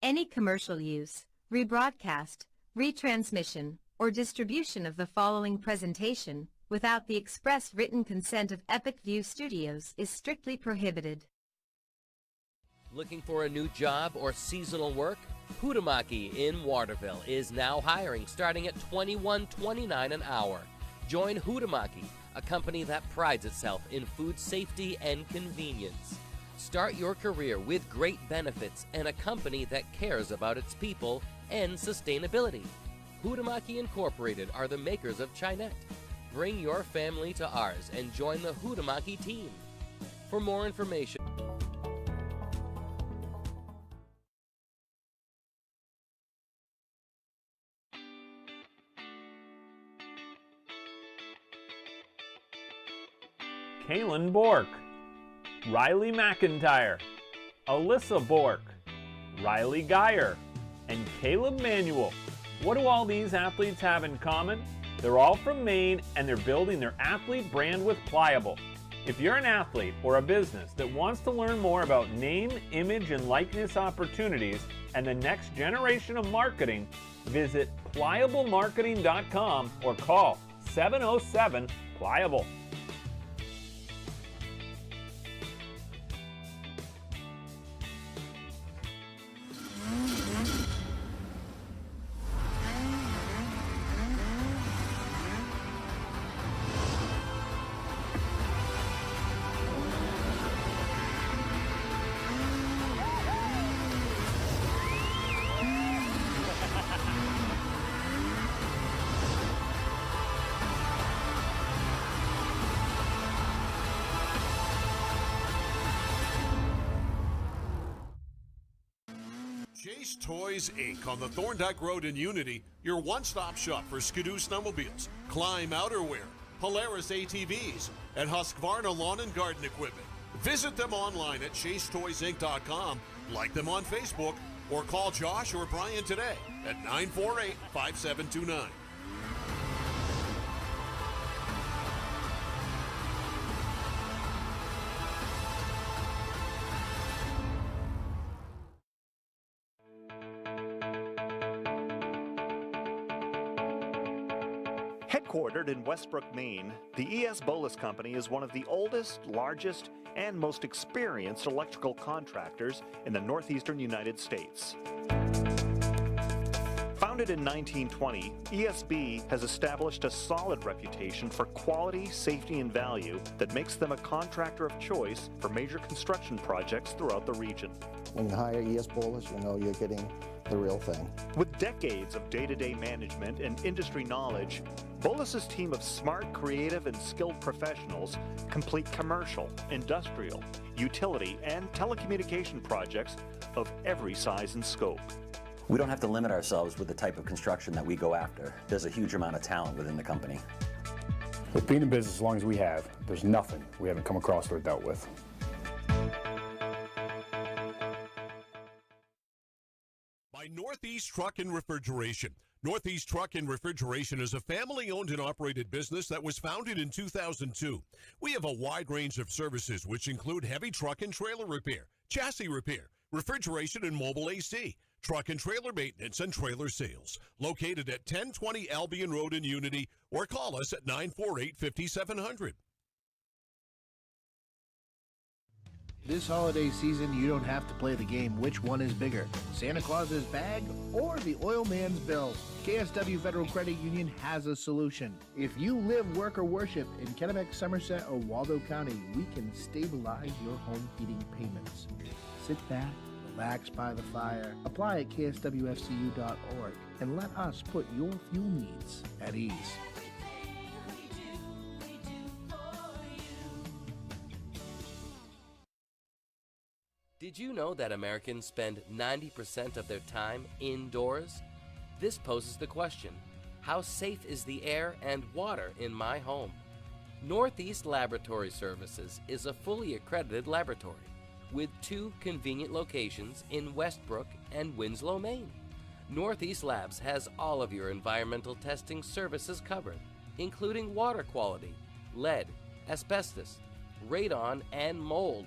Any commercial use, rebroadcast, retransmission, or distribution of the following presentation without the express written consent of Epic View Studios is strictly prohibited. Looking for a new job or seasonal work? Hutamaki in Waterville is now hiring, starting at $21.29 an hour. Join Hutamaki, a company that prides itself in food safety and convenience. Start your career with great benefits and a company that cares about its people and sustainability. Hutamaki Incorporated are the makers of Chinette. Bring your family to ours and join the Hutamaki team. For more information, Kaylin Bork, Riley McIntyre, Alyssa Bork, Riley Geyer, and Caleb Manuel. What do all these athletes have in common? They're all from Maine and they're building their athlete brand with Pliable. If you're an athlete or a business that wants to learn more about name, image, and likeness opportunities and the next generation of marketing, visit pliablemarketing.com or call 707-PLIABLE. Chase Toys Inc. on the Thorndike Road in Unity, your one-stop shop for Skidoo snowmobiles, Climb outerwear, Polaris ATVs, and Husqvarna lawn and garden equipment. Visit them online at chasetoysinc.com, like them on Facebook, or call Josh or Brian today at 948-5729. Headquartered in Westbrook, Maine, the ES Bolus Company is one of the oldest, largest, and most experienced electrical contractors in the northeastern United States. Founded in 1920, ESB has established a solid reputation for quality, safety, and value that makes them a contractor of choice for major construction projects throughout the region. When you hire ES Bolus, you know you're getting the real thing. With decades of day-to-day management and industry knowledge, Bolus's team of smart, creative, and skilled professionals complete commercial, industrial, utility, and telecommunication projects of every size and scope. We don't have to limit ourselves with the type of construction that we go after. There's a huge amount of talent within the company. With being in business as long as we have, there's nothing we haven't come across or dealt with. By Northeast Truck and Refrigeration. Northeast Truck and Refrigeration is a family-owned and operated business that was founded in 2002. We have a wide range of services which include heavy truck and trailer repair, chassis repair, refrigeration and mobile AC, truck and trailer maintenance, and trailer sales. Located at 1020 Albion Road in Unity, or call us at 948-5700. This holiday season, you don't have to play the game which one is bigger, Santa Claus's bag or the oil man's bill. KSW Federal Credit Union has a solution. If you live, work, or worship in Kennebec, Somerset, or Waldo County, we can stabilize your home heating payments. Sit back, relax by the fire, apply at kswfcu.org, and let us put your fuel needs at ease. did you know that Americans spend 90% of their time indoors? This poses the question, how safe is the air and water in my home? Northeast Laboratory Services is a fully accredited laboratory with 2 convenient locations in Westbrook and Winslow, Maine. Northeast Labs has all of your environmental testing services covered, including water quality, lead, asbestos, radon, and mold.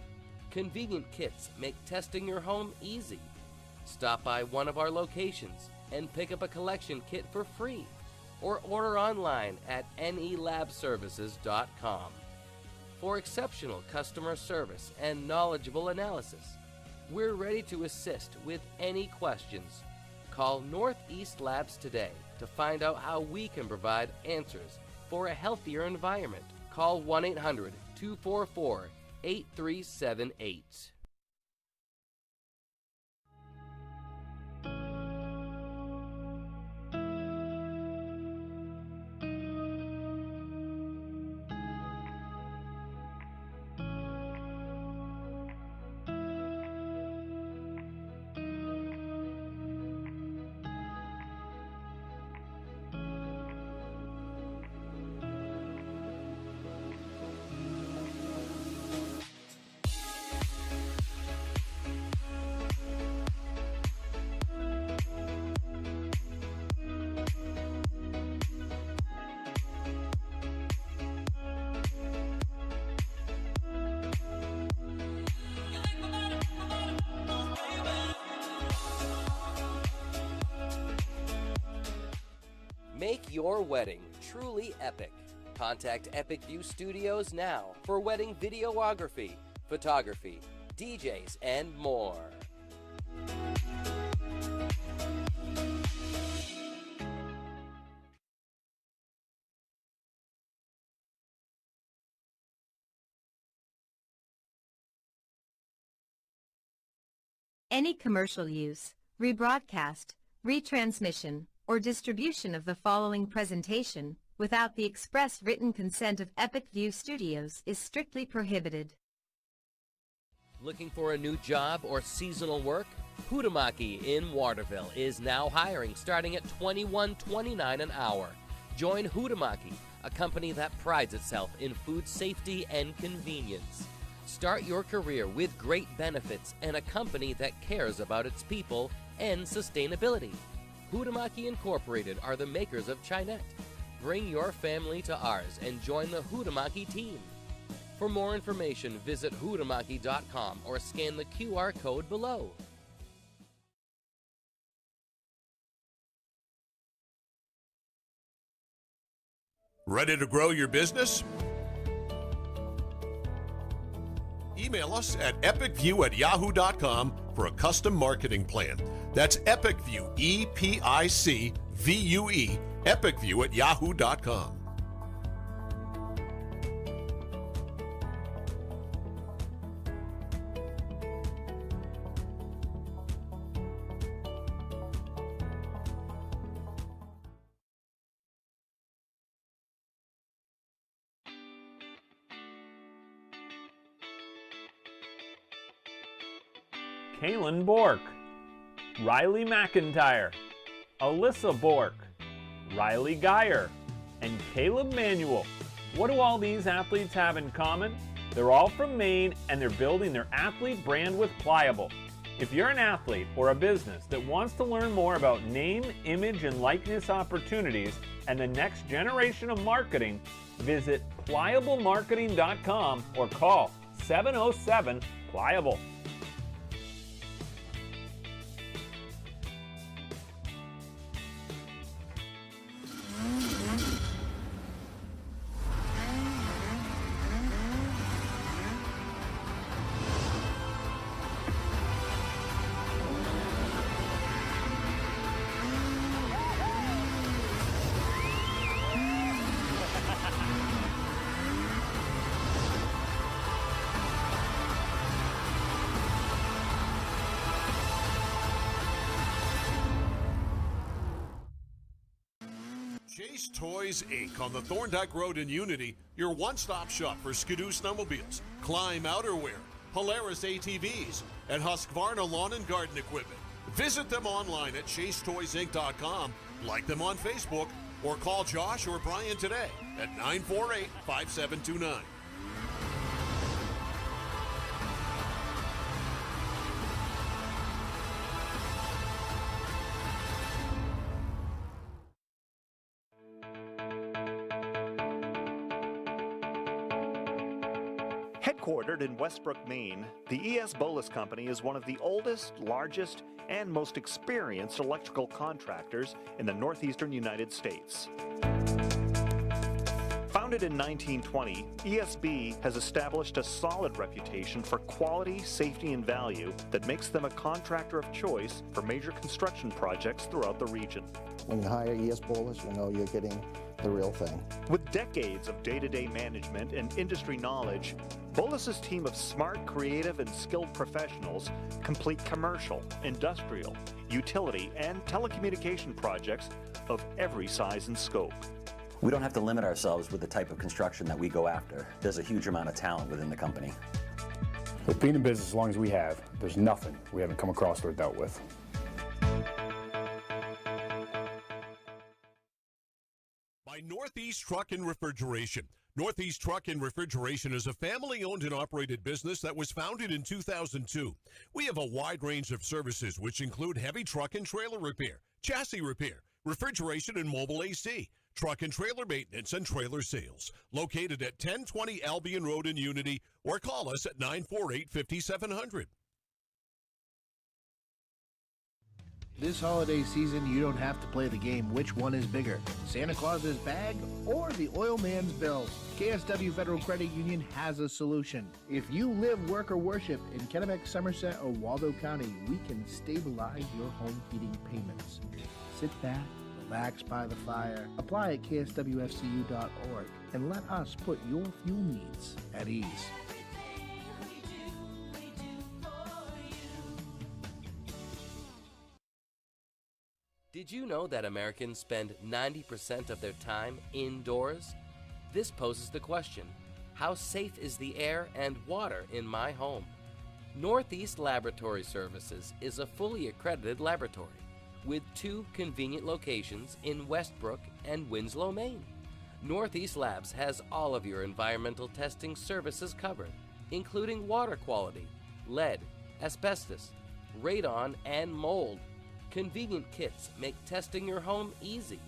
Convenient kits make testing your home easy. Stop by one of our locations and pick up a collection kit for free, or order online at nelabservices.com. For exceptional customer service and knowledgeable analysis, we're ready to assist with any questions. Call Northeast Labs today to find out how we can provide answers for a healthier environment. Call 1-800-244-8378. Make your wedding truly epic. Contact Epic View Studios now for wedding videography, photography, DJs, and more. Any commercial use, rebroadcast, retransmission, or distribution of the following presentation without the express written consent of Epic View Studios is strictly prohibited. Looking for a new job or seasonal work? Huhtamaki in Waterville is now hiring, starting at $21.29 an hour. Join Huhtamaki, a company that prides itself in food safety and convenience. Start your career with great benefits and a company that cares about its people and sustainability. Huhtamaki Incorporated are the makers of Chinette. Bring your family to ours and join the Huhtamaki team. For more information, visit huhtamaki.com or scan the QR code below. Ready to grow your business? Email us at epicview@yahoo.com for a custom marketing plan. That's EpicView, EPICVUE, epicview@yahoo.com. Kaylin Bork, Riley McIntyre, Alyssa Bork, Riley Geyer, and Caleb Manuel. What do all these athletes have in common? They're all from Maine and they're building their athlete brand with Pliable. If you're an athlete or a business that wants to learn more about name, image, and likeness opportunities and the next generation of marketing, visit pliablemarketing.com or call 707-PLIABLE. Chase Toys Inc. on the Thorndike Road in Unity, your one-stop shop for Skidoo snowmobiles, Climb outerwear, Polaris ATVs, and Husqvarna lawn and garden equipment. Visit them online at chasetoysinc.com, like them on Facebook, or call Josh or Brian today at 948-5729. Headquartered in Westbrook, Maine, the E.S. Bolus Company is one of the oldest, largest, and most experienced electrical contractors in the northeastern United States. Founded in 1920, ESB has established a solid reputation for quality, safety, and value that makes them a contractor of choice for major construction projects throughout the region. When you hire ES Bolus, you know you're getting the real thing. With decades of day-to-day management and industry knowledge, Bolus's team of smart, creative, and skilled professionals complete commercial, industrial, utility, and telecommunication projects of every size and scope. We don't have to limit ourselves with the type of construction that we go after. There's a huge amount of talent within the company. With being in business as long as we have, there's nothing we haven't come across or dealt with. By Northeast Truck and Refrigeration. Northeast Truck and Refrigeration is a family-owned and operated business that was founded in 2002. We have a wide range of services which include heavy truck and trailer repair, chassis repair, refrigeration and mobile AC, truck and trailer maintenance, and trailer sales. Located at 1020 Albion Road in Unity, or call us at 948-5700. This holiday season, you don't have to play the game which one is bigger, Santa Claus's bag or the oil man's bill. KSW Federal Credit Union has a solution. If you live, work, or worship in Kennebec, Somerset, or Waldo County, we can stabilize your home heating payments. Sit back, relax by the fire, apply at kswfcu.org, and let us put your fuel needs at ease. Did you know that Americans spend 90% of their time indoors? This poses the question, how safe is the air and water in my home? Northeast Laboratory Services is a fully accredited laboratory with 2 convenient locations in Westbrook and Winslow, Maine. Northeast Labs has all of your environmental testing services covered, including water quality, lead, asbestos, radon, and mold. Convenient kits make testing your home easy.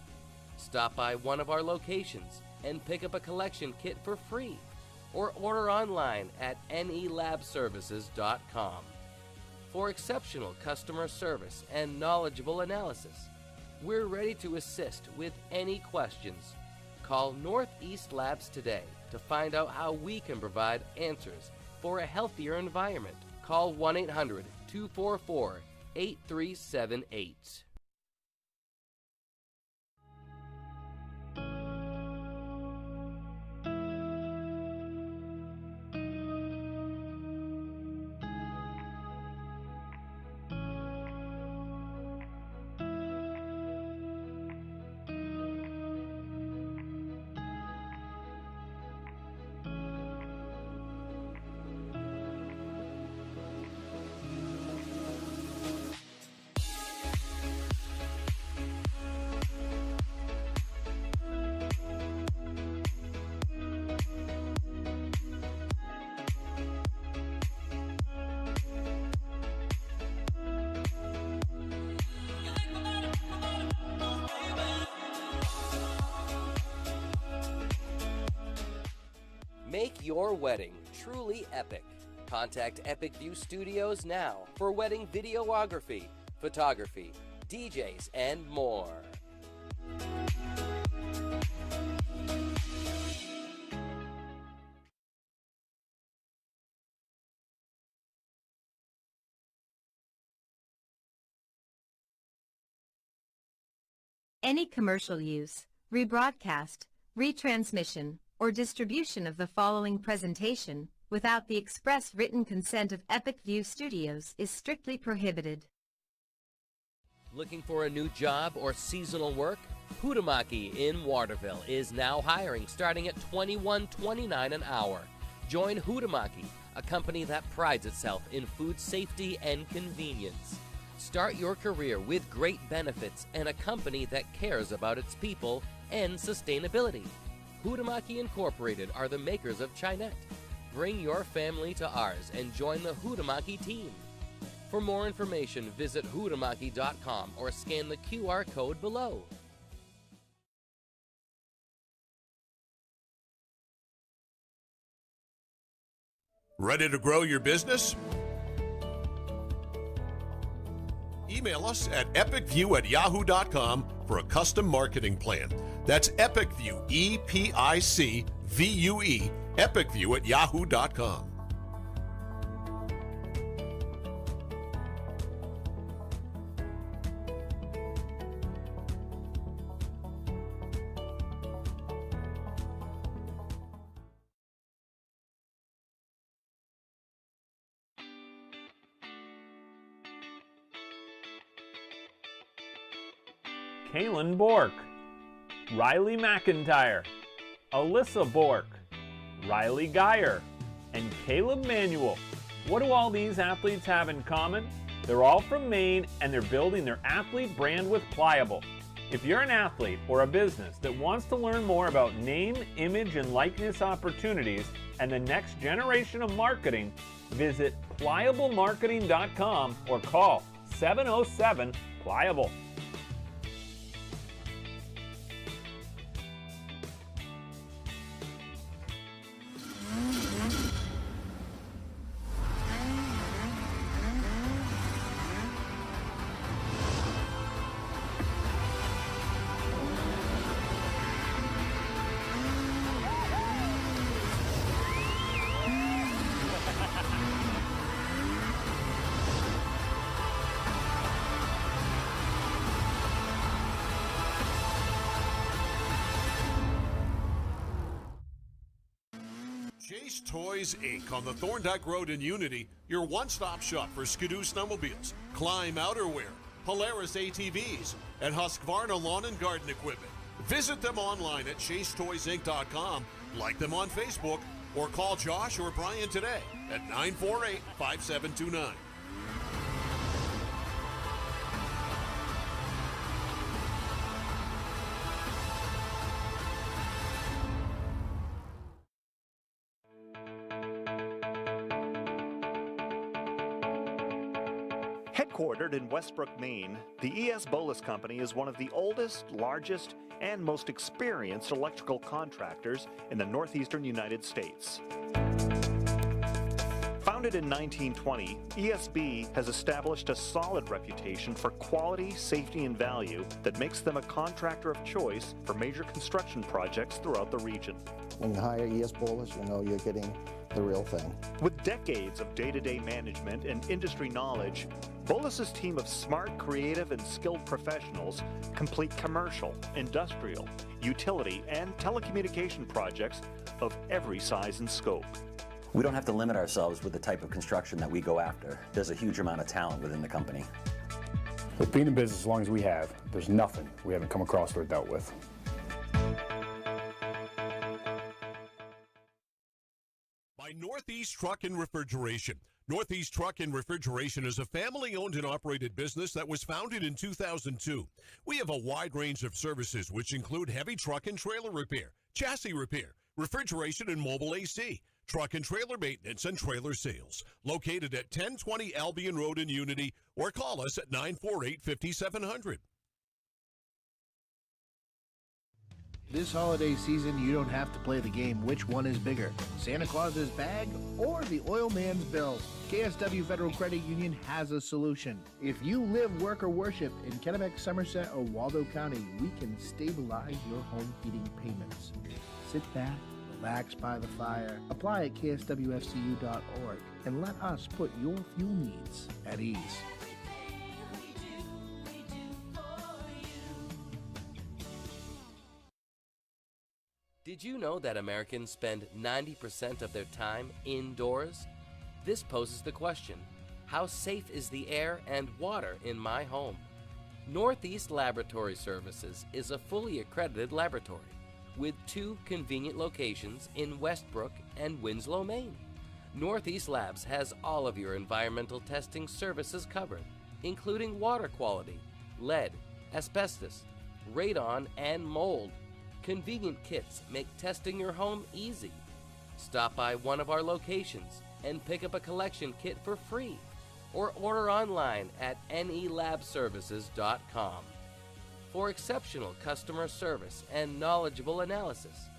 Stop by one of our locations and pick up a collection kit for free, or order online at nelabservices.com. For exceptional customer service and knowledgeable analysis, we're ready to assist with any questions. Call Northeast Labs today to find out how we can provide answers for a healthier environment. Call 1-800-244-8378. Make your wedding truly epic. Contact Epic View Studios now for wedding videography, photography, DJs, and more. Any commercial use, rebroadcast, retransmission, or distribution of the following presentation without the express written consent of Epic View Studios is strictly prohibited. Looking for a new job or seasonal work? Hutamaki in Waterville is now hiring, starting at $21.29 an hour. Join Hutamaki, a company that prides itself in food safety and convenience. Start your career with great benefits and a company that cares about its people and sustainability. Hutamaki Incorporated are the makers of Chinette. Bring your family to ours and join the Hutamaki team. For more information, visit hutamaki.com or scan the QR code below. Ready to grow your business? email us at epicview@yahoo.com for a custom marketing plan. That's EpicView, EPICVUE, epicview@yahoo.com. Kaylin Bork, Riley McIntyre, Alyssa Bork, Riley Geyer, and Caleb Manuel. What do all these athletes have in common? They're all from Maine and they're building their athlete brand with Pliable. If you're an athlete or a business that wants to learn more about name, image, and likeness opportunities and the next generation of marketing, visit pliablemarketing.com or call 707-PLIABLE. Chase Toys Inc. on the Thorndike Road in Unity, your one-stop shop for Skidoo snowmobiles, Climb outerwear, Polaris ATVs, and Husqvarna lawn and garden equipment. Visit them online at chasetoysinc.com, like them on Facebook, or call Josh or Brian today at 948-5729. Headquartered in Westbrook, Maine, the ES Bolus Company is one of the oldest, largest, and most experienced electrical contractors in the northeastern United States. Founded in 1920, ESB has established a solid reputation for quality, safety, and value that makes them a contractor of choice for major construction projects throughout the region. When you hire ES Bolus, you know you're getting the real thing. With decades of day-to-day management and industry knowledge, Bolus's team of smart, creative, and skilled professionals complete commercial, industrial, utility, and telecommunication projects of every size and scope. We don't have to limit ourselves with the type of construction that we go after. There's a huge amount of talent within the company. With being in business as long as we have, there's nothing we haven't come across or dealt with. By Northeast Truck and Refrigeration. Northeast Truck and Refrigeration is a family-owned and operated business that was founded in 2002. We have a wide range of services which include heavy truck and trailer repair, chassis repair, refrigeration and mobile AC, truck and trailer maintenance, and trailer sales. Located at 1020 Albion Road in Unity, or call us at 948-5700. This holiday season, you don't have to play the game which one is bigger, Santa Claus's bag or the oil man's bill. KSW Federal Credit Union has a solution. If you live, work, or worship in Kennebec, Somerset, or Waldo County, we can stabilize your home heating payments. Sit back, relax by the fire, apply at kswfcu.org, and let us put your fuel needs at ease. Did you know that Americans spend 90% of their time indoors? This poses the question, how safe is the air and water in my home? Northeast Laboratory Services is a fully accredited laboratory with 2 convenient locations in Westbrook and Winslow, Maine. Northeast Labs has all of your environmental testing services covered, including water quality, lead, asbestos, radon, and mold. Convenient kits make testing your home easy. Stop by one of our locations and pick up a collection kit for free, or order online at nelabservices.com. For exceptional customer service and knowledgeable analysis,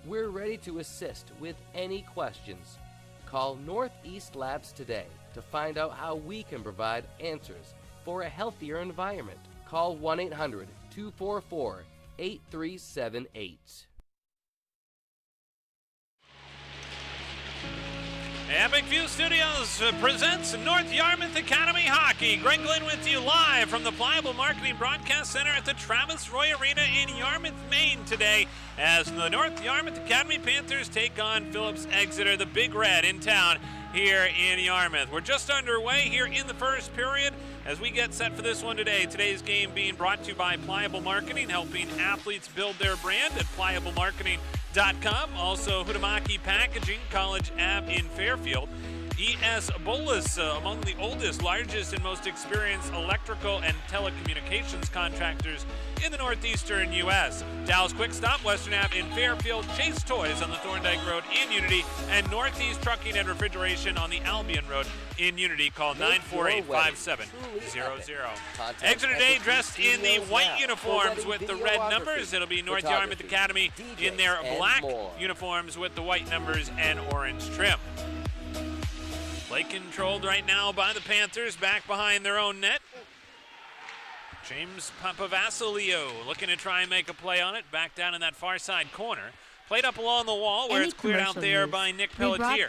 we're ready to assist with any questions. Call Northeast Labs today to find out how we can provide answers for a healthier environment. Call 1-800-244-8378. Epic View Studios presents North Yarmouth Academy Hockey. Greg Glenn with you live from the Pliable Marketing Broadcast Center at the Travis Roy Arena in Yarmouth, Maine today as the North Yarmouth Academy Panthers take on Phillips Exeter, the Big Red in town here in Yarmouth. We're just underway here in the first period as we get set for this one today. Today's game being brought to you by Pliable Marketing, helping athletes build their brand at pliablemarketing.com. Also, Huhtamaki Packaging, College Ave in Fairfield. E.S. Bolus, among the oldest, largest, and most experienced electrical and telecommunications contractors in the northeastern U.S. Dallas Quick Stop, Western Ave in Fairfield. Chase Toys on the Thorndike Road in Unity. And Northeast Trucking and Refrigeration on the Albion Road in Unity. Call 948-5700. Exeter Day dressed in the white uniforms with the red numbers. It'll be North Yarmouth Academy in their black uniforms with the white numbers and orange trim. Play controlled right now by the Panthers, back behind their own net. James Papavasilio looking to try and make a play on it, back down in that far side corner. Played up along the wall where it's cleared out there by Nick Pelletier.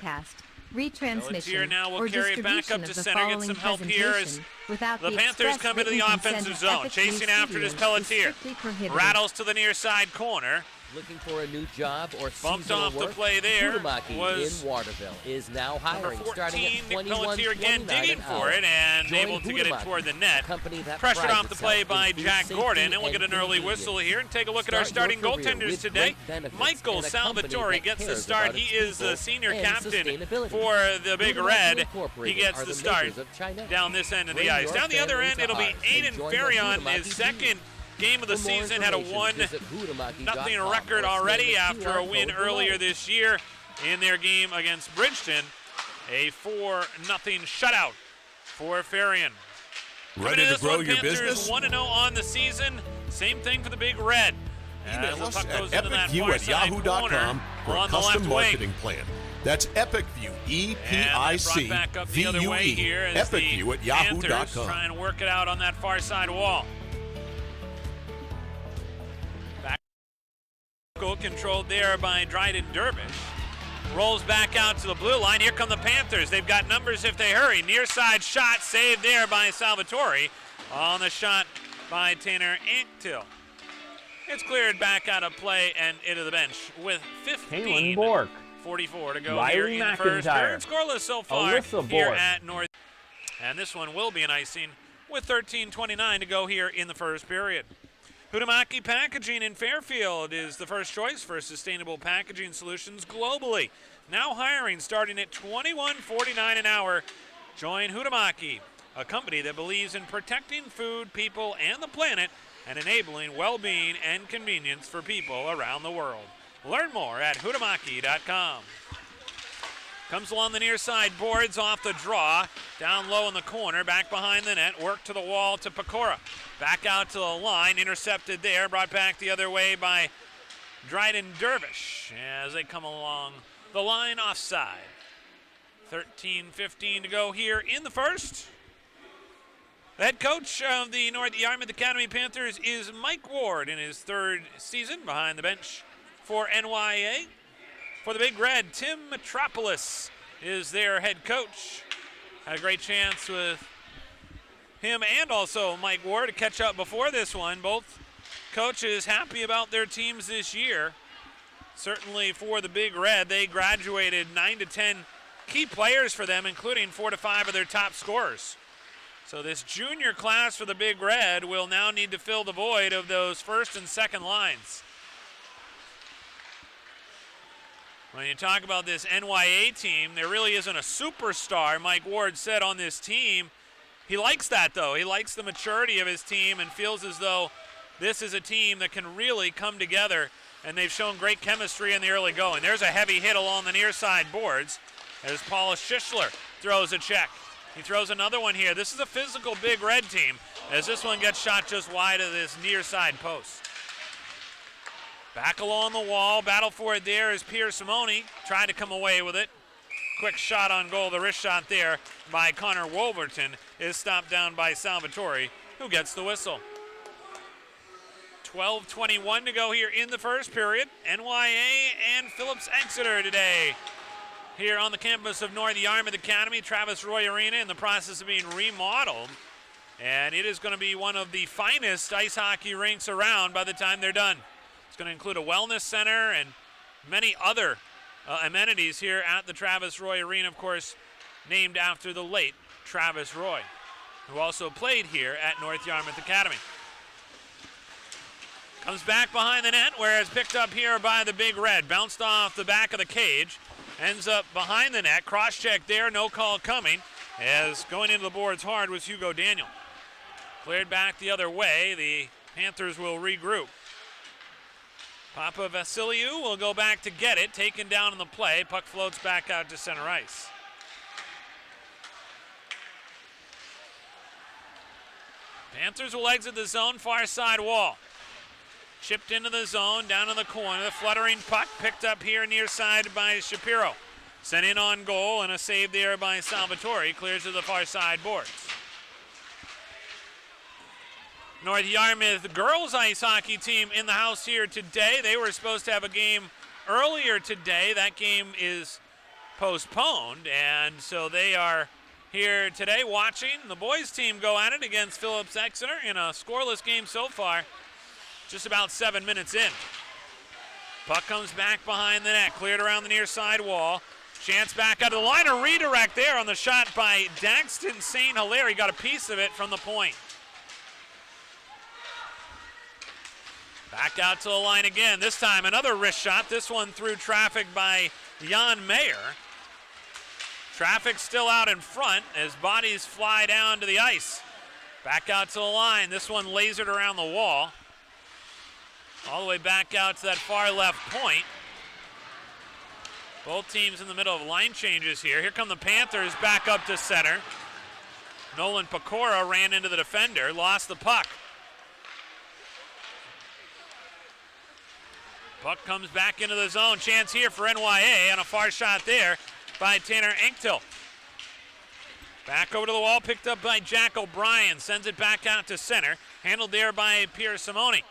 Retransmission now will or carry it back up to center, get some help here as the Panthers come into the offensive zone. Chasing after this Pelletier. Rattles to the near side corner. Looking for a new job or bumped seasonal off work? the play there. Huhtamaki Was in Waterville is now hiring, number 14, starting at Nick Pelletier again $21.29 digging an for hour. it and Join able to get it Huhtamaki, toward the net. a company that Pressured prides off the play itself by in food Jack safety Gordon, and we'll get an and early convenience. whistle here and take a look at our Start starting your career goaltenders with today. great benefits Michael and a company Salvatore that gets the cares start. about its He is the people senior and captain sustainability. for the Big Huhtamaki Red. He Incorporated gets are the the start makers of China. down this end of Bring the ice. your Down the other family end, to it'll be ours Aiden and join the Ferrion, Huhtamaki his second team. game of the For more season, had a information, nothing visit record Huhtamaki.com or already scan the after a QR win code earlier below. this year in their game against Bridgeton. A 4-0 shutout for Ferrion. Ready to grow your Panthers business? 1-0 on the season. Same thing for the Big Red. Email As the us puck at goes into that far side corner epicview@yahoo.com for a on the left custom wing. marketing plan. That's EpicView, And back up the other way here as the Panthers epicview@yahoo.com. try and work it out on that far side wall. Back goal controlled there by Dryden Dervish. Rolls back out to the blue line. Here come the Panthers. They've got numbers if they hurry. Near side shot saved there by Salvatore. On the shot by Tanner Anktil. It's cleared back out of play and into the bench with 15:44 to go here in the first period. Scoreless so far here at North. And this one will be an icing with 13:29 to go here in the first period. Huhtamaki Packaging in Fairfield is the first choice for sustainable packaging solutions globally. Now hiring starting at $21.49 an hour. Join Huhtamaki, a company that believes in protecting food, people, and the planet and enabling well-being and convenience for people around the world. Learn more at Huhtamaki.com. Comes along the near side, boards off the draw. Down low in the corner, back behind the net. Work to the wall to Pecora. Back out to the line, intercepted there. Brought back the other way by Dryden Dervish as they come along the line offside. 13:15 to go here in the first. The head coach of the North Yarmouth Academy Panthers is Mike Ward in his third season behind the bench for NYA. For the Big Red, Tim Metropolis is their head coach. Had a great chance with him and also Mike Ward to catch up before this one. Both coaches happy about their teams this year. Certainly for the Big Red, they graduated 9 to 10 key players for them, including 4 to 5 of their top scorers. So this junior class for the Big Red will now need to fill the void of those first and second lines. When you talk about this NYA team, there really isn't a superstar, Mike Ward said, on this team. He likes that, though. He likes the maturity of his team and feels as though this is a team that can really come together, and they've shown great chemistry in the early going. There's a heavy hit along the near side boards as Paula Schischler throws a check. He throws another one here. This is a physical Big Red team as this one gets shot just wide of this near side post. Back along the wall, battle for it there is Pierre Simone. Tried to come away with it. quick shot on goal. The wrist shot there by Connor Wolverton is stopped down by Salvatore, who gets the whistle. 12:21 to go here in the first period. NYA and Phillips Exeter today here on the campus of North Yarmouth Academy. Travis Roy Arena in the process of being remodeled, and it is going to be one of the finest ice hockey rinks around by the time they're done. It's going to include a wellness center and many other amenities here at the Travis Roy Arena, of course, named after the late Travis Roy, who also played here at North Yarmouth Academy. Comes back behind the net, where it's picked up here by the Big Red. Bounced off the back of the cage. Ends up behind the net. Cross-check there, no call coming, as going into the boards hard was Hugo Daniel. Cleared back the other way. The Panthers will regroup. Papa Vasiliou will go back to get it. Taken down in the play. Puck floats back out to center ice. Panthers will exit the zone, far side wall. Chipped into the zone, down in the corner. The fluttering puck picked up here near side by Shapiro. Sent in on goal, and a save there by Salvatore. Clears to the far side boards. North Yarmouth girls ice hockey team in the house here today. They were supposed to have a game earlier today. That game is postponed, and so they are here today watching the boys team go at it against Phillips Exeter in a scoreless game so far. Just about 7 minutes in. Puck comes back behind the net, cleared around the near side wall. Chance back out of the line, a redirect there on the shot by Daxton St. Hilaire. Got a piece of it from the point. Back out to the line again. This time another wrist shot. This one through traffic by Jan Mayer. Traffic still out in front as bodies fly down to the ice. Back out to the line. This one lasered around the wall. All the way back out to that far left point. Both teams in the middle of line changes here. Here come the Panthers back up to center. Nolan Pecora ran into the defender, lost the puck. Puck comes back into the zone. Chance here for NYA, and a far shot there by Tanner Enktil. Back over to the wall, picked up by Jack O'Brien. Sends it back out to center. Handled there by Pierre Simone.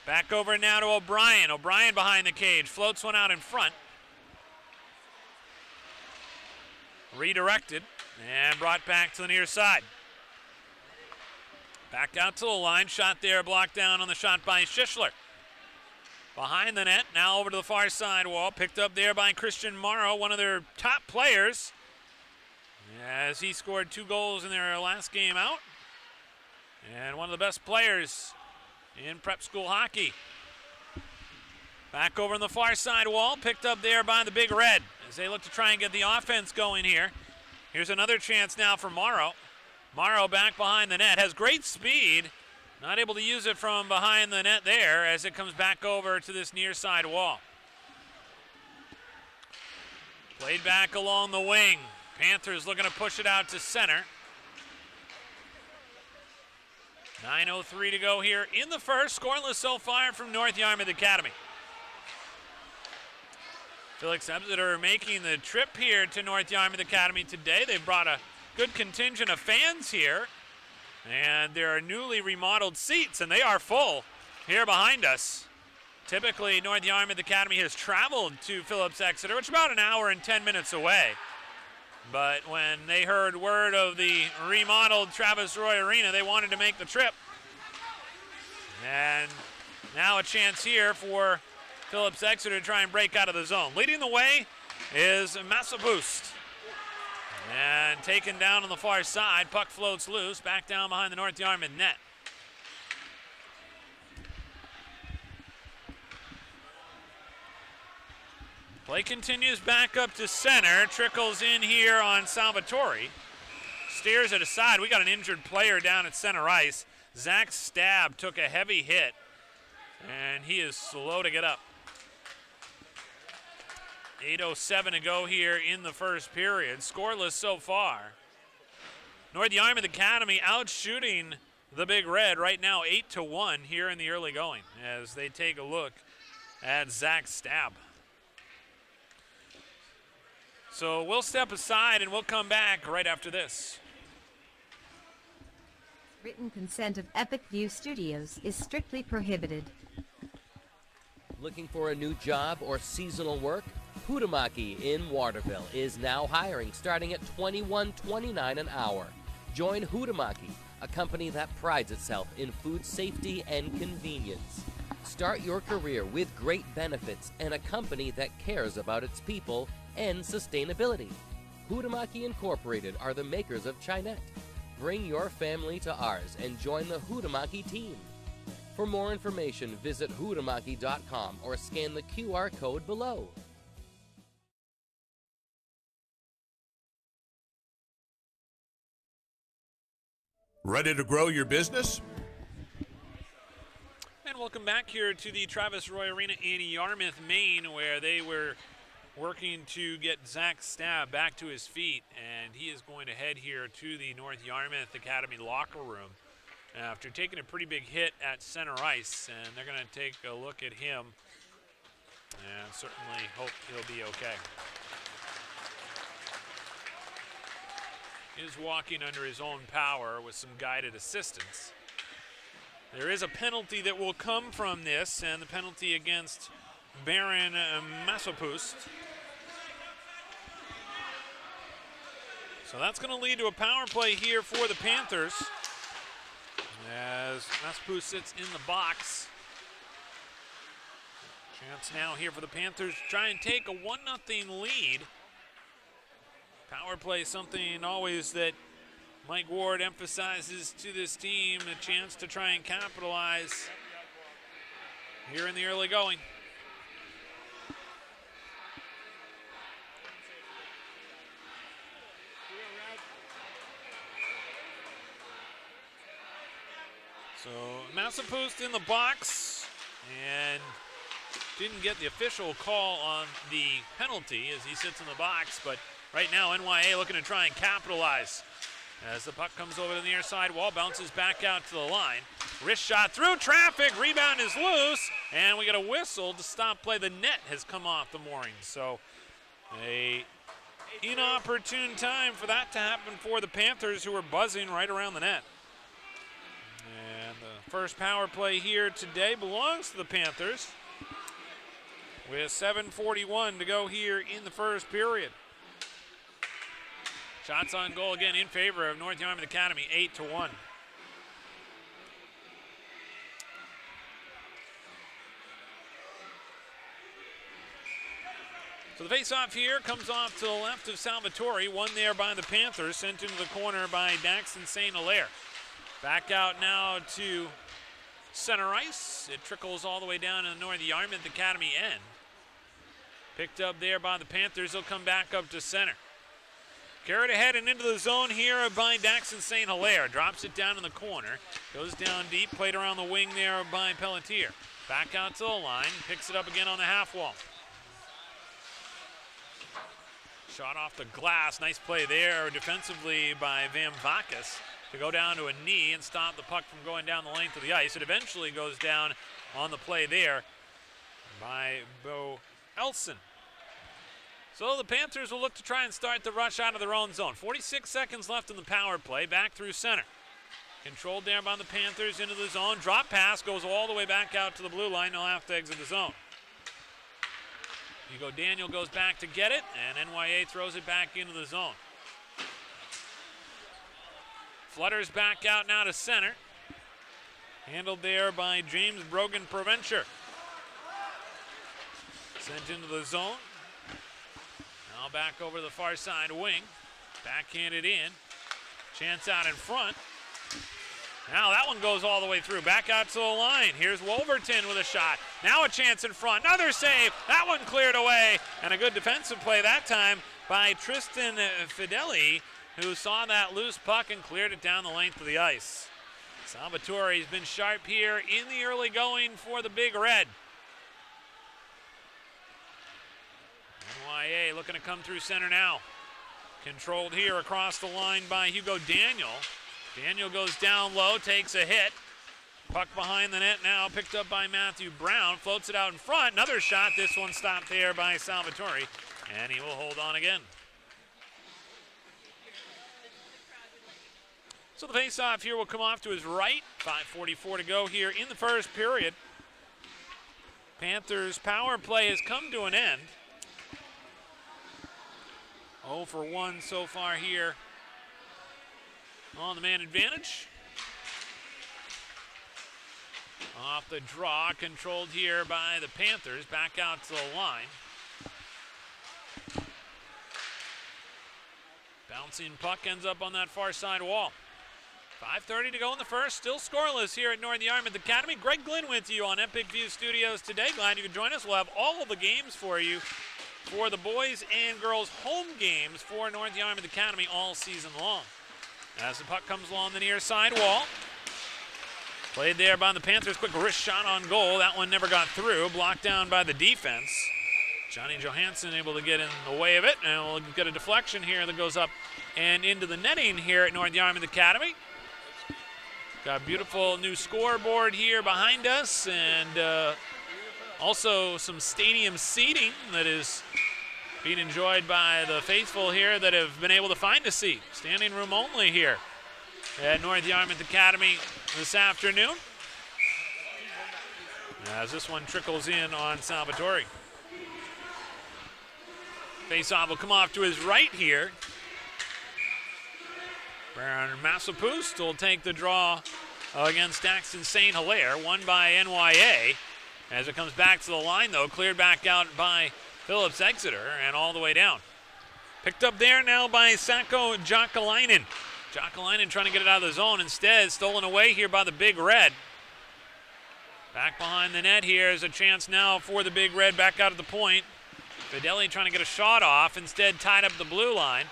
Back over now to O'Brien. O'Brien behind the cage. Floats one out in front. Redirected and brought back to the near side. Back out to the line. Shot there, blocked down on the shot by Schischler. Behind the net, now over to the far side wall. Picked up there by Christian Morrow, one of their top players, as he scored 2 goals in their last game out. And one of the best players in prep school hockey. Back over on the far side wall, picked up there by the Big Red as they look to try and get the offense going here. Here's another chance now for Morrow. Morrow back behind the net, has great speed. Not able to use it from behind the net there as it comes back over to this near side wall. Played back along the wing. Panthers looking to push it out to center. 9:03 to go here in the first. Scoreless so far from North Yarmouth Academy. Phillips Exeter making the trip here to North Yarmouth Academy today. They've brought a good contingent of fans here. And there are newly remodeled seats, and they are full here behind us. Typically, North Yarmouth Academy has traveled to Phillips Exeter, which is about an hour and 10 minutes away. But when they heard word of the remodeled Travis Roy Arena, they wanted to make the trip. And now a chance here for Phillips Exeter to try and break out of the zone. Leading the way is Massaboost. And taken down on the far side. Puck floats loose, back down behind the North Yarmouth net. Play continues back up to center. Trickles in here on Salvatore. Steers it aside. We got an injured player down at center ice. Zach Stab took a heavy hit, and he is slow to get up. 8:07 to go here in the first period. Scoreless so far. North Yarmouth Academy out shooting the Big Red right now 8-1 here in the early going as they take a look at Zach Stab. So we'll step aside and we'll come back right after this. Written consent of Epic View Studios is strictly prohibited. Looking for a new job or seasonal work? Hutamaki in Waterville is now hiring, starting at $21.29 an hour. Join Hutamaki, a company that prides itself in food safety and convenience. Start your career with great benefits and a company that cares about its people and sustainability. Hutamaki Incorporated are the makers of Chinette. Bring your family to ours and join the Hutamaki team. For more information, visit hutamaki.com or scan the QR code below. Ready to grow your business? And welcome back here to the Travis Roy Arena in Yarmouth, Maine, where they were working to get Zach Stab back to his feet, and he is going to head here to the North Yarmouth Academy locker room after taking a pretty big hit at center ice, and they're going to take a look at him and certainly hope he'll be okay. He is walking under his own power with some guided assistance. There is a penalty that will come from this, and the penalty against Baron Massapust. So that's going to lead to a power play here for the Panthers as Massapust sits in the box. Chance now here for the Panthers to try and take a 1-0 lead. Power play, something always that Mike Ward emphasizes to this team, a chance to try and capitalize here in the early going. So Massapust in the box and didn't get the official call on the penalty as he sits in the box, but right now NYA looking to try and capitalize. As the puck comes over to the near side wall, bounces back out to the line. Wrist shot through traffic, rebound is loose, and we get a whistle to stop play. The net has come off the mooring, so a inopportune time for that to happen for the Panthers, who were buzzing right around the net. And the first power play here today belongs to the Panthers with 7:41 to go here in the first period. Shots on goal again in favor of North Yarmouth Academy, 8-1. So the face-off here comes off to the left of Salvatore, won there by the Panthers, sent into the corner by Daxton St. Hilaire. Back out now to center ice. It trickles all the way down to the North Yarmouth Academy end. Picked up there by the Panthers. They'll come back up to center. Carried ahead and into the zone here by Daxton St. Hilaire. Drops it down in the corner. Goes down deep. Played around the wing there by Pelletier. Back out to the line. Picks it up again on the half wall. Shot off the glass. Nice play there defensively by Van Vakis to go down to a knee and stop the puck from going down the length of the ice. It eventually goes down on the play there by Bo Elson. So the Panthers will look to try and start the rush out of their own zone. 46 seconds left in the power play. Back through center. Controlled there by the Panthers into the zone. Drop pass goes all the way back out to the blue line. They'll have to exit the zone. Hugo Daniel goes back to get it, and NYA throws it back into the zone. Flutters back out now to center. Handled there by James Brogan Provencher. Sent into the zone. Now back over the far side wing. Backhanded in. Chance out in front. Now that one goes all the way through. Back out to the line. Here's Wolverton with a shot. Now a chance in front. Another save. That one cleared away. And a good defensive play that time by Tristan Fideli, who saw that loose puck and cleared it down the length of the ice. Salvatore's been sharp here in the early going for the Big Red. NYA looking to come through center now. Controlled here across the line by Hugo Daniel. Daniel goes down low, takes a hit. Puck behind the net now, picked up by Matthew Brown. Floats it out in front. Another shot. This one stopped there by Salvatore. And he will hold on again. So the face-off here will come off to his right. 5:44 to go here in the first period. Panthers' power play has come to an end. 0 for 1 so far here on the man advantage. Off the draw, controlled here by the Panthers. Back out to the line. Bouncing puck ends up on that far side wall. 5:30 to go in the first. Still scoreless here at North Yarmouth Academy. Greg Glynn with you on Epic View Studios today. Glad you could join us. We'll have all of the games for you for the boys and girls home games for North Yarmouth Academy all season long. As the puck comes along the near side wall. Played there by the Panthers. Quick wrist shot on goal. That one never got through. Blocked down by the defense. Johnny Johansson able to get in the way of it. And we'll get a deflection here that goes up and into the netting here at North Yarmouth Academy. Got a beautiful new scoreboard here behind us, and also some stadium seating that is being enjoyed by the faithful here that have been able to find a seat. Standing room only here at North Yarmouth Academy this afternoon, as this one trickles in on Salvatore. Face-off will come off to his right here. Baron Massapust will take the draw against Daxton St. Hilaire, won by NYA. As it comes back to the line, though, cleared back out by Phillips Exeter and all the way down. Picked up there now by Sacco Jokalainen. Jokalainen trying to get it out of the zone. Instead, stolen away here by the Big Red. Back behind the net here is a chance now for the Big Red back out at the point. Fideli trying to get a shot off. Instead, tied up the blue line.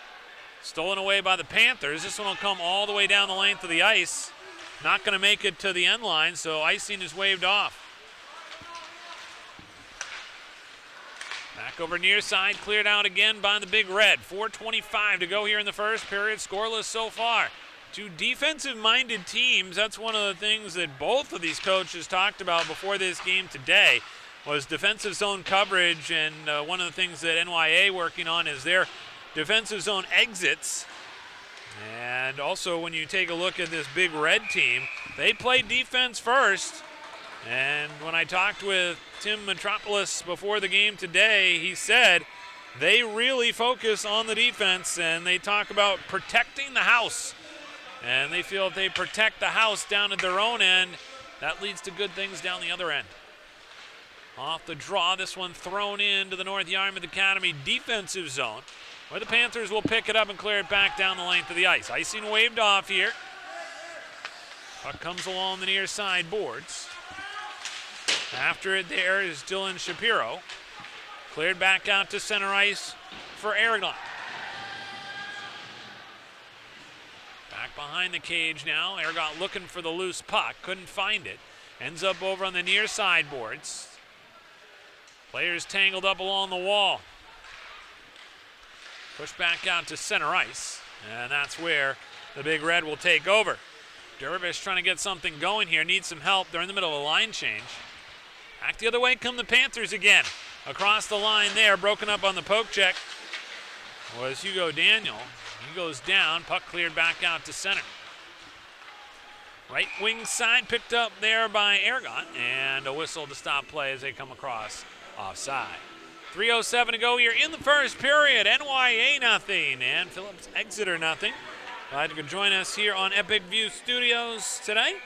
Stolen away by the Panthers. This one will come all the way down the length of the ice. Not going to make it to the end line, so icing is waved off. Back over near side, cleared out again by the Big Red. 4:25 to go here in the first period, scoreless so far. Two defensive-minded teams. That's one of the things that both of these coaches talked about before this game today, was defensive zone coverage, and one of the things that NYA working on is their defensive zone exits. And also when you take a look at this Big Red team, they play defense first. And when I talked with Tim Metropolis before the game today, he said they really focus on the defense and they talk about protecting the house. And they feel if they protect the house down at their own end, that leads to good things down the other end. Off the draw, this one thrown into the North Yarmouth Academy defensive zone, where the Panthers will pick it up and clear it back down the length of the ice. Icing waved off here. Puck comes along the near side boards. After it there is Dylan Shapiro. Cleared back out to center ice for Aragon. Back behind the cage now. Aragon looking for the loose puck. Couldn't find it. Ends up over on the near side boards. Players tangled up along the wall. Push back out to center ice, and that's where the Big Red will take over. Dervish trying to get something going here, needs some help. They're in the middle of a line change. Back the other way come the Panthers again. Across the line there, broken up on the poke check was Hugo Daniel. He goes down, puck cleared back out to center. Right wing side picked up there by Aragon, and a whistle to stop play as they come across offside. 3:07 to go here in the first period. NYA nothing and Phillips Exeter nothing. Glad you could join us here on Epic View Studios today.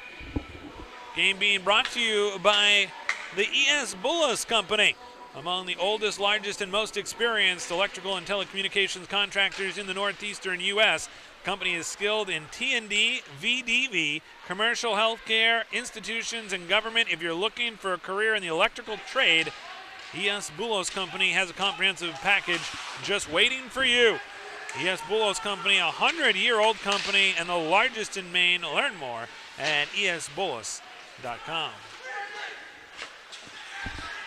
Game being brought to you by the E.S. Bullis Company, among the oldest, largest, and most experienced electrical and telecommunications contractors in the northeastern U.S. The company is skilled in T&D, VDV, commercial healthcare, institutions, and government. If you're looking for a career in the electrical trade, E.S. Bullis Company has a comprehensive package just waiting for you. E.S. Bullis Company, a 100-year-old company and the largest in Maine. Learn more at esbullis.com.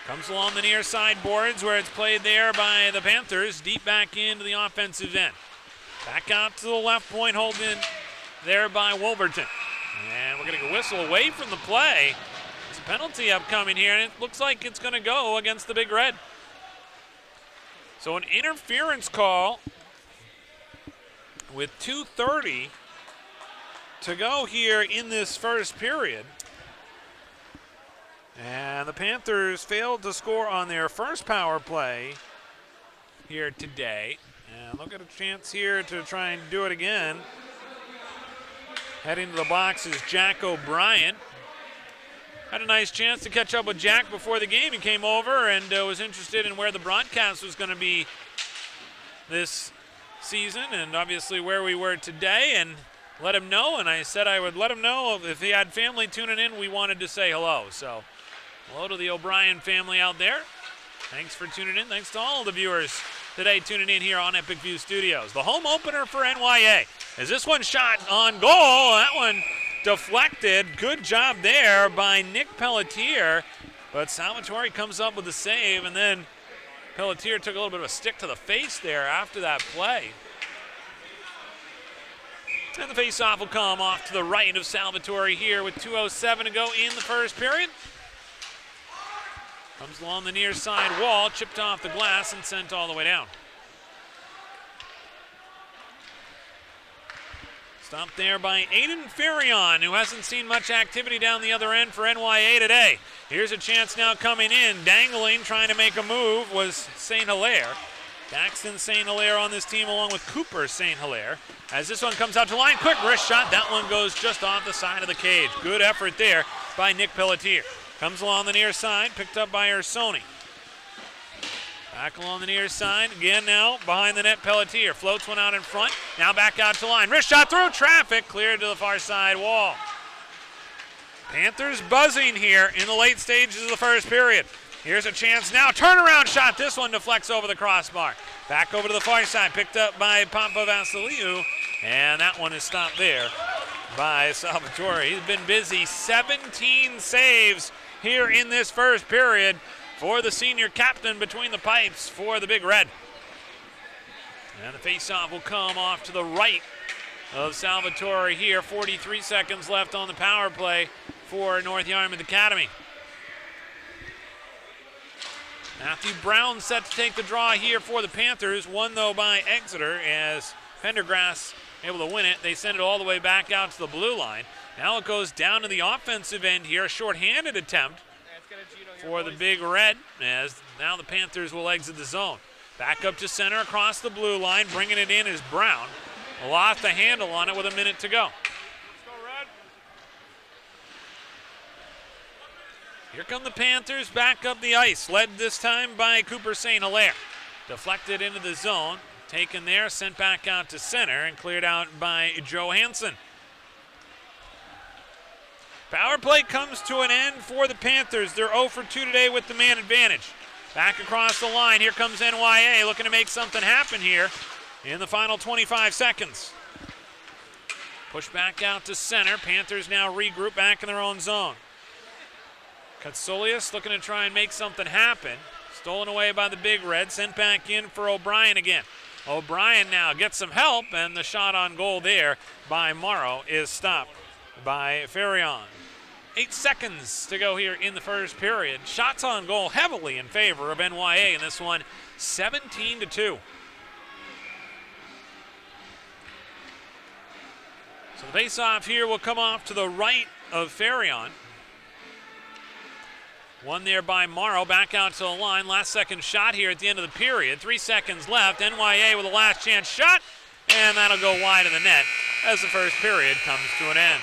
Comes along the near side boards where it's played there by the Panthers, deep back into the offensive end. Back out to the left point, holding there by Wolverton. And we're going to whistle away from the play. There's a penalty upcoming here, and it looks like it's going to go against the Big Red. So an interference call with 2:30 to go here in this first period. And the Panthers failed to score on their first power play here today. And they'll get a chance here to try and do it again. Heading to the box is Jack O'Brien. Had a nice chance to catch up with Jack before the game. He came over and was interested in where the broadcast was going to be this season and obviously where we were today, and let him know. And I said I would let him know if he had family tuning in, we wanted to say hello. So hello to the O'Brien family out there. Thanks for tuning in. Thanks to all the viewers today tuning in here on Epic View Studios. The home opener for NYA. As this one shot on goal, that one deflected. Good job there by Nick Pelletier, but Salvatore comes up with the save, and then Pelletier took a little bit of a stick to the face there after that play. And the face-off will come off to the right of Salvatore here with 2:07 to go in the first period. Comes along the near side wall, chipped off the glass and sent all the way down. Stopped there by Aiden Farion, who hasn't seen much activity down the other end for NYA today. Here's a chance now coming in. Dangling, trying to make a move, was St. Hilaire. Daxton St. Hilaire on this team along with Cooper St. Hilaire. As this one comes out to line, quick wrist shot. That one goes just off the side of the cage. Good effort there by Nick Pelletier. Comes along the near side, picked up by Ursoni. Back along the near side, again now behind the net, Pelletier. Floats one out in front, now back out to line. Wrist shot through traffic, cleared to the far side wall. Panthers buzzing here in the late stages of the first period. Here's a chance now, turnaround shot. This one deflects over the crossbar. Back over to the far side, picked up by Pampa Vasiliou, and that one is stopped there by Salvatore. He's been busy, 17 saves here in this first period for the senior captain between the pipes for the Big Red. And the faceoff will come off to the right of Salvatore here. 43 seconds left on the power play for North Yarmouth Academy. Matthew Brown set to take the draw here for the Panthers. Won, though, by Exeter as Pendergrass able to win it. They send it all the way back out to the blue line. Now it goes down to the offensive end here. A shorthanded attempt for the Big Red, as now the Panthers will exit the zone. Back up to center across the blue line. Bringing it in is Brown. Lost the handle on it with a minute to go. Here come the Panthers back up the ice, led this time by Cooper St. Hilaire. Deflected into the zone, taken there, sent back out to center, and cleared out by Joe Hansen. Power play comes to an end for the Panthers. They're 0 for 2 today with the man advantage. Back across the line, here comes NYA looking to make something happen here in the final 25 seconds. Push back out to center. Panthers now regroup back in their own zone. Katsoulias looking to try and make something happen. Stolen away by the Big Red, sent back in for O'Brien again. O'Brien now gets some help, and the shot on goal there by Morrow is stopped by Farion. 8 seconds to go here in the first period. Shots on goal heavily in favor of NYA in this one, 17-2. So the face-off here will come off to the right of Farion. One there by Morrow, back out to the line. Last second shot here at the end of the period. 3 seconds left. NYA with a last chance shot, and that'll go wide of the net as the first period comes to an end.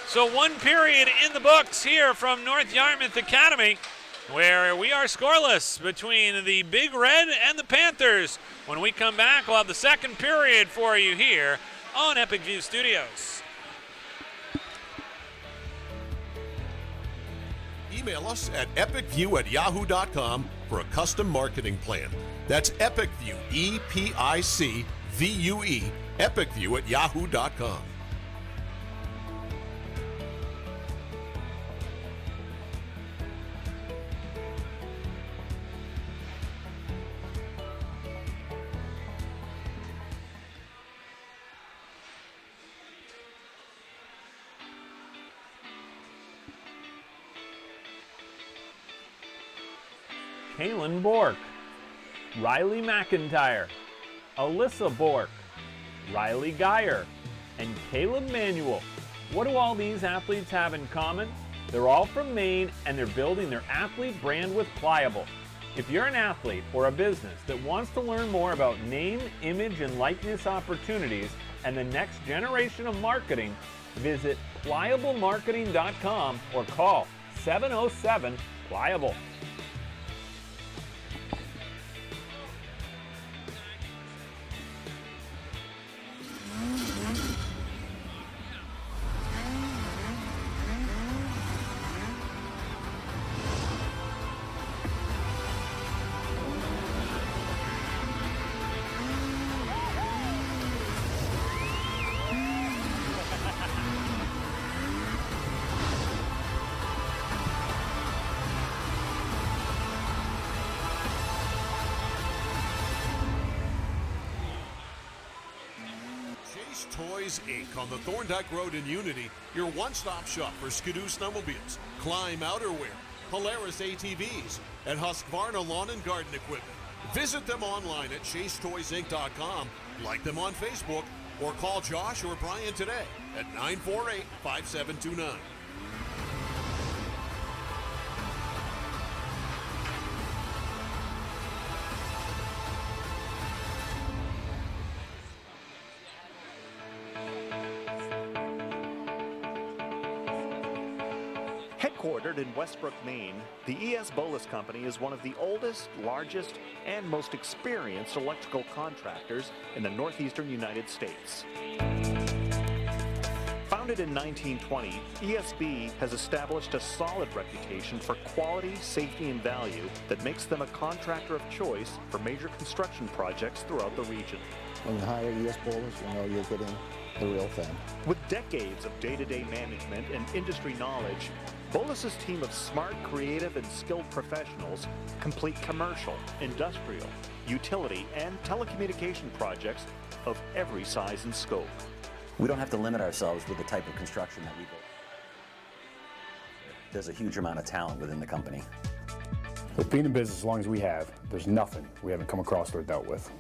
So 1 period in the books here from North Yarmouth Academy, where we are scoreless between the Big Red and the Panthers. When we come back, we'll have the second period for you here on Epic View Studios. Email us at epicview@yahoo.com for a custom marketing plan. That's EpicView, EPICVUE, epicview@yahoo.com. Kaylin Bork, Riley McIntyre, Alyssa Bork, Riley Geyer, and Caleb Manuel. What do all these athletes have in common? They're all from Maine and they're building their athlete brand with Pliable. If you're an athlete or a business that wants to learn more about name, image, and likeness opportunities and the next generation of marketing, visit pliablemarketing.com or call 707-PLIABLE. Chase Toys Inc. on the Thorndike Road in Unity, your one-stop shop for Skidoo snowmobiles, Climb outerwear, Polaris ATVs, and Husqvarna lawn and garden equipment. Visit them online at chasetoysinc.com, like them on Facebook, or call Josh or Brian today at 948-5729. Headquartered in Westbrook, Maine, the E.S. Bolus Company is one of the oldest, largest, and most experienced electrical contractors in the northeastern United States. Founded in 1920, ESB has established a solid reputation for quality, safety, and value that makes them a contractor of choice for major construction projects throughout the region. When you hire E.S. Bolus, you know you're getting the real thing. With decades of day-to-day management and industry knowledge, Bolus's team of smart, creative, and skilled professionals complete commercial, industrial, utility, and telecommunication projects of every size and scope. We don't have to limit ourselves with the type of construction that we do. There's a huge amount of talent within the company. With being in business as long as we have, there's nothing we haven't come across or dealt with.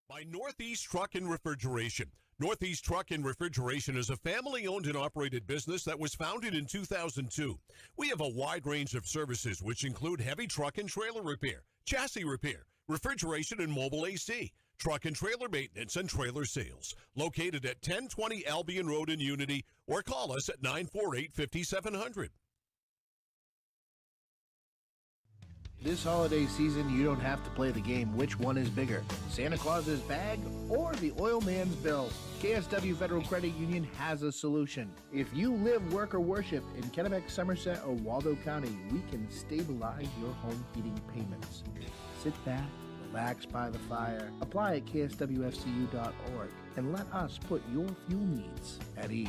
By Northeast Truck and Refrigeration. Northeast Truck and Refrigeration is a family-owned and operated business that was founded in 2002. We have a wide range of services which include heavy truck and trailer repair, chassis repair, refrigeration and mobile AC, truck and trailer maintenance, and trailer sales. Located at 1020 Albion Road in Unity, or call us at 948-5700. This holiday season, you don't have to play the game which one is bigger, Santa Claus's bag or the oil man's bill. KSW Federal Credit Union has a solution. If you live, work, or worship in Kennebec, Somerset, or Waldo County, we can stabilize your home heating payments. Sit back, relax by the fire, apply at kswfcu.org, and let us put your fuel needs at ease.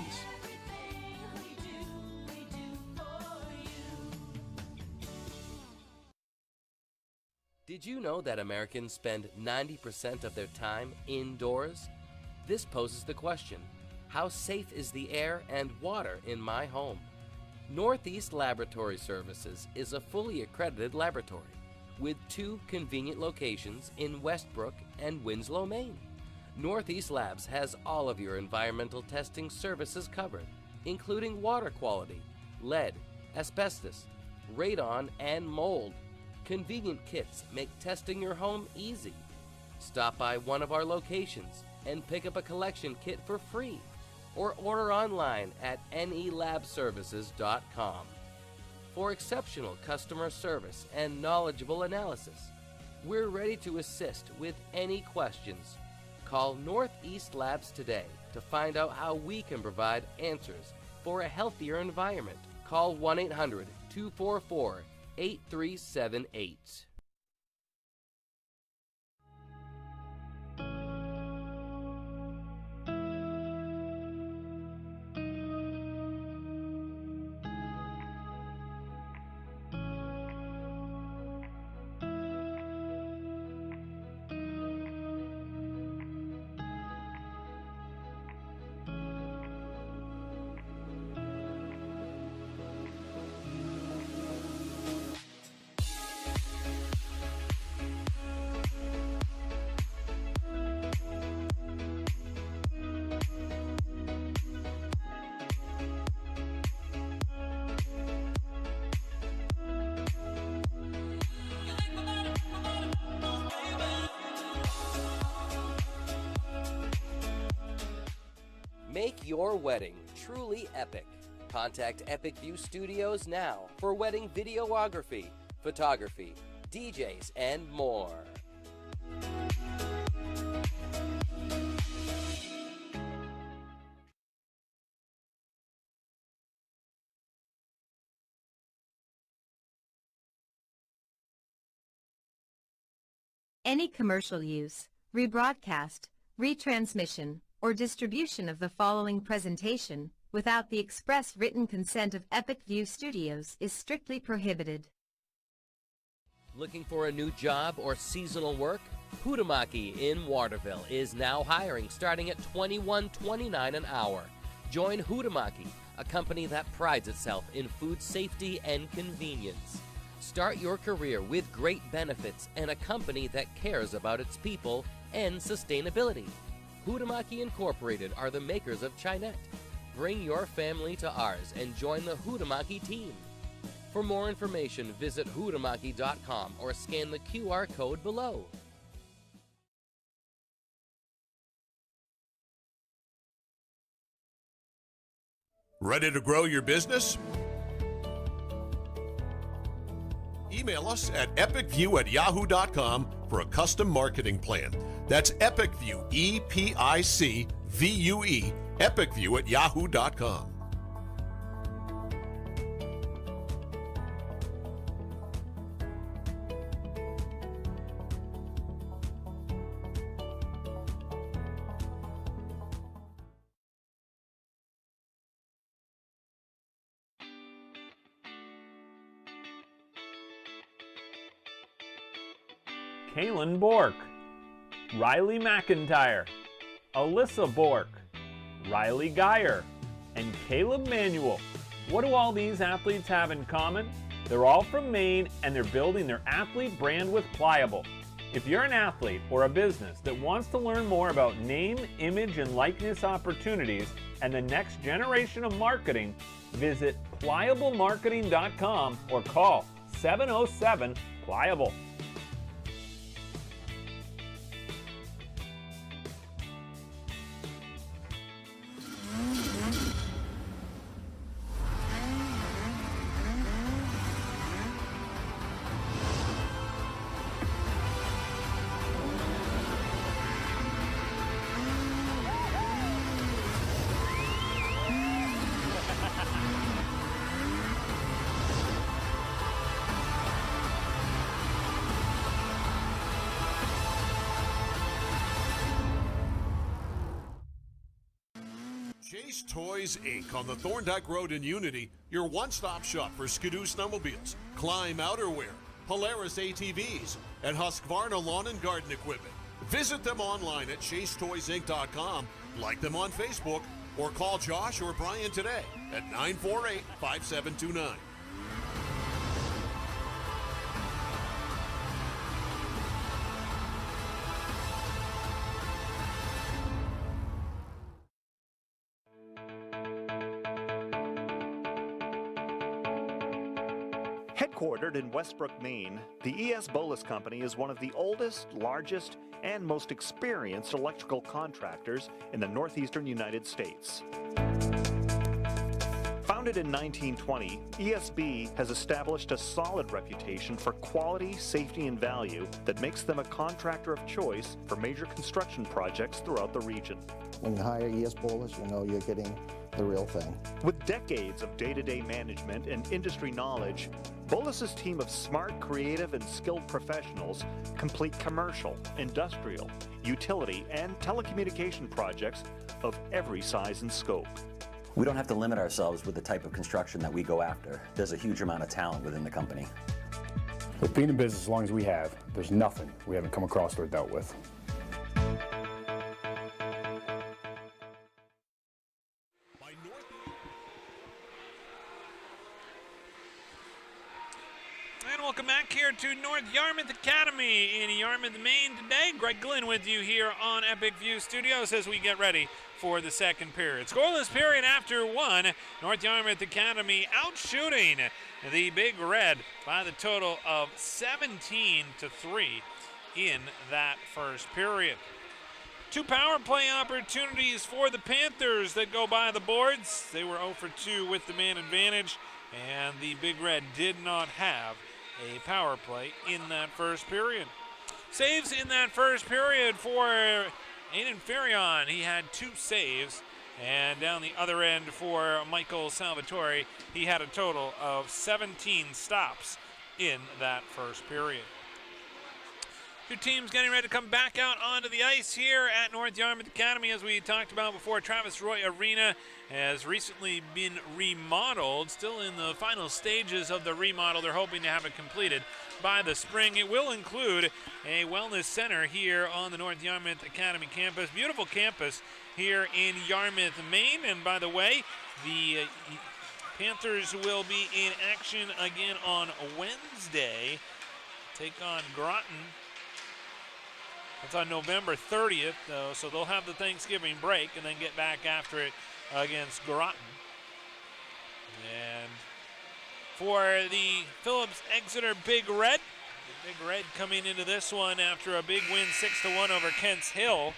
Did you know that Americans spend 90% of their time indoors? This poses the question, how safe is the air and water in my home? Northeast Laboratory Services is a fully accredited laboratory with 2 convenient locations in Westbrook and Winslow, Maine. Northeast Labs has all of your environmental testing services covered, including water quality, lead, asbestos, radon, and mold. Convenient kits make testing your home easy. Stop by one of our locations and pick up a collection kit for free, or order online at nelabservices.com. For exceptional customer service and knowledgeable analysis, we're ready to assist with any questions. Call Northeast Labs today to find out how we can provide answers for a healthier environment. Call 1-800-244-8378. Make your wedding truly epic. Contact Epic View Studios now for wedding videography, photography, DJs, and more. Any commercial use, rebroadcast, retransmission, or distribution of the following presentation without the express written consent of Epic View Studios is strictly prohibited. Looking for a new job or seasonal work? Huhtamaki in Waterville is now hiring starting at $21.29 an hour. Join Huhtamaki, a company that prides itself in food safety and convenience. Start your career with great benefits and a company that cares about its people and sustainability. Huhtamaki Incorporated are the makers of Chinette. Bring your family to ours and join the Huhtamaki team. For more information, visit huhtamaki.com or scan the QR code below. Ready to grow your business? Email us at epicview@yahoo.com for a custom marketing plan. That's EpicView, EPICVUE, epicview@yahoo.com. Kaylin Bork, Riley McIntyre, Alyssa Bork, Riley Geyer, and Caleb Manuel. What do all these athletes have in common? They're all from Maine and they're building their athlete brand with Pliable. If you're an athlete or a business that wants to learn more about name, image, and likeness opportunities and the next generation of marketing, visit pliablemarketing.com or call 707-PLIABLE. Chase Toys Inc. on the Thorndike Road in Unity, your one-stop shop for Skidoo snowmobiles, Climb outerwear, Polaris ATVs, and Husqvarna lawn and garden equipment. Visit them online at chasetoysinc.com, like them on Facebook, or call Josh or Brian today at 948-5729. Headquartered in Westbrook, Maine, the ES Bolus Company is one of the oldest, largest, and most experienced electrical contractors in the northeastern United States. Founded in 1920, ESB has established a solid reputation for quality, safety, and value that makes them a contractor of choice for major construction projects throughout the region. When you hire ES Bolus, you know you're getting the real thing. With decades of day-to-day management and industry knowledge, Bolus's team of smart, creative, and skilled professionals complete commercial, industrial, utility, and telecommunication projects of every size and scope. We don't have to limit ourselves with the type of construction that we go after. There's a huge amount of talent within the company. With being in business as long as we have, there's nothing we haven't come across or dealt with. And welcome back here to North Yarmouth Academy in Yarmouth, Maine today. Greg Glynn with you here on Epic View Studios as we get ready for the second period. Scoreless period after one. North Yarmouth Academy outshooting the Big Red by the total of 17-3 in that first period. 2 power play opportunities for the Panthers that go by the boards. They were 0 for 2 with the man advantage, and the Big Red did not have a power play in that first period. Saves in that first period for Aiden Ferrion. He had 2 saves. And down the other end for Michael Salvatore, he had a total of 17 stops in that first period. 2 teams getting ready to come back out onto the ice here at North Yarmouth Academy. As we talked about before, Travis Roy Arena has recently been remodeled. Still in the final stages of the remodel. They're hoping to have it completed by the spring. It will include a wellness center here on the North Yarmouth Academy campus. Beautiful campus here in Yarmouth, Maine. And by the way, the Panthers will be in action again on Wednesday. Take on Groton. That's on November 30th, though, so they'll have the Thanksgiving break and then get back after it against Groton. And for the Phillips Exeter Big Red, the Big Red coming into this one after a big win 6-1 over Kents Hill.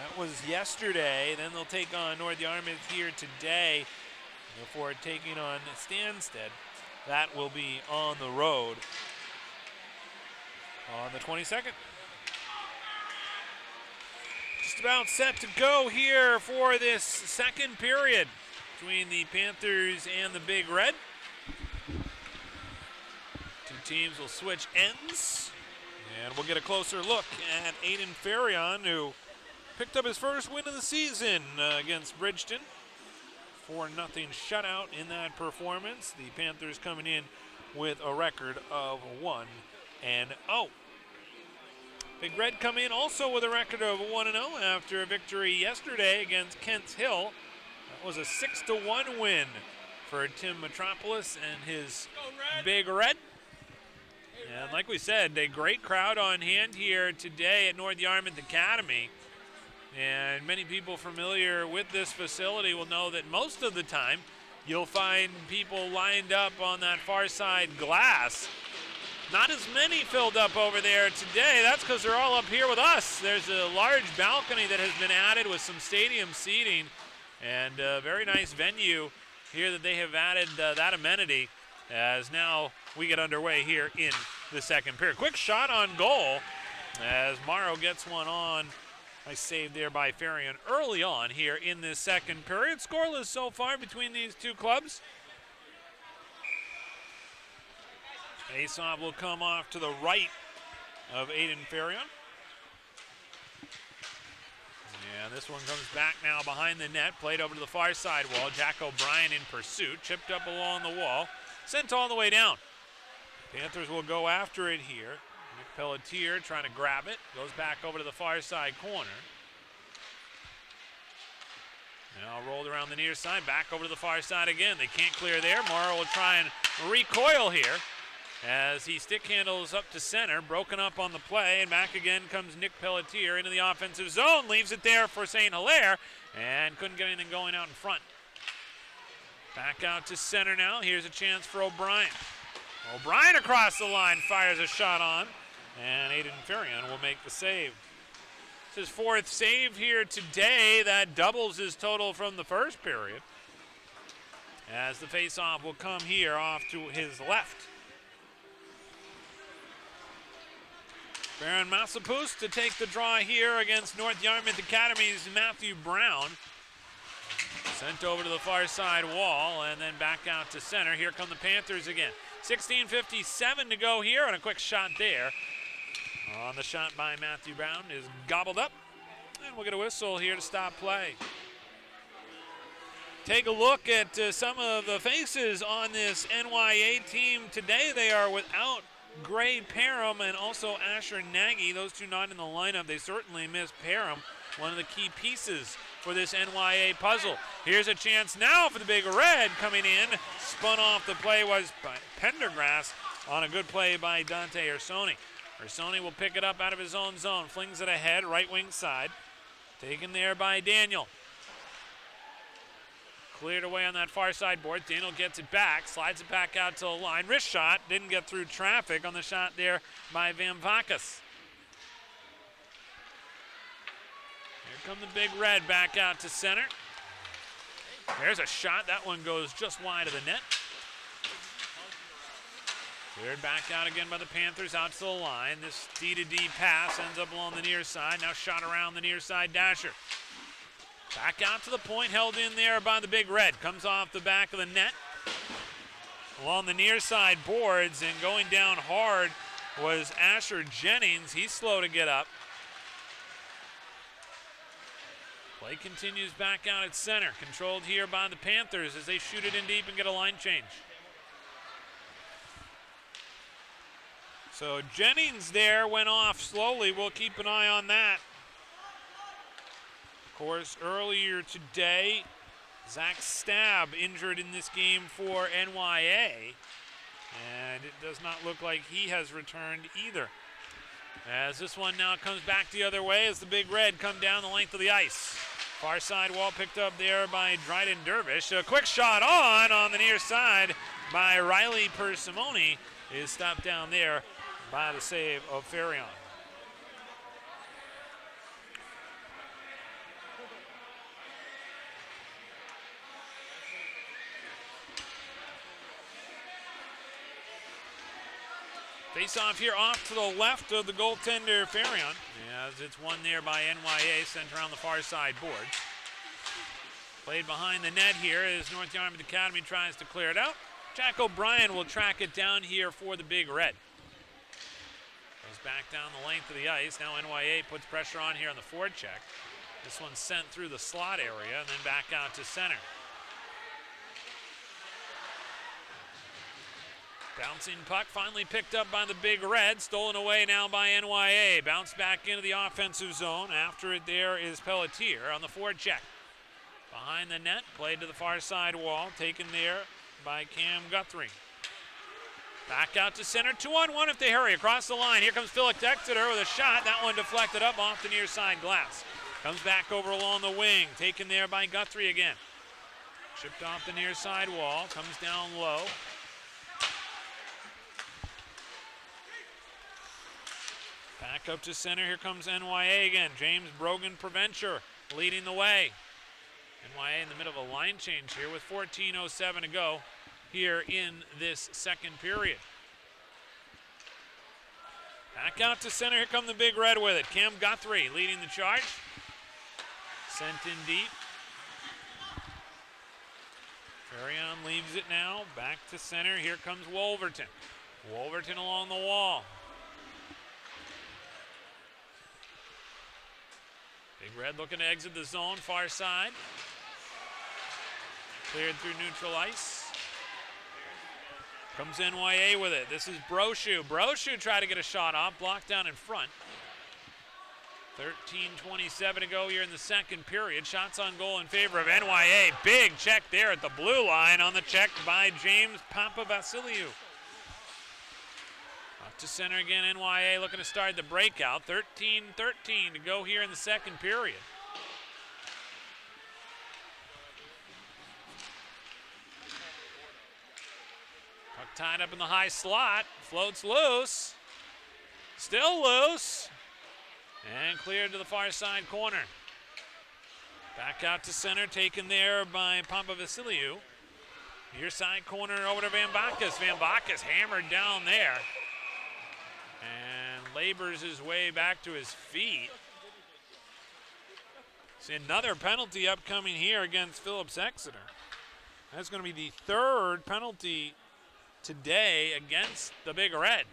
That was yesterday. Then they'll take on North Yarmouth here today before taking on Stansted. That will be on the road on the 22nd. Just about set to go here for this second period between the Panthers and the Big Red. 2 teams will switch ends, and we'll get a closer look at Aiden Ferrion, who picked up his first win of the season against Bridgeton. 4-0 shutout in that performance. The Panthers coming in with a record of 1-0. Big Red come in also with a record of 1-0 after a victory yesterday against Kents Hill. That was a 6-1 win for Tim Metropolis and his Big Red. And like we said, a great crowd on hand here today at North Yarmouth Academy. And many people familiar with this facility will know that most of the time you'll find people lined up on that far side glass. Not as many filled up over there today. That's because they're all up here with us. There's a large balcony that has been added with some stadium seating and a very nice venue here that they have added that amenity as now we get underway here in the second period. Quick shot on goal as Morrow gets one on. Nice save there by Ferrion early on here in this second period. Scoreless so far between these 2 clubs. Faceoff will come off to the right of Aiden Ferrion. And this one comes back now behind the net, played over to the far side wall. Jack O'Brien in pursuit, chipped up along the wall, sent all the way down. Panthers will go after it here. Nick Pelletier trying to grab it, goes back over to the far side corner. Now rolled around the near side, back over to the far side again. They can't clear there. Morrow will try and recoil here as he stick handles up to center, broken up on the play, and back again comes Nick Pelletier into the offensive zone, leaves it there for St. Hilaire, and couldn't get anything going out in front. Back out to center now. Here's a chance for O'Brien. O'Brien across the line, fires a shot on, and Aiden Ferrion will make the save. It's his 4th save here today. That doubles his total from the first period. As the faceoff will come here off to his left. Baron Massapus to take the draw here against North Yarmouth Academy's Matthew Brown. Sent over to the far side wall and then back out to center. Here come the Panthers again. 16:57 to go here, and a quick shot there. On the shot by Matthew Brown is gobbled up. And we'll get a whistle here to stop play. Take a look at some of the faces on this NYA team today. They are without Gray Parham and also Asher Nagy. Those 2 not in the lineup. They certainly miss Parham, one of the key pieces for this NYA puzzle. Here's a chance now for the Big Red coming in. Spun off the play was by Pendergrass on a good play by Dante Ursoni. Ursoni will pick it up out of his own zone, flings it ahead, right wing side. Taken there by Daniel. Cleared away on that far side board. Daniel gets it back, slides it back out to the line. Wrist shot, didn't get through traffic on the shot there by Van Vakas. Here come the Big Red back out to center. There's a shot. That one goes just wide of the net. Cleared back out again by the Panthers out to the line. This D-to-D pass ends up along the near side. Now shot around the near side dasher. Back out to the point, held in there by the Big Red. Comes off the back of the net. Along the near side boards and going down hard was Asher Jennings. He's slow to get up. Play continues back out at center. Controlled here by the Panthers as they shoot it in deep and get a line change. So Jennings there went off slowly. We'll keep an eye on that. Of course, earlier today, Zach Stab injured in this game for NYA. And it does not look like he has returned either. As this one now comes back the other way as the Big Red come down the length of the ice. Far side wall picked up there by Dryden Dervish. A quick shot on the near side by Riley Persimone is stopped down there by the save of Farion. Face off here off to the left of the goaltender Farion, as it's won there by NYA, sent around the far side board. Played behind the net here as North Yarmouth Academy tries to clear it out. Jack O'Brien will track it down here for the Big Red. Goes back down the length of the ice. Now NYA puts pressure on here on the forward check. This one's sent through the slot area and then back out to center. Bouncing puck finally picked up by the Big Red. Stolen away now by NYA. Bounced back into the offensive zone. After it there is Pelletier on the forward check. Behind the net, played to the far side wall. Taken there by Cam Guthrie. Back out to center. 2-on-1 if they hurry. Across the line. Here comes Phillips Exeter with a shot. That one deflected up off the near side glass. Comes back over along the wing. Taken there by Guthrie again. Chipped off the near side wall. Comes down low. Back up to center. Here comes NYA again. James Brogan Preventure leading the way. NYA in the middle of a line change here with 14:07 to go here in this second period. Back out to center. Here come the Big Red with it. Cam Guthrie leading the charge. Sent in deep. Farion leaves it now. Back to center. Here comes Wolverton. Wolverton along the wall. Big Red looking to exit the zone, far side. Cleared through neutral ice. Comes NYA with it. This is Brochu. Brochu tried to get a shot off, blocked down in front. 13:27 to go here in the second period. Shots on goal in favor of NYA. Big check there at the blue line on the check by James Papavasiliou. Up to center again, NYA looking to start the breakout. 13-13 to go here in the second period. Puck tied up in the high slot. Floats loose. Still loose. And cleared to the far side corner. Back out to center, taken there by Papavasiliou. Near side corner over to Van Bacchus. Van Bacchus hammered down there. And labors his way back to his feet. See another penalty upcoming here against Phillips Exeter. That's going to be the third penalty today against the Big Red.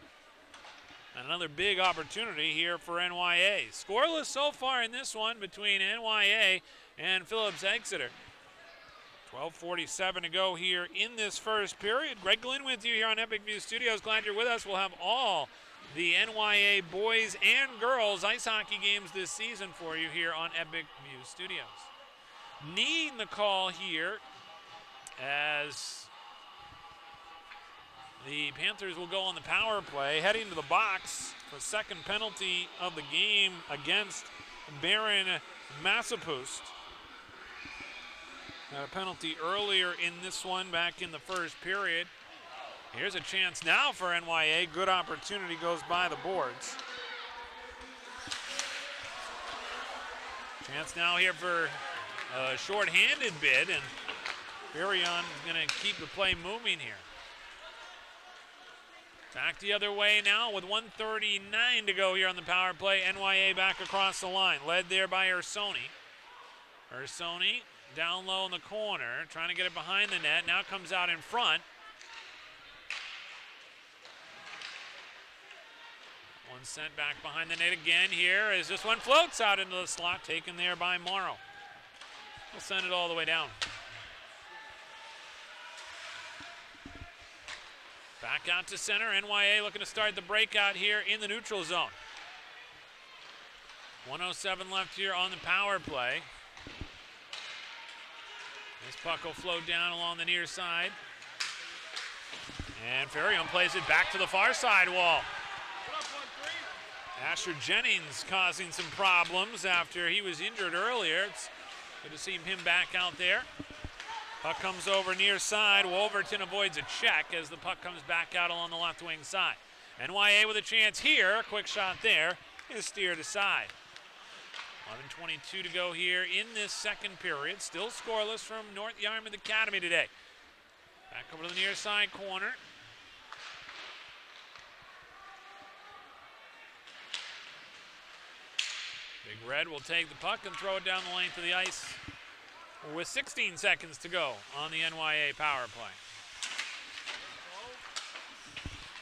And another big opportunity here for NYA. Scoreless so far in this one between NYA and Phillips Exeter. 12:47 to go here in this first period. Greg Glenn with you here on Epic View Studios. Glad you're with us. We'll have all the NYA boys and girls ice hockey games this season for you here on Epic View Studios. Needing the call here as the Panthers will go on the power play, heading to the box for second penalty of the game against Baron Massapust. Got a penalty earlier in this one back in the first period. Here's a chance now for NYA. Good opportunity goes by the boards. Chance now here for a short-handed bid, and Farion is going to keep the play moving here. Back the other way now with 1:39 to go here on the power play. NYA back across the line, led there by Ursoni. Ursoni down low in the corner, trying to get it behind the net. Now comes out in front. One sent back behind the net again here as this one floats out into the slot, taken there by Morrow. We'll send it all the way down. Back out to center. NYA looking to start the breakout here in the neutral zone. 1:07 left here on the power play. This puck will float down along the near side. And Farion plays it back to the far side wall. Asher Jennings causing some problems after he was injured earlier. It's good to see him back out there. Puck comes over near side. Wolverton avoids a check as the puck comes back out along the left wing side. NYA with a chance here. A quick shot there is steered aside. 11:22 to go here in this second period. Still scoreless from North Yarmouth Academy today. Back over to the near side corner. Big Red will take the puck and throw it down the length of the ice with 16 seconds to go on the NYA power play.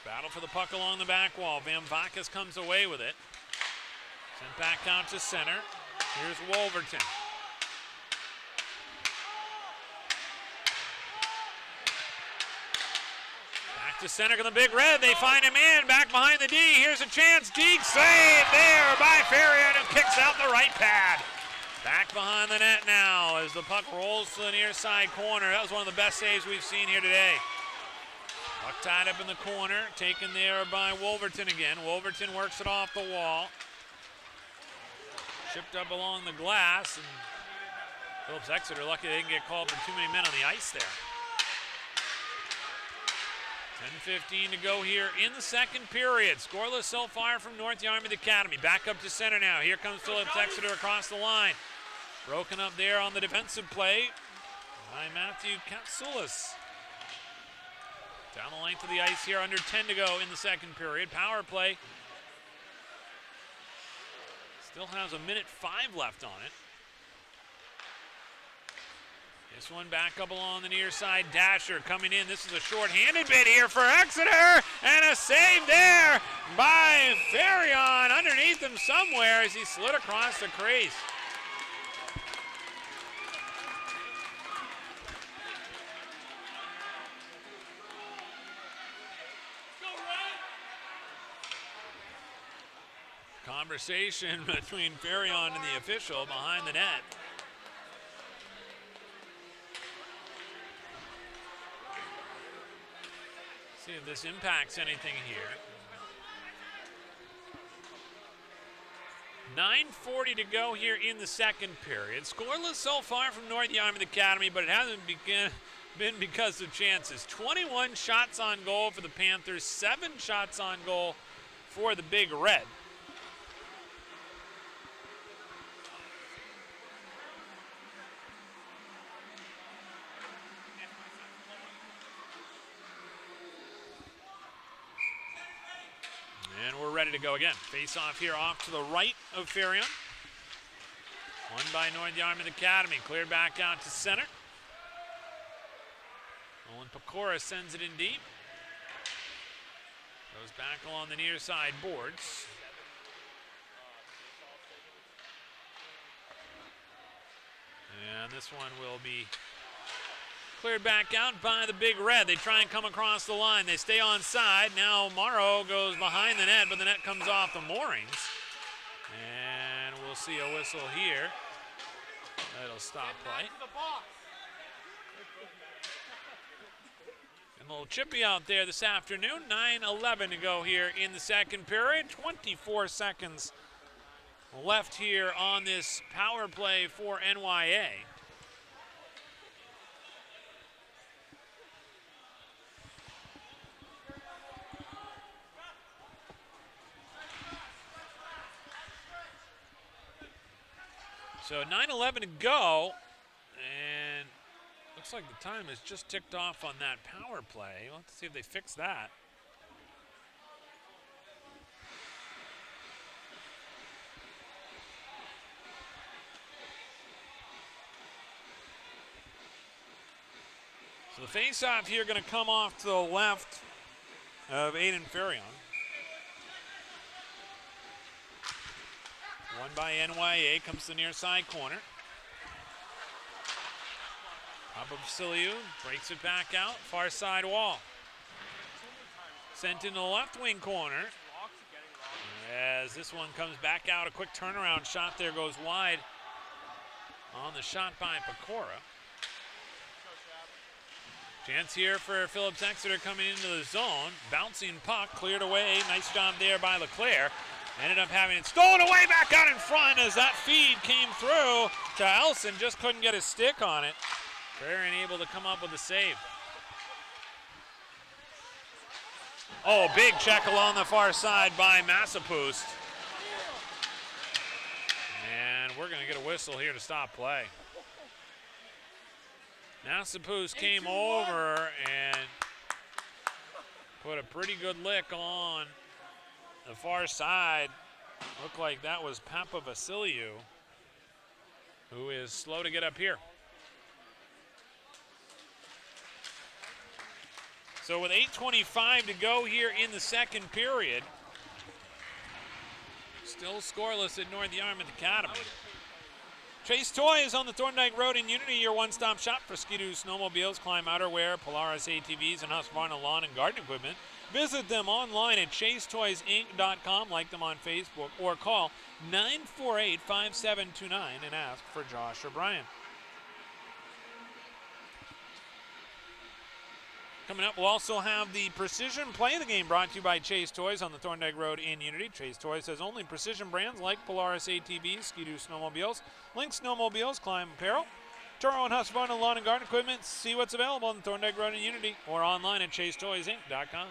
Battle for the puck along the back wall. Van Vakis comes away with it. Sent back out to center. Here's Wolverton. Back to center to the Big Red. They find him in. Back behind the D. Here's a chance. Deek saved there by Farion, who kicks out the right pad. Back behind the net now as the puck rolls to the near side corner. That was one of the best saves we've seen here today. Puck tied up in the corner, taken there by Wolverton again. Wolverton works it off the wall. Chipped up along the glass, and Phillips Exeter lucky they didn't get called for too many men on the ice there. 10:15 to go here in the second period. Scoreless so far from North Yarmouth Academy. Back up to center now. Here comes Phillips Exeter across the line. Broken up there on the defensive play by Matthew Katsoulis. Down the length of the ice here, under 10 to go in the second period. Power play still has 1:05 left on it. This one back up along the near side. Dasher coming in. This is a short-handed bid here for Exeter. And a save there by Farion underneath him somewhere as he slid across the crease. Conversation between Farion and the official behind the net. See if this impacts anything here. 9:40 to go here in the second period. Scoreless so far from North Yarmouth Academy, but it hasn't been because of chances. 21 shots on goal for the Panthers, 7 shots on goal for the Big Red. And we're ready to go again. Face off here off to the right of Farion. Won by North Yarmouth Academy. Cleared back out to center. Owen Pecora sends it in deep. Goes back along the near side boards. And this one will be cleared back out by the Big Red. They try and come across the line. They stay on side. Now Morrow goes behind the net, but the net comes off the moorings. And we'll see a whistle here. That'll stop play. And a little chippy out there this afternoon. 9:11 to go here in the second period. 24 seconds left here on this power play for NYA. So 9:11 to go, and looks like the time has just ticked off on that power play. We'll have to see if they fix that. So the face-off here going to come off to the left of Aiden Farion. Won by NYA, comes to the near side corner. Papa Vasiliou breaks it back out, far side wall. Sent in the left wing corner. As this one comes back out, a quick turnaround shot there goes wide on the shot by Pecora. Chance here for Phillips Exeter coming into the zone. Bouncing puck, cleared away. Nice job there by LeClaire. Ended up having it stolen away back out in front as that feed came through to Elson. Just couldn't get his stick on it. Farion able to come up with a save. Oh, big check along the far side by Massapust. And we're going to get a whistle here to stop play. Massapust came over and put a pretty good lick on the far side. Looked like that was Papa Vasiliou, who is slow to get up here. So with 8:25 to go here in the second period, still scoreless at North Yarmouth Academy. Chase Toys on the Thorndike Road in Unity, your one-stop shop for Ski-Doo snowmobiles, climb outerwear, Polaris ATVs, and Husqvarna lawn and garden equipment. Visit them online at chasetoysinc.com, like them on Facebook, or call 948-5729 and ask for Josh or Brian. Coming up, we'll also have the Precision Play of the Game brought to you by Chase Toys on the Thorndike Road in Unity. Chase Toys has only precision brands like Polaris ATVs, Ski-Doo snowmobiles, Lynx snowmobiles, Climb apparel, Toro and Husqvarna lawn and garden equipment. See what's available on the Thorndike Road in Unity or online at chasetoysinc.com.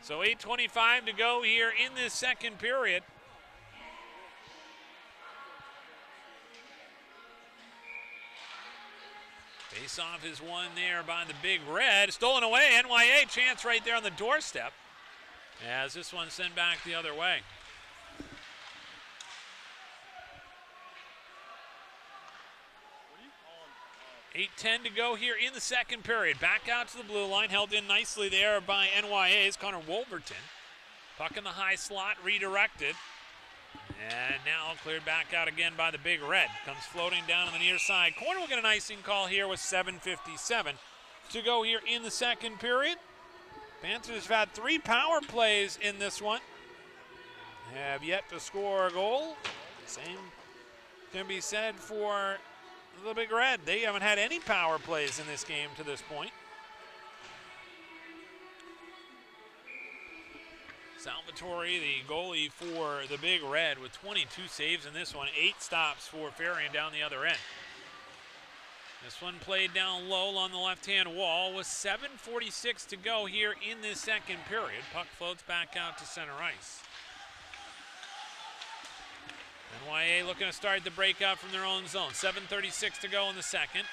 So 8:25 to go here in this second period. Face-off is won there by the Big Red. Stolen away, NYA chance right there on the doorstep. As this one sent back the other way. 8:10 to go here in the second period. Back out to the blue line, held in nicely there by NYA's Connor Wolverton. Puck in the high slot, redirected. And now cleared back out again by the Big Red. Comes floating down on the near side corner. We'll get an icing call here with 7:57 to go here in the second period. Panthers have had 3 power plays in this one. Have yet to score a goal. Same can be said for the Big Red. They haven't had any power plays in this game to this point. Salvatore, the goalie for the Big Red, with 22 saves in this one, 8 stops for Farion down the other end. This one played down low on the left-hand wall with 7:46 to go here in this second period. Puck floats back out to center ice. NYA looking to start the breakout from their own zone. 7:36 to go in the second.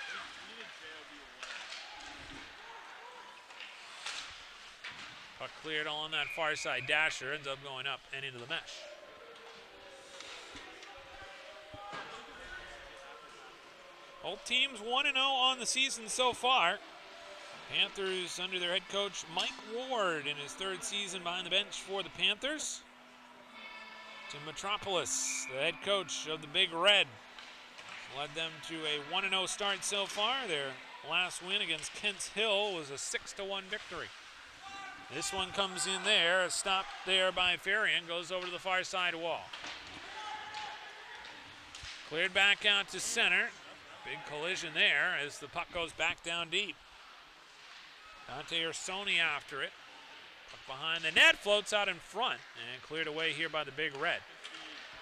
Puck cleared on that far side. Dasher ends up going up and into the mesh. Both teams 1-0 on the season so far. Panthers under their head coach Mike Ward in his 3rd season behind the bench for the Panthers. Tim Metropolis, the head coach of the Big Red, led them to a 1-0 start so far. Their last win against Kents Hill was a 6-1 victory. This one comes in there, stopped there by Farion, goes over to the far side wall. Cleared back out to center. Big collision there as the puck goes back down deep. Dante Ursoni after it. Puck behind the net, floats out in front, and cleared away here by the Big Red.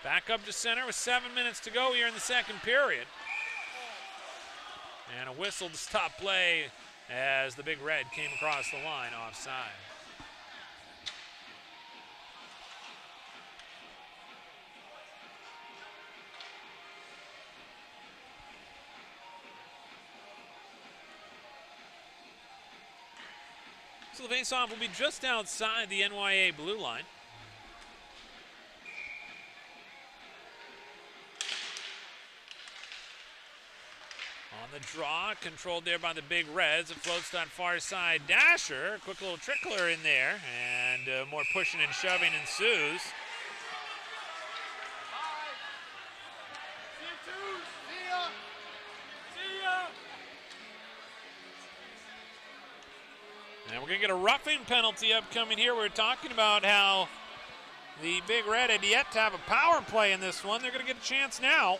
Back up to center with 7 minutes to go here in the second period. And a whistle to stop play as the Big Red came across the line offside. So the faceoff will be just outside the NYA blue line. On the draw, controlled there by the Big Reds. It floats to that far side dasher. Quick little trickler in there, and more pushing and shoving ensues. And we're going to get a roughing penalty upcoming here. We're talking about how the Big Red had yet to have a power play in this one. They're going to get a chance now.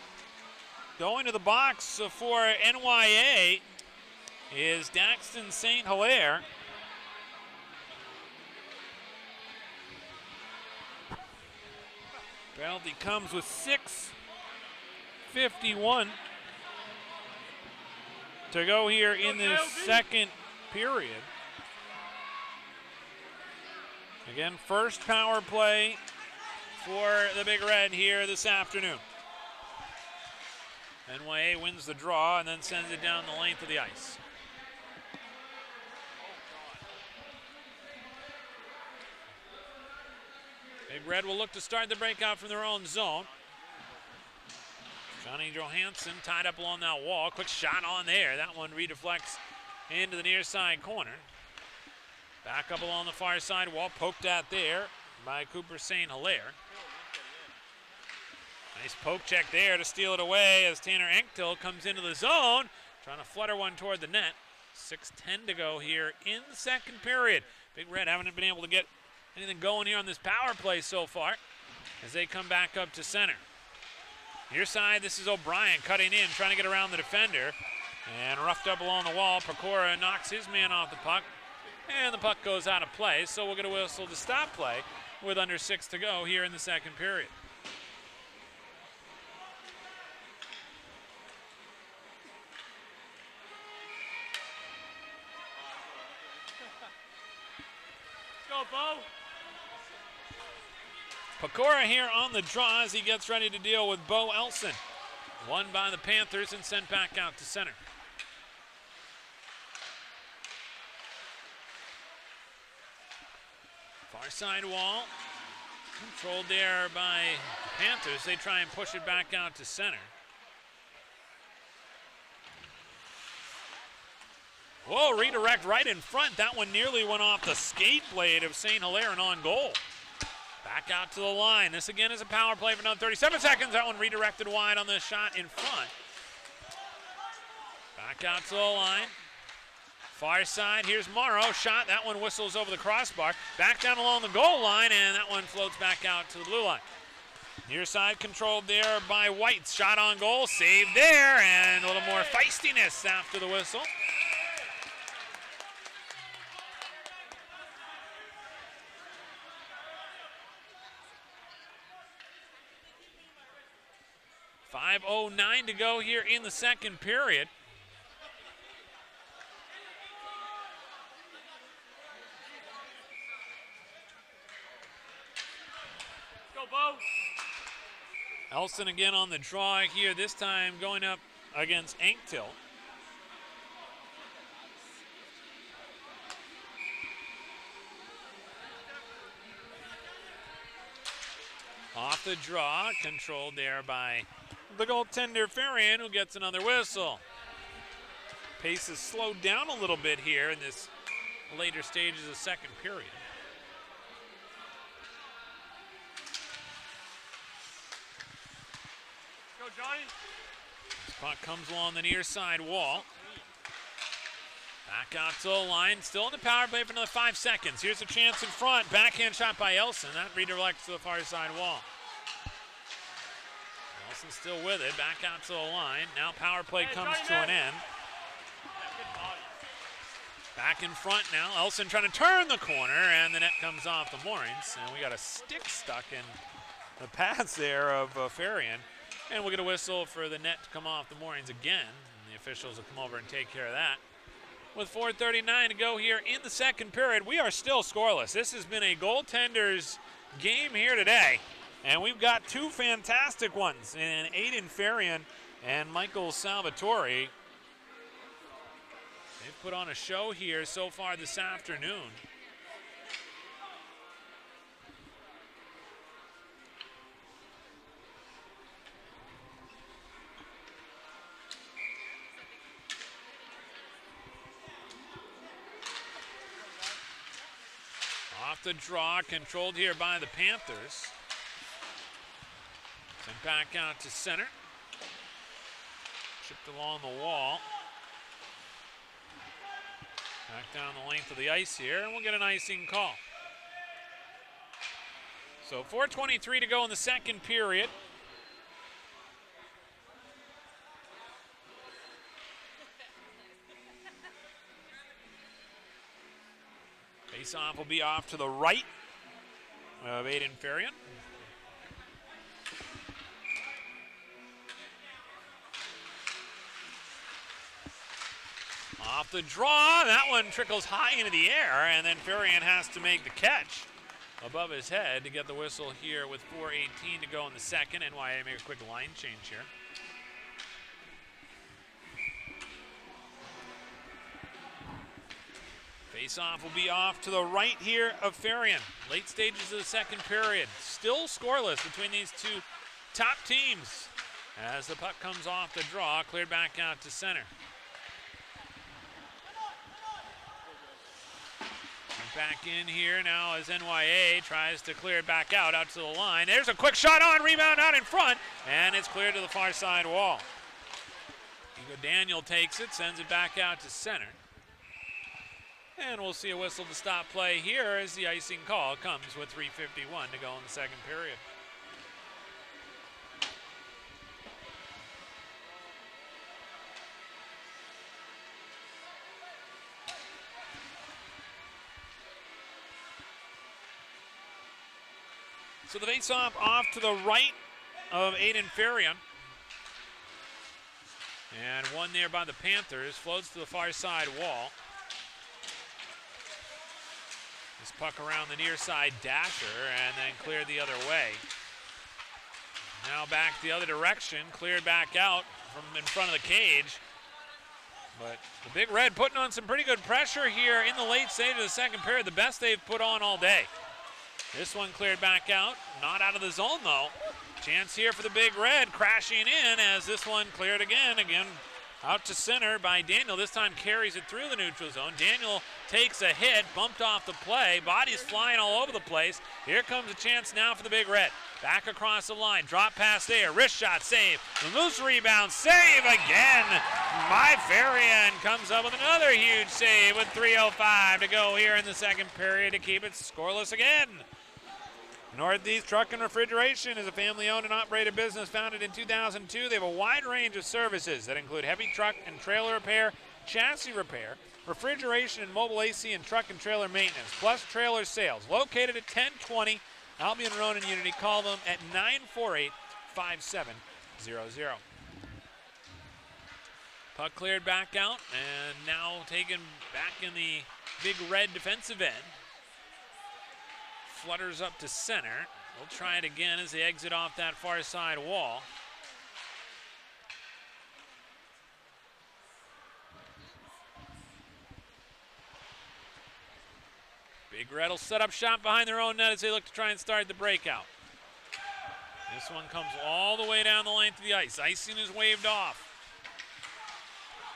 Going to the box for NYA is Daxton St. Hilaire. Penalty comes with 6:51 to go here in the second period. Again, first power play for the Big Red here this afternoon. NYA wins the draw and then sends it down the length of the ice. Big Red will look to start the breakout from their own zone. Johnny Johansson tied up along that wall. Quick shot on there. That one redeflects into the near side corner. Back up along the far side wall, poked at there by Cooper St. Hilaire. Nice poke check there to steal it away as Tanner Enktil comes into the zone, trying to flutter one toward the net. 6:10 to go here in the second period. Big Red haven't been able to get anything going here on this power play so far as they come back up to center. Near side, this is O'Brien cutting in, trying to get around the defender, and roughed up along the wall. Pecora knocks his man off the puck. And the puck goes out of play, so we'll get a whistle to stop play with under 6 to go here in the second period. Go, Bo. Pecora here on the draw as he gets ready to deal with Bo Elson. Won by the Panthers and sent back out to center. Far side wall, controlled there by the Panthers. They try and push it back out to center. Whoa, redirect right in front. That one nearly went off the skate blade of St. Hilaire and on goal. Back out to the line. This again is a power play for another 37 seconds. That one redirected wide on the shot in front. Back out to the line. Far side, here's Morrow, shot, that one whistles over the crossbar. Back down along the goal line, and that one floats back out to the blue line. Near side controlled there by White. Shot on goal, saved there, and a little more feistiness after the whistle. .509 to go here in the second period. Elson again on the draw here, this time going up against Enktil. Off the draw, controlled there by the goaltender Farian, who gets another whistle. Pace has slowed down a little bit here in this later stages of the second period. Go, Johnny. This puck comes along the near side wall. Back out to the line, still in the power play for another 5 seconds. Here's a chance in front, backhand shot by Elson. That redirects to the far side wall. Elson still with it, back out to the line. Now power play comes to an end. Back in front now, Elson trying to turn the corner, and the net comes off the moorings. And we got a stick stuck in the pads there of Farian. And we'll get a whistle for the net to come off the moorings again. And the officials will come over and take care of that. With 4:39 to go here in the second period, we are still scoreless. This has been a goaltender's game here today. And we've got two fantastic ones in Aiden Farian and Michael Salvatore. They've put on a show here so far this afternoon. Off the draw, controlled here by the Panthers. Sent back out to center. Chipped along the wall. Back down the length of the ice here, and we'll get an icing call. So 4:23 to go in the second period. Face-off will be off to the right of Aiden Farian. Off the draw, that one trickles high into the air, and then Farian has to make the catch above his head to get the whistle here with 4:18 to go in the second. NYA make a quick line change here. Face-off will be off to the right here of Farian. Late stages of the second period. Still scoreless between these two top teams. As the puck comes off the draw, cleared back out to center. Back in here now as NYA tries to clear it back out to the line. There's a quick shot on, rebound out in front, and it's cleared to the far side wall. Hugo Daniel takes it, sends it back out to center. And we'll see a whistle to stop play here as the icing call comes with 3:51 to go in the second period. So the face-off off to the right of Aiden Farian. And one there by the Panthers, floats to the far side wall. This puck around the near side dasher and then cleared the other way. Now back the other direction, cleared back out from in front of the cage. But the Big Red putting on some pretty good pressure here in the late stage of the second period, the best they've put on all day. This one cleared back out, not out of the zone though. Chance here for the Big Red, crashing in as this one cleared again out to center by Daniel. This time carries it through the neutral zone. Daniel takes a hit, bumped off the play, bodies flying all over the place. Here comes a chance now for the Big Red. Back across the line, drop pass there, wrist shot, save. The loose rebound, save again by Farian. Comes up with another huge save with 3:05 to go here in the second period to keep it scoreless again. Northeast Truck and Refrigeration is a family-owned and operated business founded in 2002. They have a wide range of services that include heavy truck and trailer repair, chassis repair, refrigeration and mobile AC and truck and trailer maintenance, plus trailer sales. Located at 1020 Albion Road in Unity. Call them at 948-5700. Puck cleared back out and now taken back in the Big Red defensive end. Flutters up to center. We'll try it again as they exit off that far side wall. Big Red will set up shop behind their own net as they look to try and start the breakout. This one comes all the way down the length of the ice. Icing is waved off.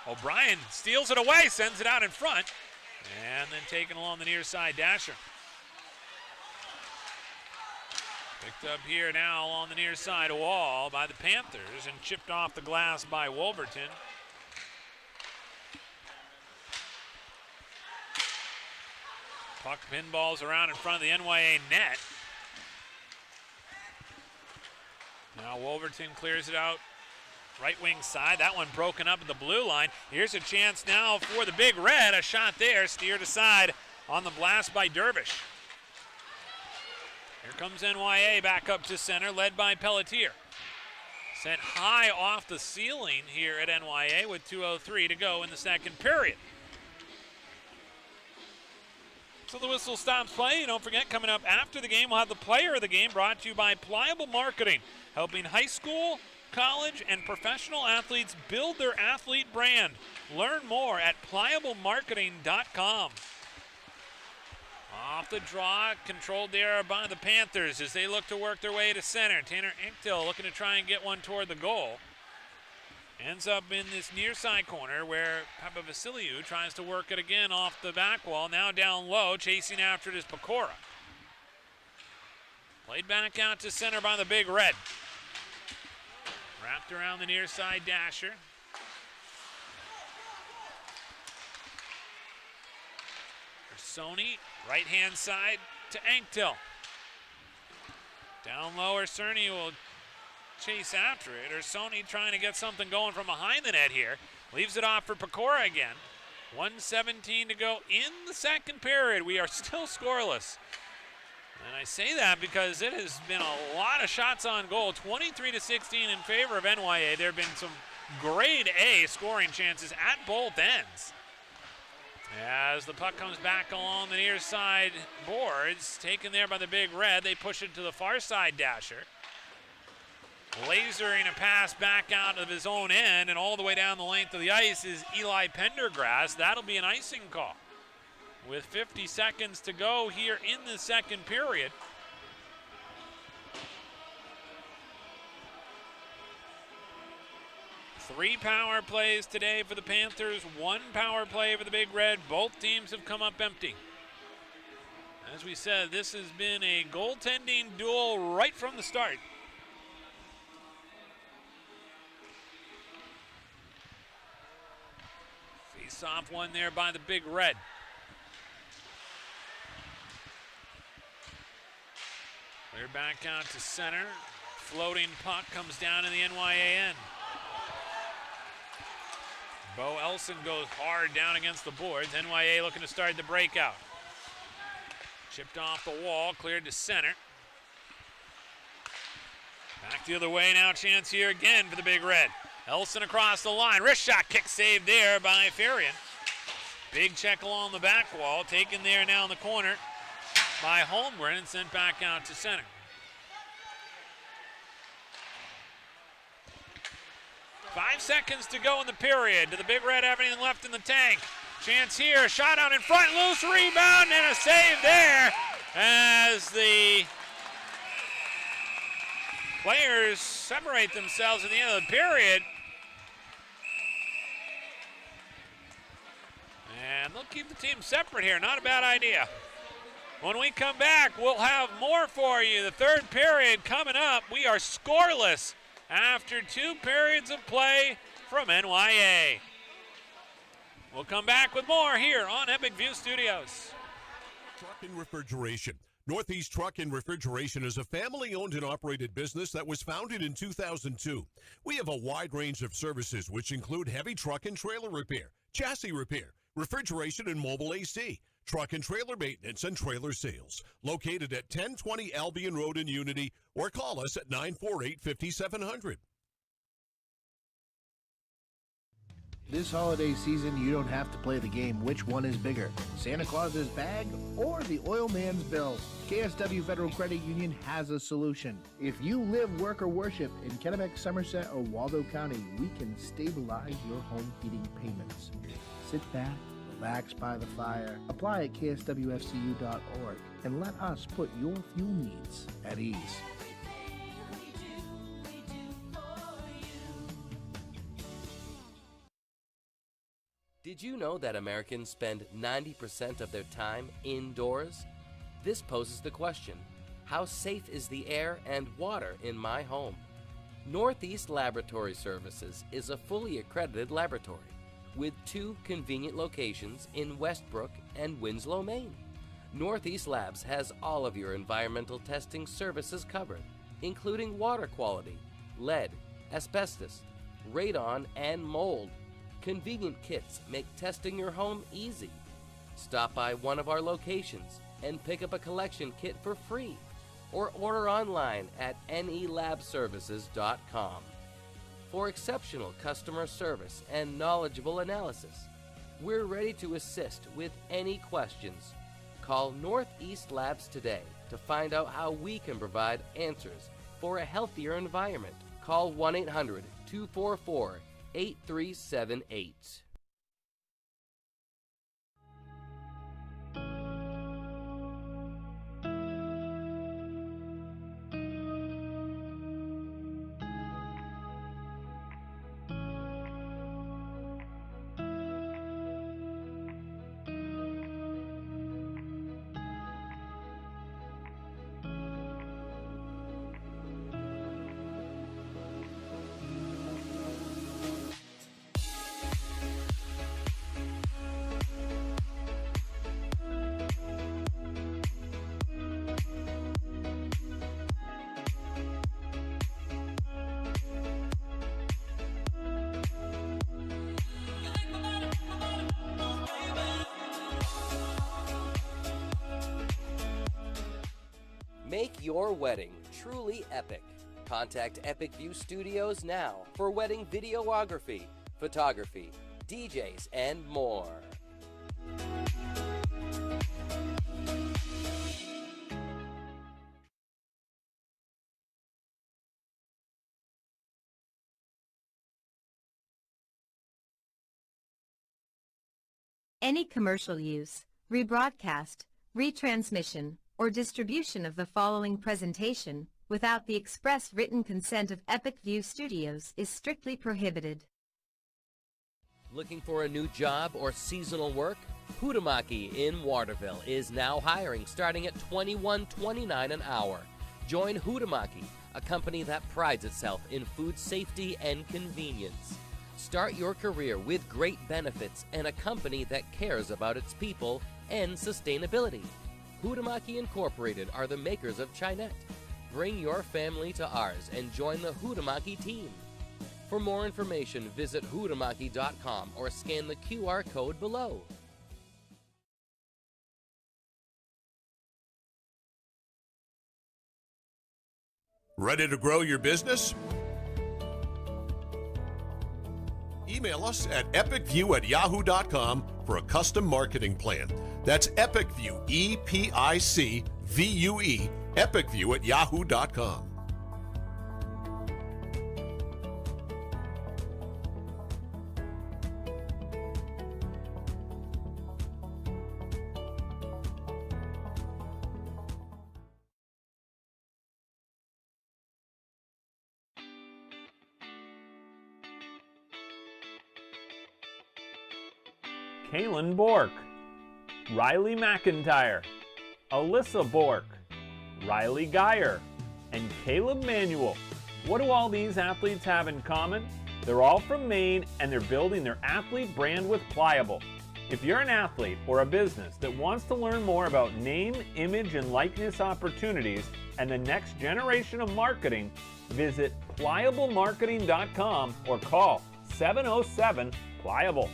O'Brien steals it away, sends it out in front, and then taken along the near side dasher. Picked up here now along the near side wall by the Panthers and chipped off the glass by Wolverton. Puck pinballs around in front of the NYA net. Now Wolverton clears it out right wing side. That one broken up at the blue line. Here's a chance now for the Big Red. A shot there, steered aside on the blast by Dervish. Here comes NYA back up to center, led by Pelletier. Sent high off the ceiling here at NYA with 2:03 to go in the second period. So the whistle stops play. And don't forget, coming up after the game, we'll have the player of the game brought to you by Pliable Marketing, helping high school, college, and professional athletes build their athlete brand. Learn more at pliablemarketing.com. Off the draw, controlled there by the Panthers as they look to work their way to center. Tanner Inktill looking to try and get one toward the goal. Ends up in this near side corner where Papa Vasiliou tries to work it again off the back wall. Now down low, chasing after it is Pecora. Played back out to center by the Big Red. Wrapped around the near side dasher. Sony, right-hand side to Anktil. Down low, Cerny will chase after it. Sony trying to get something going from behind the net here. Leaves it off for Pecora again. 1:17 to go in the second period. We are still scoreless. And I say that because it has been a lot of shots on goal. 23-16 in favor of NYA. There have been some grade A scoring chances at both ends. As the puck comes back along the near side boards, taken there by the Big Red, they push it to the far side dasher. Lasering a pass back out of his own end, and all the way down the length of the ice is Eli Pendergrass. That'll be an icing call. With 50 seconds to go here in the second period. Three power plays today for the Panthers, one power play for the Big Red. Both teams have come up empty. As we said, this has been a goaltending duel right from the start. Face-off one there by the Big Red. Clear back out to center. Floating puck comes down in the NYA end. Bo Elson goes hard down against the boards. NYA looking to start the breakout. Chipped off the wall, cleared to center. Back the other way now, chance here again for the Big Red. Elson across the line. Wrist shot, kick saved there by Farian. Big check along the back wall, taken there now in the corner by Holmgren and sent back out to center. 5 seconds to go in the period. Do the Big Red have anything left in the tank? Chance here, shot out in front, loose rebound, and a save there as the players separate themselves at the end of the period. And they'll keep the team separate here, not a bad idea. When we come back, we'll have more for you. The third period coming up. We are scoreless after 2 periods of play from NYA. We'll come back with more here on Epic View Studios. Truck and Refrigeration. Northeast Truck and Refrigeration is a family-owned and operated business that was founded in 2002. We have a wide range of services which include heavy truck and trailer repair, chassis repair, refrigeration and mobile AC, truck and trailer maintenance, and trailer sales. Located at 1020 Albion Road in Unity, or call us at 948-5700. This holiday season, you don't have to play the game which one is bigger, Santa Claus's bag or the oil man's bill. KSW Federal Credit Union has a solution. If you live, work, or worship in Kennebec, Somerset, or Waldo County, we can stabilize your home heating payments. Sit back, relax by the fire, apply at kswfcu.org, and let us put your fuel needs at ease. Did you know that Americans spend 90% of their time indoors? This poses the question, how safe is the air and water in my home? Northeast Laboratory Services is a fully accredited laboratory with 2 convenient locations in Westbrook and Winslow, Maine. Northeast Labs has all of your environmental testing services covered, including water quality, lead, asbestos, radon, and mold. Convenient kits make testing your home easy. Stop by one of our locations and pick up a collection kit for free, or order online at nelabservices.com. For exceptional customer service and knowledgeable analysis, we're ready to assist with any questions. Call Northeast Labs today to find out how we can provide answers for a healthier environment. Call 1-800-244-8378. your wedding truly epic. Contact Epic View Studios now for wedding videography, photography, DJs, and more. Any commercial use, rebroadcast, retransmission, or distribution of the following presentation without the express written consent of Epic View Studios is strictly prohibited. Looking for a new job or seasonal work? Huhtamaki in Waterville is now hiring starting at $21.29 an hour. Join Huhtamaki, a company that prides itself in food safety and convenience. Start your career with great benefits and a company that cares about its people and sustainability. Huhtamaki Incorporated are the makers of Chinette. Bring your family to ours and join the Huhtamaki team. For more information, visit huhtamaki.com or scan the QR code below. Ready to grow your business? Email us at epicview@yahoo.com for a custom marketing plan. That's epicview, EPICVUE, epicview@yahoo.com. Kaylin Bork, Riley McIntyre, Alyssa Bork, Riley Geyer, and Caleb Manuel. What do all these athletes have in common? They're all from Maine and they're building their athlete brand with Pliable. If you're an athlete or a business that wants to learn more about name, image, and likeness opportunities and the next generation of marketing, visit pliablemarketing.com or call 707-PLIABLE.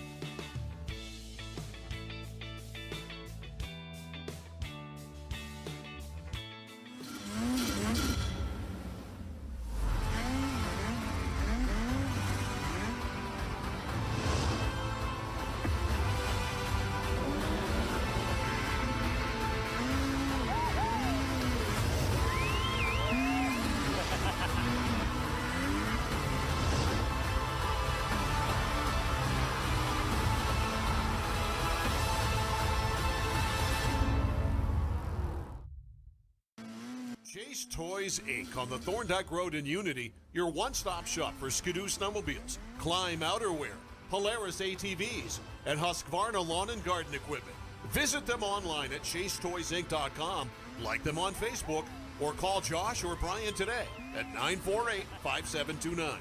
Chase Toys Inc. on the Thorndike Road in Unity, your one-stop shop for Skidoo snowmobiles, Climb outerwear, Polaris ATVs, and Husqvarna lawn and garden equipment. Visit them online at chasetoysinc.com, like them on Facebook, or call Josh or Brian today at 948-5729.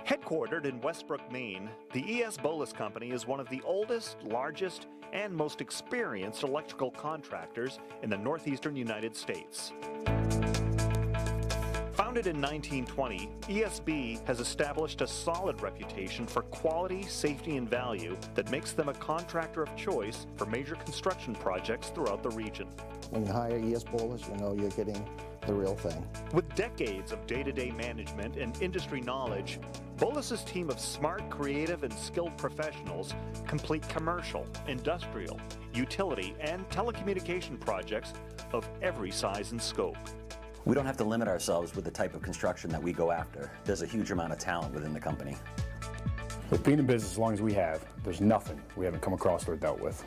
Headquartered in Westbrook, Maine, the E.S. Bolus Company is one of the oldest, largest, and most experienced electrical contractors in the northeastern United States. Founded in 1920, ESB has established a solid reputation for quality, safety, and value that makes them a contractor of choice for major construction projects throughout the region. When you hire E.S. Bolus, you know you're getting the real thing. With decades of day-to-day management and industry knowledge, Bolus's team of smart, creative, and skilled professionals complete commercial, industrial, utility, and telecommunication projects of every size and scope. We don't have to limit ourselves with the type of construction that we go after. There's a huge amount of talent within the company. With being in business as long as we have, there's nothing we haven't come across or dealt with.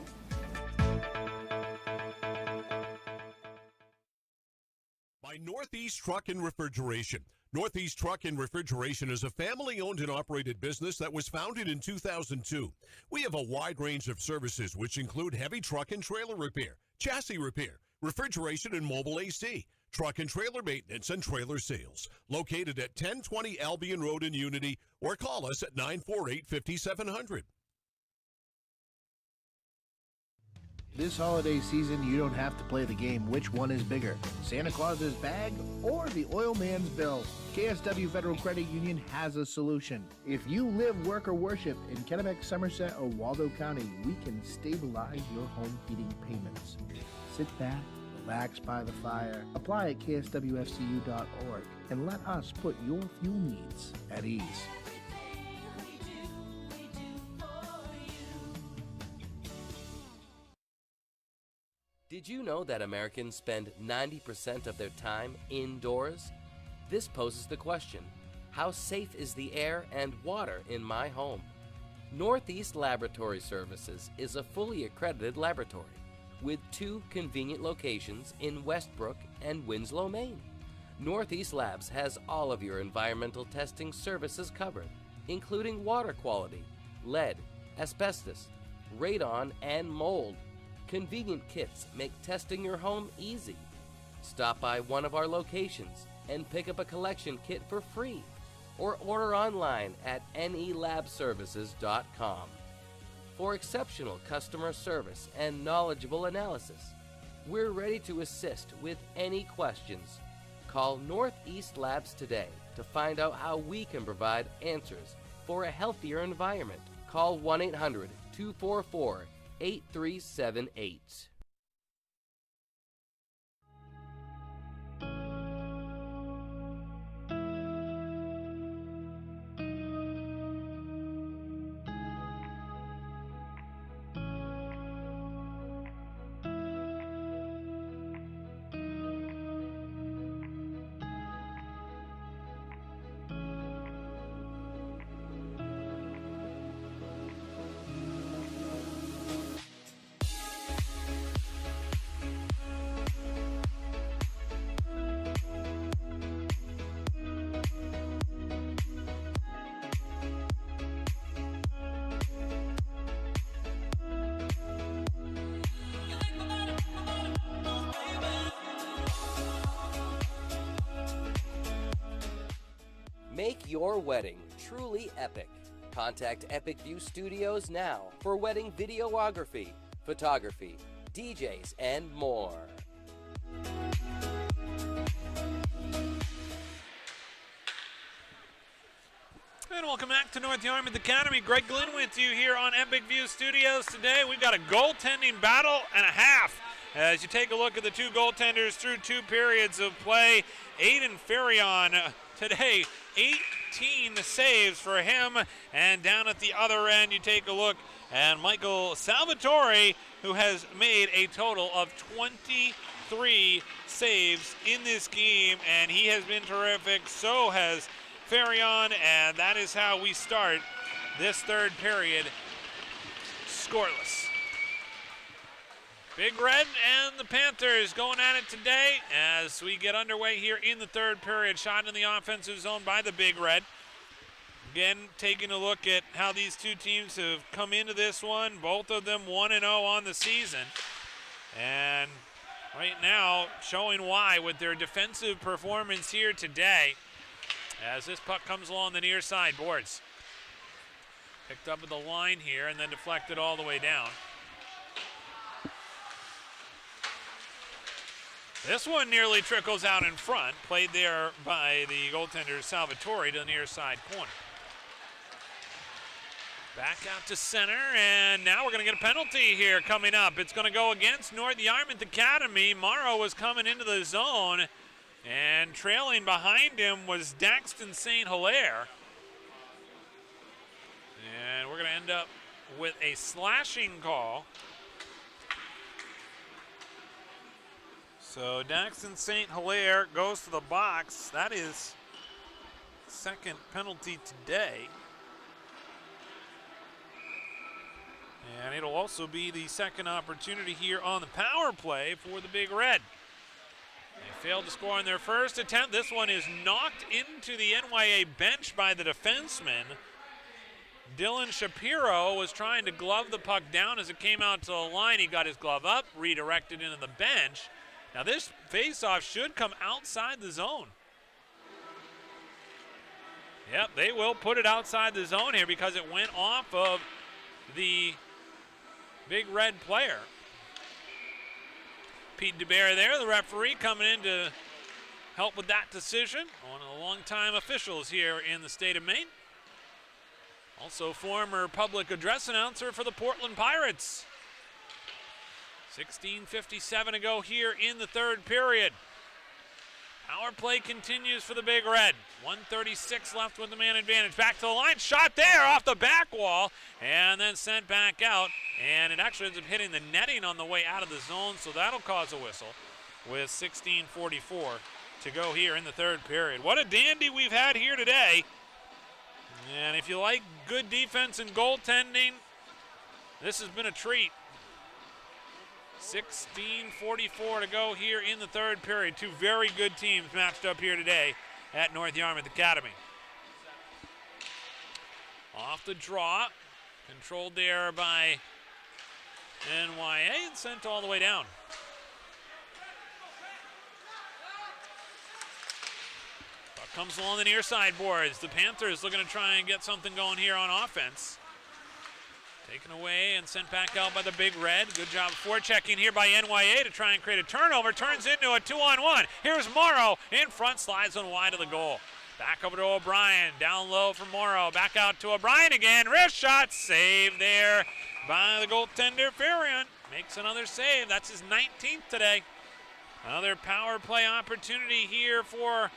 By Northeast Truck and Refrigeration. Northeast Truck and Refrigeration is a family-owned and operated business that was founded in 2002. We have a wide range of services which include heavy truck and trailer repair, chassis repair, refrigeration and mobile AC, truck and trailer maintenance, and trailer sales. Located at 1020 Albion Road in Unity, or call us at 948-5700. This holiday season, you don't have to play the game which one is bigger, Santa Claus's bag or the oil man's bill. KSW Federal Credit Union has a solution. If you live, work, or worship in Kennebec, Somerset, or Waldo County, we can stabilize your home heating payments. Sit back, relax by the fire, apply at kswfcu.org, and let us put your fuel needs at ease. Did you know that Americans spend 90% of their time indoors? This poses the question, how safe is the air and water in my home? Northeast Laboratory Services is a fully accredited laboratory with 2 convenient locations in Westbrook and Winslow, Maine. Northeast Labs has all of your environmental testing services covered, including water quality, lead, asbestos, radon, and mold. Convenient kits make testing your home easy. Stop by one of our locations and pick up a collection kit for free, or order online at nelabservices.com. For exceptional customer service and knowledgeable analysis, we're ready to assist with any questions. Call Northeast Labs today to find out how we can provide answers for a healthier environment. Call 1-800-244-8378. Make your wedding truly epic. Contact Epic View Studios now for wedding videography, photography, DJs, and more. And welcome back to North Yarmouth Academy. Greg Glynn with you here on Epic View Studios today. We've got a goaltending battle and a half. As you take a look at the 2 goaltenders through 2 periods of play, Aiden Farion today, 18 saves for him. And down at the other end, you take a look at Michael Salvatore, who has made a total of 23 saves in this game, and he has been terrific. So has Farion, and that is how we start this 3rd period scoreless. Big Red and the Panthers going at it today as we get underway here in the 3rd period. Shot in the offensive zone by the Big Red. Again, taking a look at how these 2 teams have come into this one. Both of them 1-0 on the season. And right now, showing why with their defensive performance here today. As this puck comes along the near side boards. Picked up at the line here and then deflected all the way down. This one nearly trickles out in front. Played there by the goaltender Salvatore to the near side corner. Back out to center, and now we're going to get a penalty here coming up. It's going to go against North Yarmouth Academy. Morrow was coming into the zone, and trailing behind him was Daxton St. Hilaire. And we're going to end up with a slashing call. So Daxton St. Hilaire goes to the box. That is 2nd penalty today. And it'll also be the 2nd opportunity here on the power play for the Big Red. They failed to score on their first attempt. This one is knocked into the NYA bench by the defenseman. Dylan Shapiro was trying to glove the puck down as it came out to the line. He got his glove up, redirected into the bench. Now this faceoff should come outside the zone. Yep, they will put it outside the zone here because it went off of the Big Red player. Pete DeBear there, the referee, coming in to help with that decision. One of the longtime officials here in the state of Maine. Also former public address announcer for the Portland Pirates. 16:57 to go here in the third period. Power play continues for the Big Red. 1:36 left with the man advantage. Back to the line, shot there off the back wall, and then sent back out. And it actually ends up hitting the netting on the way out of the zone, so that'll cause a whistle with 16:44 to go here in the third period. What a dandy we've had here today. And if you like good defense and goaltending, this has been a treat. 16:44 to go here in the third period. Two very good teams matched up here today at North Yarmouth Academy. Off the draw, controlled there by NYA and sent all the way down. Puck comes along the near side boards. The Panthers looking to try and get something going here on offense. Taken away and sent back out by the Big Red. Good job forechecking here by NYA to try and create a turnover. Turns into a 2-on-1. Here's Morrow in front, slides one wide of the goal. Back over to O'Brien. Down low for Morrow. Back out to O'Brien again. Wrist shot. Save there by the goaltender, Farian. Makes another save. That's his 19th today. Another power play opportunity here for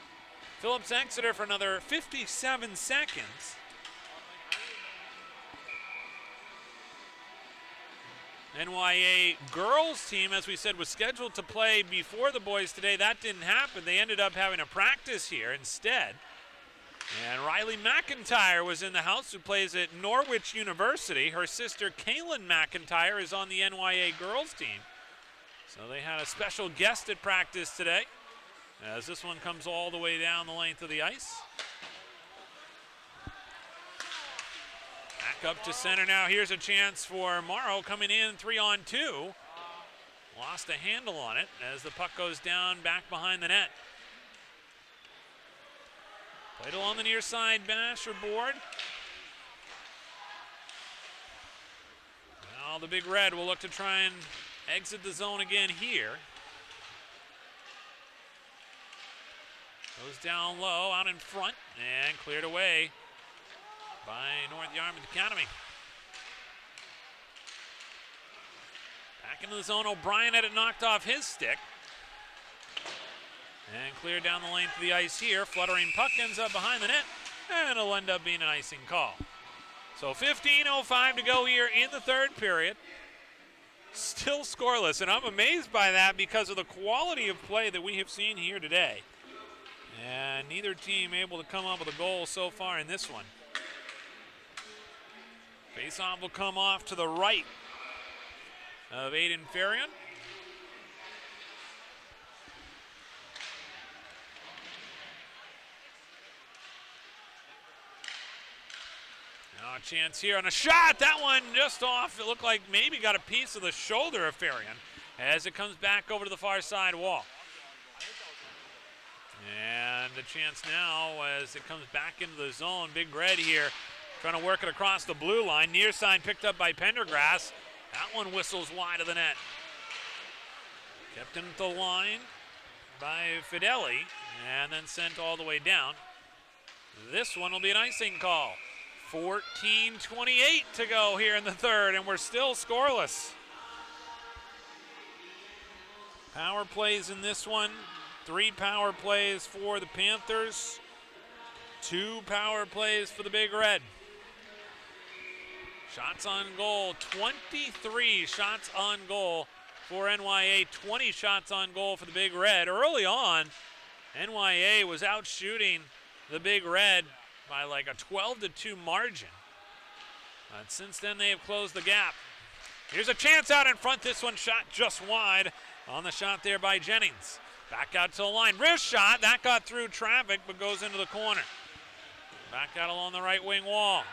Phillips Exeter for another 57 seconds. NYA girls team, as we said, was scheduled to play before the boys today. That didn't happen. They ended up having a practice here instead. And Riley McIntyre was in the house, who plays at Norwich University. Her sister, Kaylin McIntyre, is on the NYA girls team. So they had a special guest at practice today, as this one comes all the way down the length of the ice. Back up to center now. Here's a chance for Morrow coming in 3-on-2. Lost a handle on it as the puck goes down back behind the net. Played along the near side bash or board. Now the Big Red will look to try and exit the zone again here. Goes down low, out in front, and cleared away by North Yarmouth Academy. Back into the zone. O'Brien had it knocked off his stick. And cleared down the length of the ice here. Fluttering puck ends up behind the net, and it'll end up being an icing call. So 15:05 to go here in the third period. Still scoreless, and I'm amazed by that because of the quality of play that we have seen here today. And neither team able to come up with a goal so far in this one. Faceoff will come off to the right of Aiden Farian. Now a chance here on a shot. That one just off. It looked like maybe got a piece of the shoulder of Farian as it comes back over to the far side wall. And a chance now as it comes back into the zone. Big Red here trying to work it across the blue line. Near side picked up by Pendergrass. That one whistles wide of the net. Kept into the line by Fideli and then sent all the way down. This one will be an icing call. 14:28 to go here in the third, and we're still scoreless. Power plays in this one. 3 power plays for the Panthers. 2 power plays for the Big Red. Shots on goal, 23 shots on goal for NYA, 20 shots on goal for the Big Red. Early on, NYA was out shooting the Big Red by like a 12-2 margin. But since then, they have closed the gap. Here's a chance out in front. This one shot just wide on the shot there by Jennings. Back out to the line. Wrist shot. That got through traffic but goes into the corner. Back out along the right wing wall.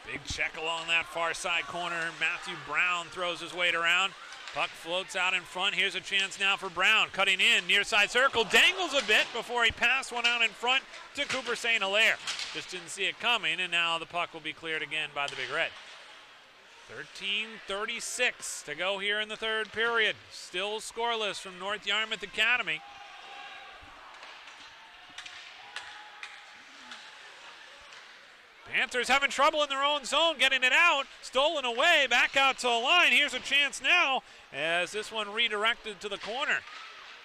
Big check along that far side corner. Matthew Brown throws his weight around. Puck floats out in front. Here's a chance now for Brown. Cutting in, near side circle. Dangles a bit before he passed one out in front to Cooper St. Hilaire. Just didn't see it coming, and now the puck will be cleared again by the Big Red. 13:36 to go here in the third period. Still scoreless from North Yarmouth Academy. Panthers having trouble in their own zone, getting it out. Stolen away, back out to the line. Here's a chance now as this one redirected to the corner.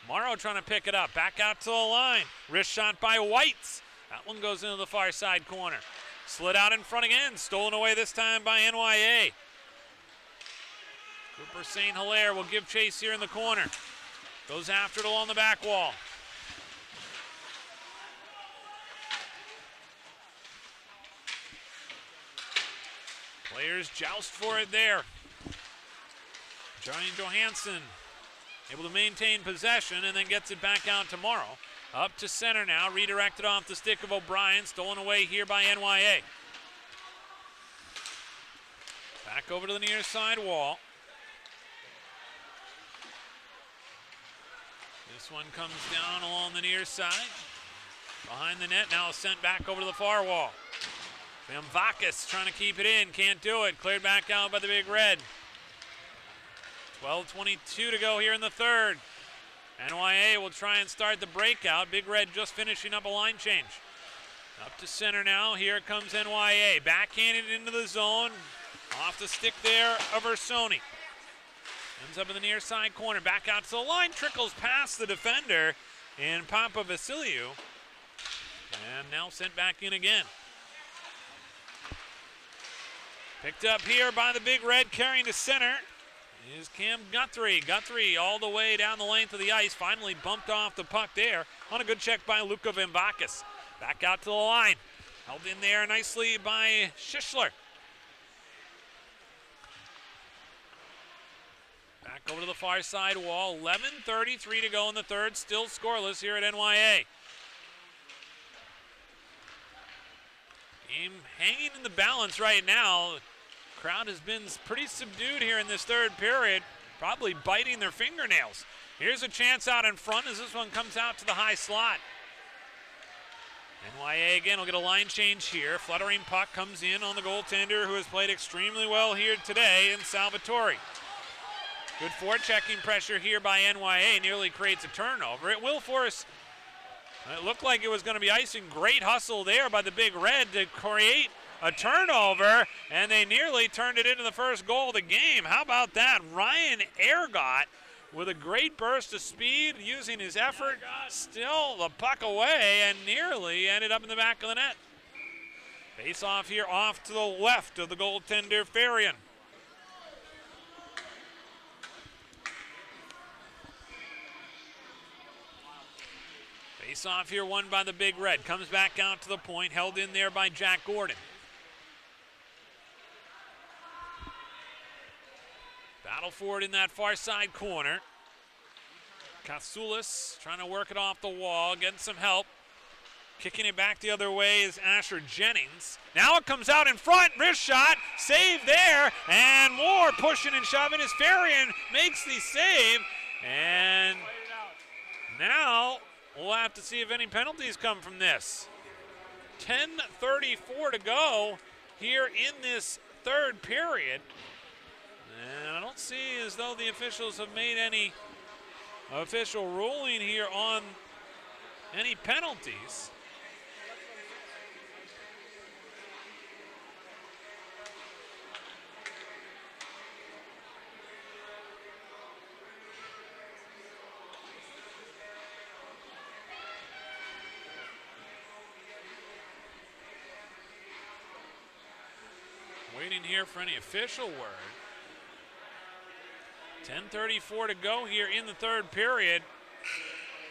Morrow trying to pick it up, back out to the line. Wrist shot by Whites. That one goes into the far side corner. Slid out in front again, stolen away this time by NYA. Cooper St. Hilaire will give chase here in the corner. Goes after it along the back wall. Players joust for it there. Johnny Johansson able to maintain possession and then gets it back out to Morrow. Up to center now, redirected off the stick of O'Brien, stolen away here by NYA. Back over to the near side wall. This one comes down along the near side. Behind the net, now sent back over to the far wall. Vamvakis trying to keep it in, can't do it. Cleared back out by the Big Red. 12:22 to go here in the third. NYA will try and start the breakout. Big Red just finishing up a line change. Up to center now, here comes NYA. Backhanded into the zone. Off the stick there of Ursoni. Ends up in the near side corner, back out to the line. Trickles past the defender and Papa Vasiliou. And now sent back in again. Picked up here by the Big Red, carrying to center is Cam Guthrie. Guthrie all the way down the length of the ice, finally bumped off the puck there on a good check by Luka Vamvakis. Back out to the line, held in there nicely by Schischler. Back over to the far side wall, 11:33 to go in the third, still scoreless here at NYA. Game hanging in the balance right now. Crowd has been pretty subdued here in this third period, probably biting their fingernails. Here's a chance out in front as this one comes out to the high slot. NYA again will get a line change here. Fluttering puck comes in on the goaltender who has played extremely well here today in Salvatore. Good forechecking pressure here by NYA, nearly creates a turnover. It will force, it looked like it was going to be icing. Great hustle there by the Big Red to create a turnover, and they nearly turned it into the first goal of the game. How about that? Ryan Ergot with a great burst of speed, using his effort, still the puck away, and nearly ended up in the back of the net. Face off here off to the left of the goaltender Farian. Face off here won by the Big Red. Comes back out to the point, held in there by Jack Gordon. Battle for it in that far side corner. Katsoulis trying to work it off the wall, getting some help. Kicking it back the other way is Asher Jennings. Now it comes out in front, wrist shot, save there, and more pushing and shoving as Farian makes the save. And now we'll have to see if any penalties come from this. 10:34 to go here in this third period. And I don't see as though the officials have made any official ruling here on any penalties. Waiting here for any official word. 10:34 to go here in the third period.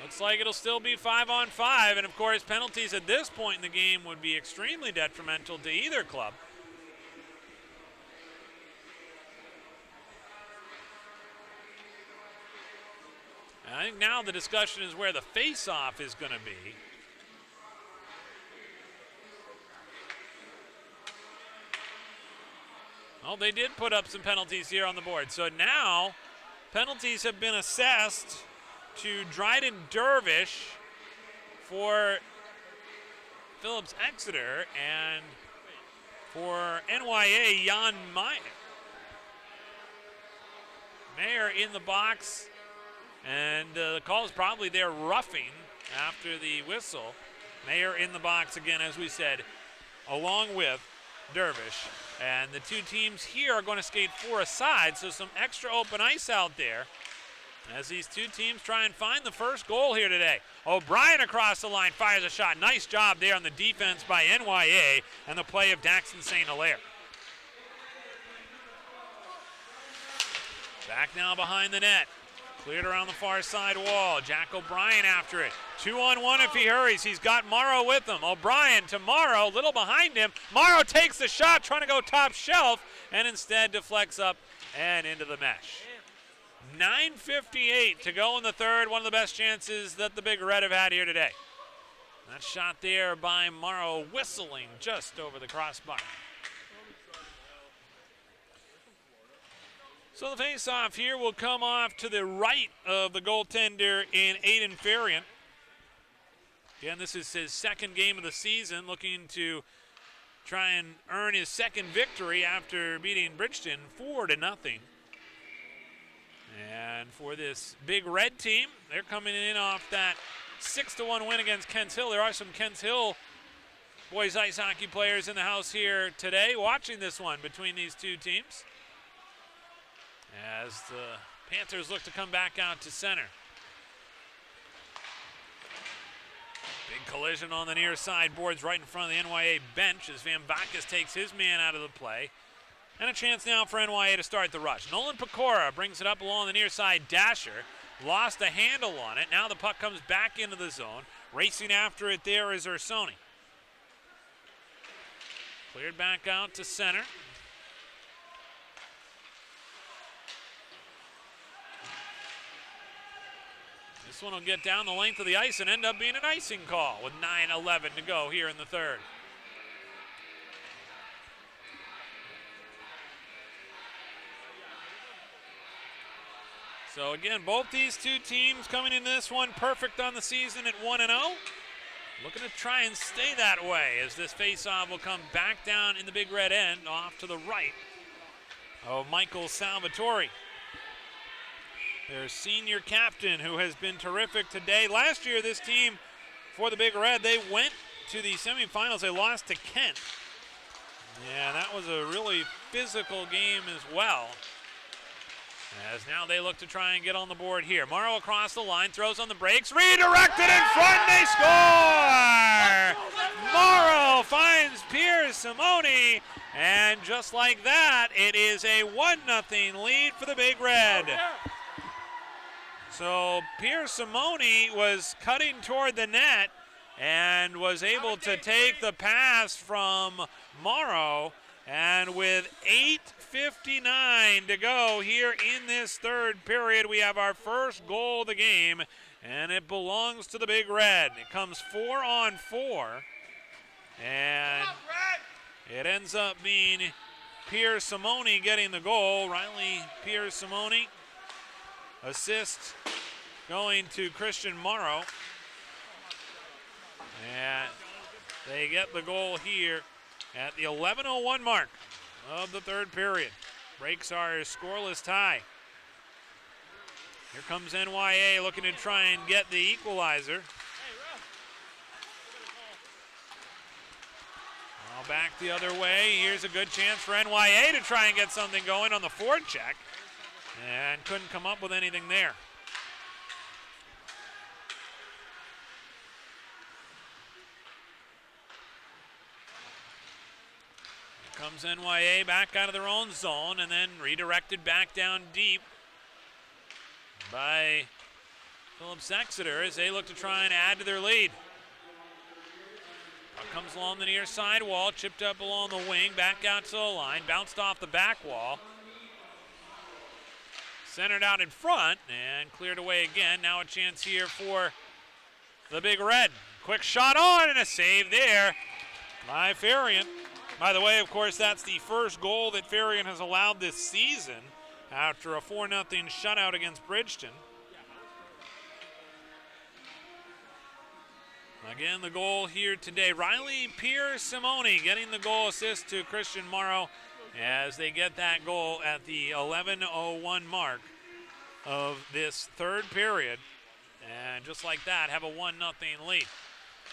Looks like it'll still be 5-on-5, and of course penalties at this point in the game would be extremely detrimental to either club. And I think now the discussion is where the face-off is going to be. Well, they did put up some penalties here on the board. So now penalties have been assessed to Dryden Dervish for Phillips Exeter, and for NYA, Jan Mayer in the box, and the call is probably there roughing after the whistle. Mayer in the box again, as we said, along with Dervish. And the two teams here are going to skate 4 aside, so some extra open ice out there as these two teams try and find the first goal here today. O'Brien across the line fires a shot. Nice job there on the defense by NYA and the play of Daxton St. Hilaire. Back now behind the net. Cleared around the far side wall. Jack O'Brien after it. 2-on-1 if he hurries. He's got Morrow with him. O'Brien to Morrow, little behind him. Morrow takes the shot, trying to go top shelf, and instead deflects up and into the mesh. 9:58 to go in the third. One of the best chances that the Big Red have had here today. That shot there by Morrow, whistling just over the crossbar. So the face-off here will come off to the right of the goaltender in Aiden Farian. Again, this is his second game of the season, looking to try and earn his second victory after beating Bridgeton 4-0. And for this Big Red team, they're coming in off that 6-1 win against Kents Hill. There are some Kents Hill boys ice hockey players in the house here today watching this one between these two teams, as the Panthers look to come back out to center. Big collision on the near side boards right in front of the NYA bench as Van Bacchus takes his man out of the play. And a chance now for NYA to start the rush. Nolan Pecora brings it up along the near side dasher. Lost a handle on it. Now the puck comes back into the zone. Racing after it there is Ursoni. Cleared back out to center. This one will get down the length of the ice and end up being an icing call with 9:11 to go here in the third. So again, both these two teams coming in this one perfect on the season at 1-0. Looking to try and stay that way as this faceoff will come back down in the Big Red end off to the right of Michael Salvatore, their senior captain, who has been terrific today. Last year, this team for the Big Red, they went to the semifinals. They lost to Kent. Yeah, that was a really physical game as well, as now they look to try and get on the board here. Morrow across the line, throws on the brakes, redirected in front, they score! Morrow finds Pierre Simone, and just like that, it is a 1-0 lead for the Big Red. So Pierre Simone was cutting toward the net and was able to take the pass from Morrow, and with 8:59 to go here in this third period, we have our first goal of the game, and it belongs to the Big Red. It comes 4-on-4, and it ends up being Pierre Simone getting the goal. Riley Pierre Simone, assist going to Christian Morrow, and they get the goal here at the 11:01 mark of the third period. Breaks our scoreless tie. Here comes NYA looking to try and get the equalizer. Now back the other way. Here's a good chance for NYA to try and get something going on the forecheck, and couldn't come up with anything there. Comes NYA back out of their own zone and then redirected back down deep by Phillips Exeter as they look to try and add to their lead. Puck comes along the near side wall, chipped up along the wing, back out to the line, bounced off the back wall. Centered out in front and cleared away again. Now a chance here for the Big Red. Quick shot on and a save there by Farian. By the way, of course, that's the first goal that Farian has allowed this season after a 4-0 shutout against Bridgeton. Again, the goal here today. Riley Pierre Simone getting the goal assist to Christian Morrow as they get that goal at the 11:01 mark of this third period. And just like that, have a 1-0 lead.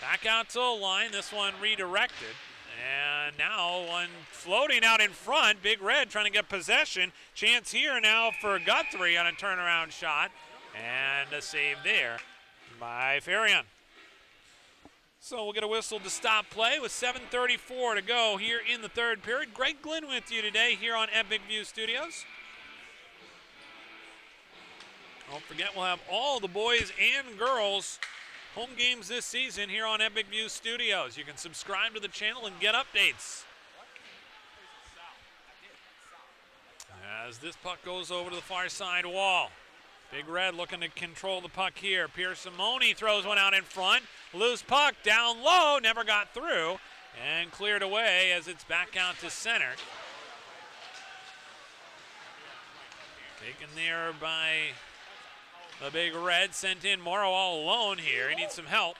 Back out to the line. This one redirected. And now one floating out in front. Big Red trying to get possession. Chance here now for Guthrie on a turnaround shot. And a save there by Farion. So we'll get a whistle to stop play with 7:34 to go here in the third period. Greg Glynn with you today here on Epic View Studios. Don't forget, we'll have all the boys and girls home games this season here on Epic View Studios. You can subscribe to the channel and get updates. As this puck goes over to the far side wall. Big Red looking to control the puck here. Pierce-Simone throws one out in front. Loose puck down low, never got through, and cleared away as it's back out to center. Taken there by the Big Red, sent in Morrow all alone here. He needs some help.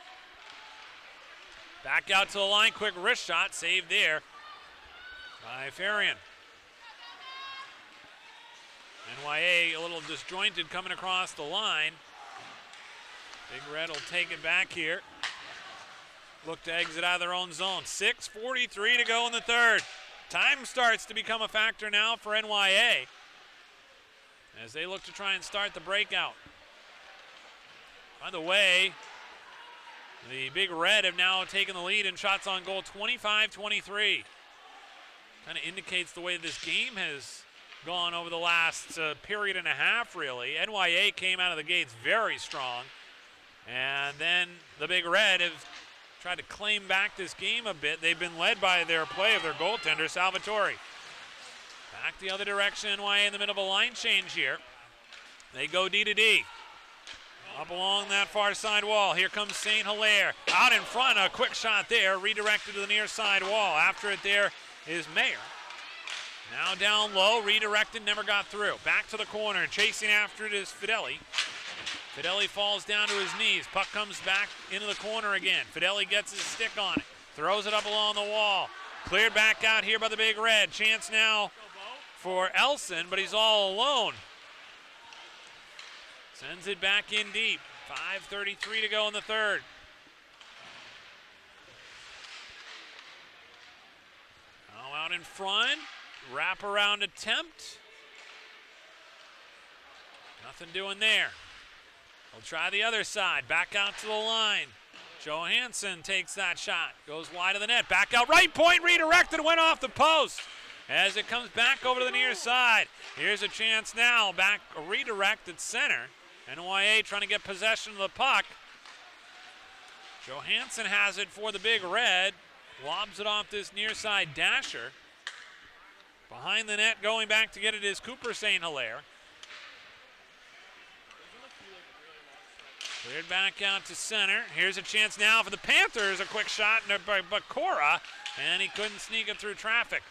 Back out to the line, quick wrist shot, saved there by Farion. NYA a little disjointed coming across the line. Big Red will take it back here. Look to exit out of their own zone. 6:43 to go in the third. Time starts to become a factor now for NYA as they look to try and start the breakout. By the way, the Big Red have now taken the lead in shots on goal, 25-23. Kind of indicates the way this game has gone over the last period and a half, really. NYA came out of the gates very strong, and then the Big Red have tried to claim back this game a bit. They've been led by their play of their goaltender, Salvatore. Back the other direction, NYA in the middle of a line change here. They go D to D. Up along that far side wall. Here comes St. Hilaire. Out in front, a quick shot there, redirected to the near side wall. After it there is Mayer. Now down low, redirected, never got through. Back to the corner, chasing after it is Fideli. Fideli falls down to his knees. Puck comes back into the corner again. Fideli gets his stick on it, throws it up along the wall. Cleared back out here by the Big Red. Chance now for Elson, but he's all alone. Sends it back in deep. 5:33 to go in the third. Now out in front. Wraparound attempt. Nothing doing there. We'll try the other side. Back out to the line. Johansson takes that shot. Goes wide of the net. Back out right point. Redirected. Went off the post. As it comes back over to the near side. Here's a chance now. Back redirected center. NYA trying to get possession of the puck. Johansson has it for the Big Red. Lobs it off this near side dasher. Behind the net, going back to get it is Cooper St. Hilaire. Cleared back out to center. Here's a chance now for the Panthers. A quick shot by Bakura, and he couldn't sneak it through traffic.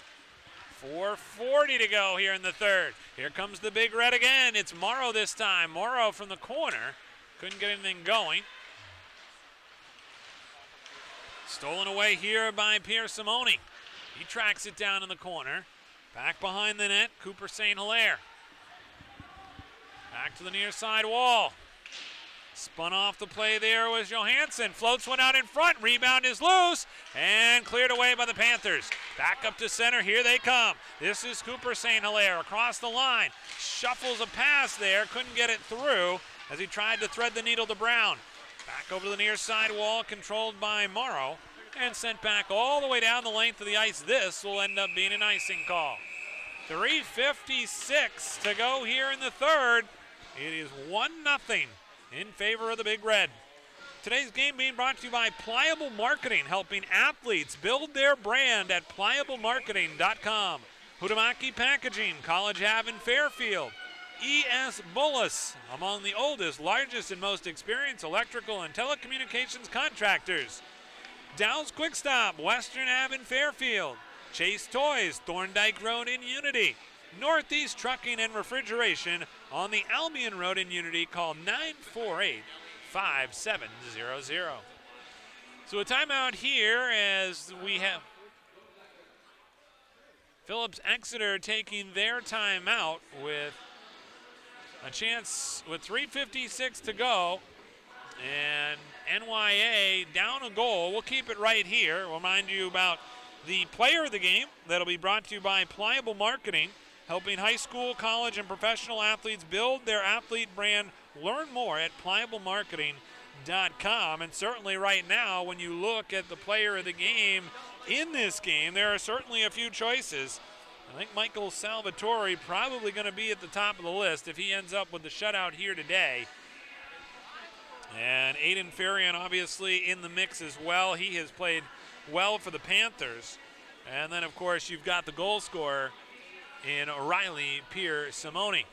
4:40 to go here in the third. Here comes the Big Red again. It's Morrow this time. Morrow from the corner. Couldn't get anything going. Stolen away here by Pierce-Simone. He tracks it down in the corner. Back behind the net, Cooper St. Hilaire. Back to the near side wall. Spun off the play there was Johansson. Floats one out in front. Rebound is loose and cleared away by the Panthers. Back up to center. Here they come. This is Cooper St. Hilaire across the line. Shuffles a pass there. Couldn't get it through as he tried to thread the needle to Brown. Back over to the near side wall, controlled by Morrow, and sent back all the way down the length of the ice. This will end up being an icing call. 3:56 to go here in the third. It is 1-0 in favor of the Big Red. Today's game being brought to you by Pliable Marketing, helping athletes build their brand at pliablemarketing.com. Hutamaki Packaging, College Ave in Fairfield. E.S. Bullis, among the oldest, largest, and most experienced electrical and telecommunications contractors. Dow's Quick Stop, Western Ave in Fairfield. Chase Toys, Thorndike Road in Unity. Northeast Trucking and Refrigeration on the Albion Road in Unity. Call 948-5700. So a timeout here as we have Phillips Exeter taking their timeout with A chance with 3:56 to go. And NYA down a goal. We'll keep it right here. We'll remind you about the player of the game. That'll be brought to you by Pliable Marketing, helping high school, college, and professional athletes build their athlete brand. Learn more at pliablemarketing.com. And certainly right now, when you look at the player of the game in this game, there are certainly a few choices. I think Michael Salvatore probably going to be at the top of the list if he ends up with the shutout here today. And Aiden Farian obviously in the mix as well. He has played well for the Panthers. And then, of course, you've got the goal scorer in Riley Pierre-Simone.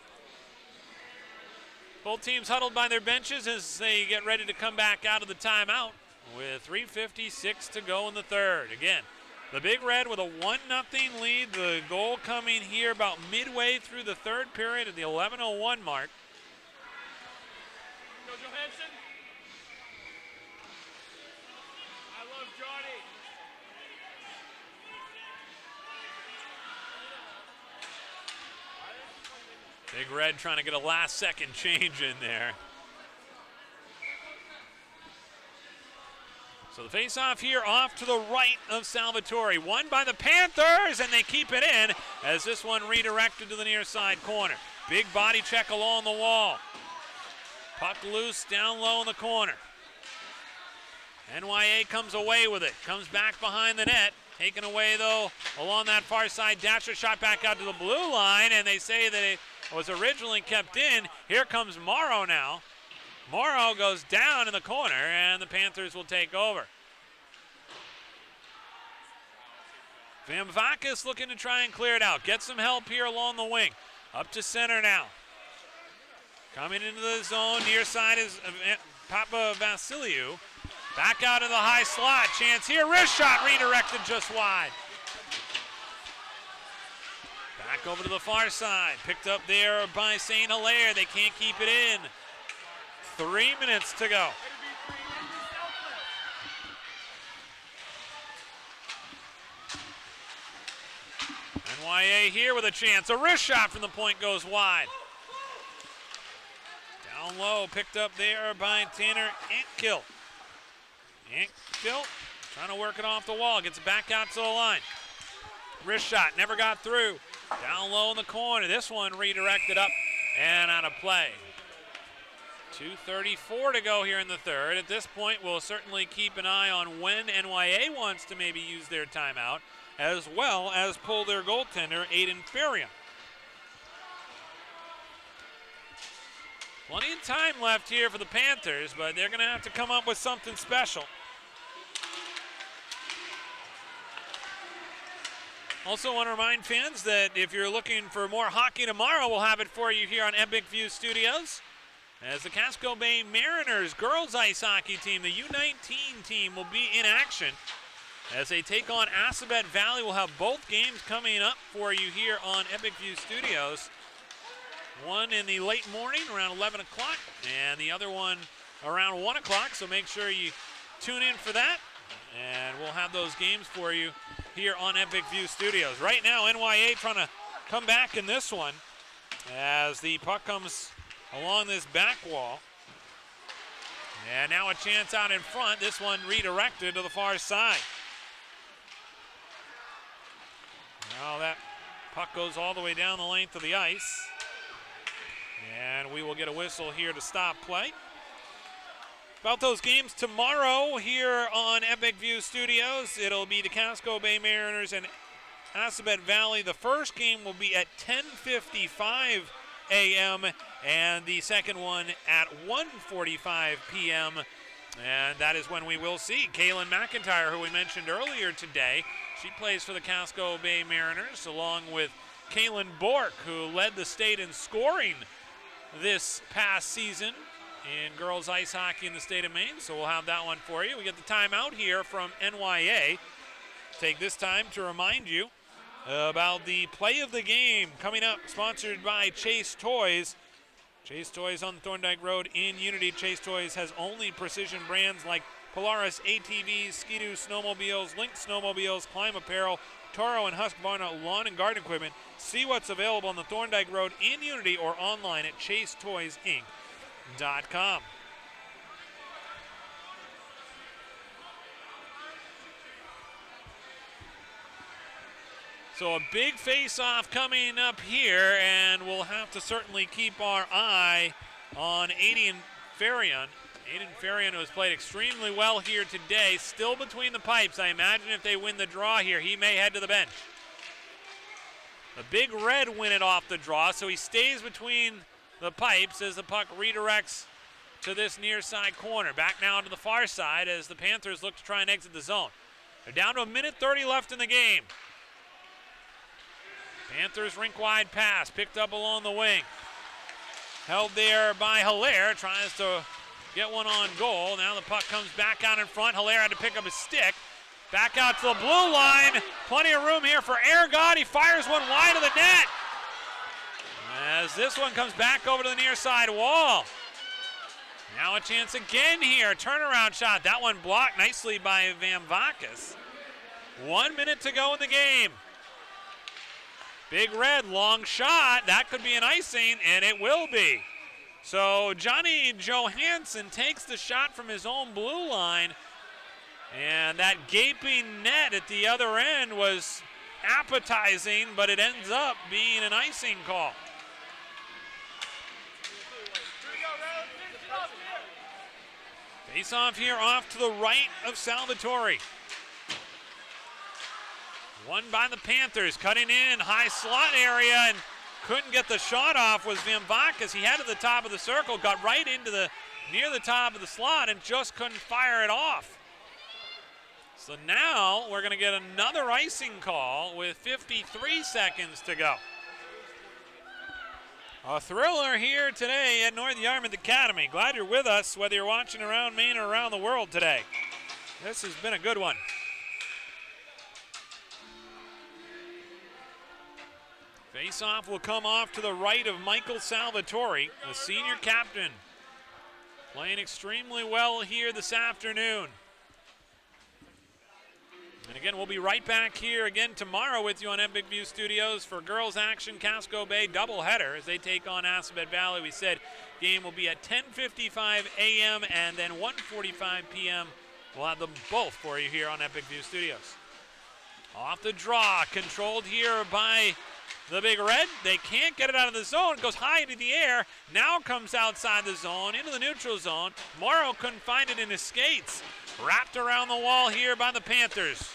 Both teams huddled by their benches as they get ready to come back out of the timeout with 3:56 to go in the third. Again, the Big Red with a 1-0 lead. The goal coming here about midway through the third period at the 11:01 mark. Big Red trying to get a last-second change in there. So the face-off here off to the right of Salvatore. Won by the Panthers, and they keep it in as this one redirected to the near side corner. Big body check along the wall. Puck loose down low in the corner. NYA comes away with it. Comes back behind the net. Taken away, though, along that far side. Dasher shot back out to the blue line, and they say that it was originally kept in. Here comes Morrow now. Morrow goes down in the corner, and the Panthers will take over. Vamvakis looking to try and clear it out. Get some help here along the wing. Up to center now. Coming into the zone, near side is Papa Vasiliou. Back out of the high slot. Chance here. Wrist shot redirected just wide. Back over to the far side. Picked up there by St. Hilaire. They can't keep it in. 3 minutes to go. NYA here with a chance. A wrist shot from the point goes wide. Down low. Picked up there by Tanner Ankkill. Ankkill trying to work it off the wall. Gets it back out to the line. Wrist shot. Never got through. Down low in the corner. This one redirected up and out of play. 2:34 to go here in the third. At this point, we'll certainly keep an eye on when NYA wants to maybe use their timeout, as well as pull their goaltender, Aiden Farian. Plenty of time left here for the Panthers, but they're going to have to come up with something special. Also want to remind fans that if you're looking for more hockey tomorrow, we'll have it for you here on Epic View Studios. As the Casco Bay Mariners girls ice hockey team, the U19 team, will be in action as they take on Assabet Valley. We'll have both games coming up for you here on Epic View Studios. One in the late morning around 11 o'clock and the other one around 1 o'clock, so make sure you tune in for that. And we'll have those games for you here on Epic View Studios. Right now, NYA trying to come back in this one as the puck comes along this back wall. And now a chance out in front. This one redirected to the far side. Now that puck goes all the way down the length of the ice. And we will get a whistle here to stop play. About those games tomorrow here on Epic View Studios, it'll be the Casco Bay Mariners and Assabet Valley. The first game will be at 10:55 a.m. and the second one at 1:45 p.m. And that is when we will see Kaylin McIntyre, who we mentioned earlier today. She plays for the Casco Bay Mariners along with Kaylin Bork, who led the state in scoring this past season in girls ice hockey in the state of Maine. So we'll have that one for you. We get the timeout here from NYA. Take this time to remind you about the play of the game coming up, sponsored by Chase Toys. Chase Toys on Thorndike Road in Unity. Chase Toys has only precision brands like Polaris ATVs, Ski-Doo snowmobiles, Lynx snowmobiles, Climb Apparel, Toro and Husqvarna Lawn and Garden Equipment. See what's available on the Thorndike Road in Unity or online at chasetoysinc.com. So a big face-off coming up here, and we'll have to certainly keep our eye on Aiden Farion. Aiden Farion, who has played extremely well here today, still between the pipes. I imagine if they win the draw here, he may head to the bench. The Big Red win it off the draw, so he stays between the pipes as the puck redirects to this near side corner. Back now to the far side as the Panthers look to try and exit the zone. They're down to 1:30 left in the game. Panthers rink-wide pass, picked up along the wing. Held there by Hilaire, tries to get one on goal. Now the puck comes back out in front. Hilaire had to pick up his stick. Back out to the blue line. Plenty of room here for Aragon. He fires one wide of the net. As this one comes back over to the near side wall. Now a chance again here. Turnaround shot. That one blocked nicely by Van Vakis. 1 minute to go in the game. Big Red, long shot. That could be an icing, and it will be. So Johnny Johansson takes the shot from his own blue line, and that gaping net at the other end was appetizing, but it ends up being an icing call. Face off here off to the right of Salvatore. Won by the Panthers, cutting in high slot area and couldn't get the shot off was Van Vakis. He had to the top of the circle, got right into near the top of the slot and just couldn't fire it off. So now we're going to get another icing call with 53 seconds to go. A thriller here today at North Yarmouth Academy. Glad you're with us, whether you're watching around Maine or around the world today. This has been a good one. Face-off will come off to the right of Michael Salvatore, the senior captain. Playing extremely well here this afternoon. And again, we'll be right back here again tomorrow with you on Epic View Studios for girls action Casco Bay doubleheader as they take on Assabet Valley. We said game will be at 10:55 a.m. and then 1:45 p.m. We'll have them both for you here on Epic View Studios. Off the draw, controlled here by the Big Red. They can't get it out of the zone. It goes high into the air. Now comes outside the zone, into the neutral zone. Morrow couldn't find it in his skates. Wrapped around the wall here by the Panthers.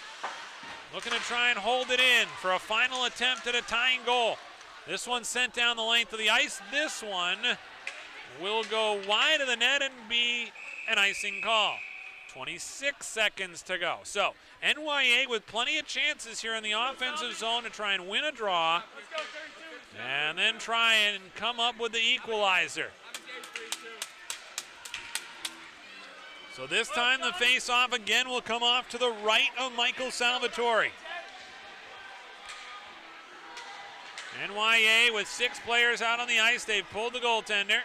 Looking to try and hold it in for a final attempt at a tying goal. This one sent down the length of the ice. This one will go wide of the net and be an icing call. 26 seconds to go. So NYA with plenty of chances here in the offensive zone to try and win a draw and then try and come up with the equalizer. So this time the face-off again will come off to the right of Michael Salvatore. NYA with 6 players out on the ice. They've pulled the goaltender.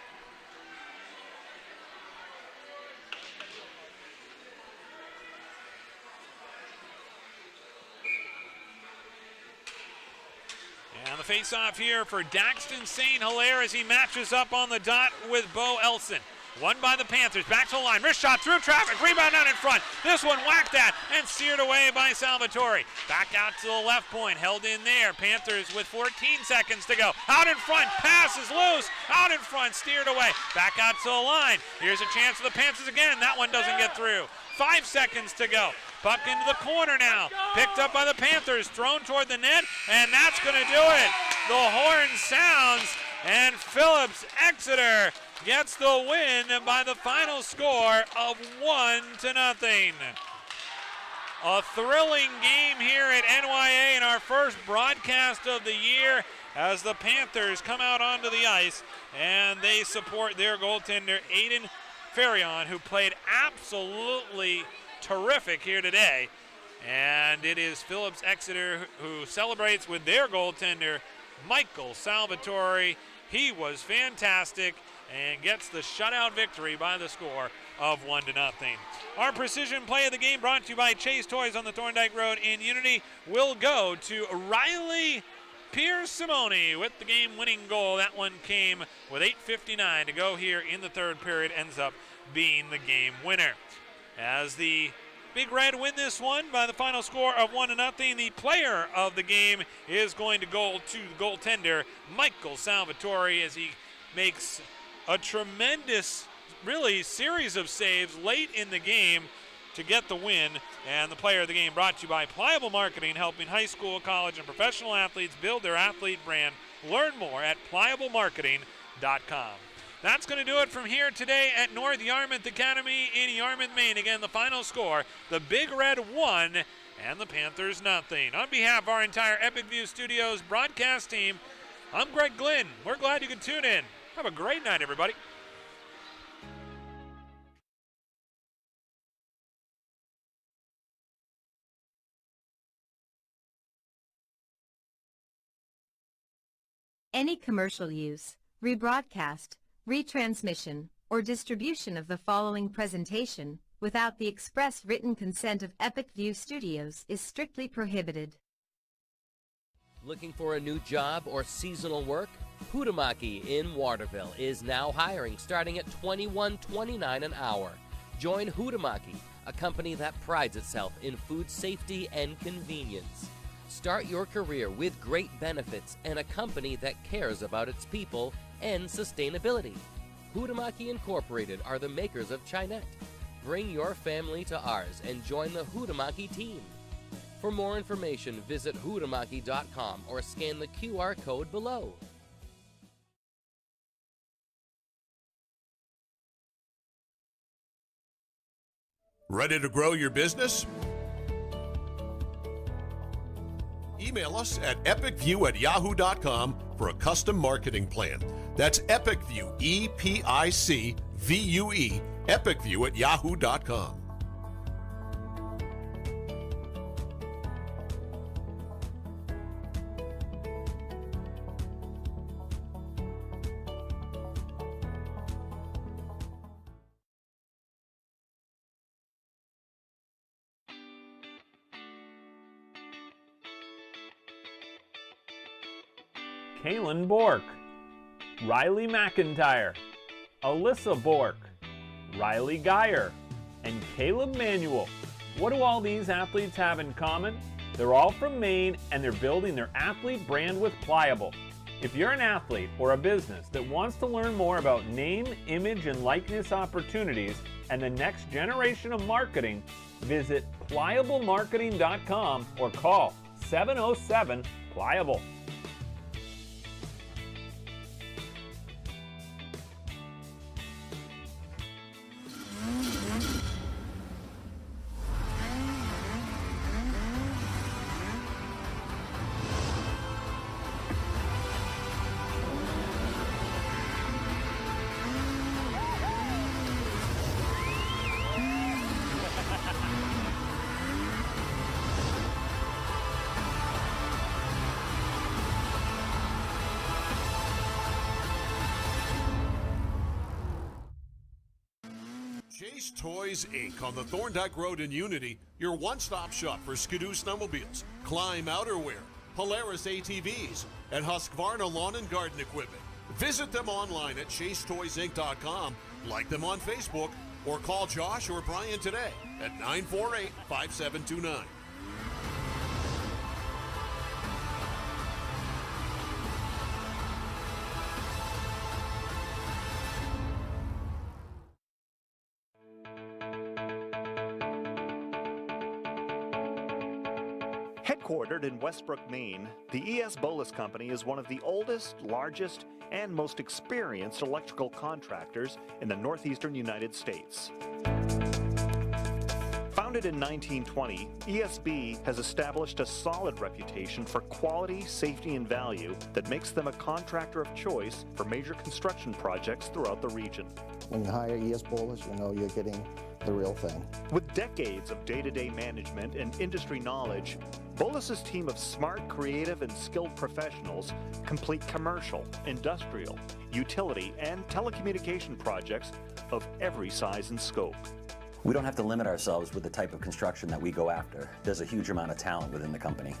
And the face-off here for Daxton St. Hilaire as he matches up on the dot with Bo Elson. Won by the Panthers, back to the line, wrist shot through traffic, rebound out in front. This one whacked at and steered away by Salvatore. Back out to the left point, held in there. Panthers with 14 seconds to go. Out in front, pass is loose. Out in front, steered away. Back out to the line. Here's a chance for the Panthers again. That one doesn't get through. 5 seconds to go. Puck into the corner now. Picked up by the Panthers, thrown toward the net, and that's going to do it. The horn sounds, and Phillips Exeter gets the win by the final score of 1-0. A thrilling game here at NYA in our first broadcast of the year as the Panthers come out onto the ice and they support their goaltender Aiden Farion, who played absolutely terrific here today. And it is Phillips Exeter who celebrates with their goaltender Michael Salvatore. He was fantastic. and gets the shutout victory by the score of 1-0. Our precision play of the game, brought to you by Chase Toys on the Thorndike Road in Unity, will go to Riley Pierce-Simone with the game-winning goal. That one came with 8:59 to go here in the third period, ends up being the game winner. As the Big Red win this one by the final score of 1-0, the player of the game is going to go to the goaltender, Michael Salvatore, as he makes a tremendous, really, series of saves late in the game to get the win. And the player of the game brought to you by Pliable Marketing, helping high school, college, and professional athletes build their athlete brand. Learn more at pliablemarketing.com. That's going to do it from here today at North Yarmouth Academy in Yarmouth, Maine. Again, the final score, the Big Red 1 and the Panthers 0. On behalf of our entire Epic View Studios broadcast team, I'm Greg Glynn. We're glad you could tune in. Have a great night, everybody. Any commercial use, rebroadcast, retransmission, or distribution of the following presentation without the express written consent of Epic View Studios is strictly prohibited. Looking for a new job or seasonal work? Huhtamaki in Waterville is now hiring, starting at $21.29 an hour. Join Huhtamaki, a company that prides itself in food safety and convenience. Start your career with great benefits and a company that cares about its people and sustainability. Huhtamaki Incorporated are the makers of Chinette. Bring your family to ours and join the Huhtamaki team. For more information, visit huhtamaki.com or scan the QR code below. Ready to grow your business? Email us at epicview@yahoo.com for a custom marketing plan. That's EpicView, EPICVUE, epicview@yahoo.com. Kaylin Bork, Riley McIntyre, Alyssa Bork, Riley Geyer, and Caleb Manuel. What do all these athletes have in common? They're all from Maine and they're building their athlete brand with Pliable. If you're an athlete or a business that wants to learn more about name, image, and likeness opportunities and the next generation of marketing, visit pliablemarketing.com or call 707-PLIABLE. Chase Toys Inc. on the Thorndike Road in Unity, your one-stop shop for Skidoo snowmobiles, Climb outerwear, Polaris ATVs, and Husqvarna lawn and garden equipment. Visit them online at chasetoysinc.com, like them on Facebook, or call Josh or Brian today at 948-5729. Headquartered in Westbrook, Maine, the ES Bolus Company is one of the oldest, largest, and most experienced electrical contractors in the northeastern United States. Founded in 1920, ESB has established a solid reputation for quality, safety, and value that makes them a contractor of choice for major construction projects throughout the region. When you hire ES Bolus, you know you're getting the real thing. With decades of day-to-day management and industry knowledge, Bolus's team of smart, creative, and skilled professionals complete commercial, industrial, utility, and telecommunication projects of every size and scope. We don't have to limit ourselves with the type of construction that we go after. There's a huge amount of talent within the company.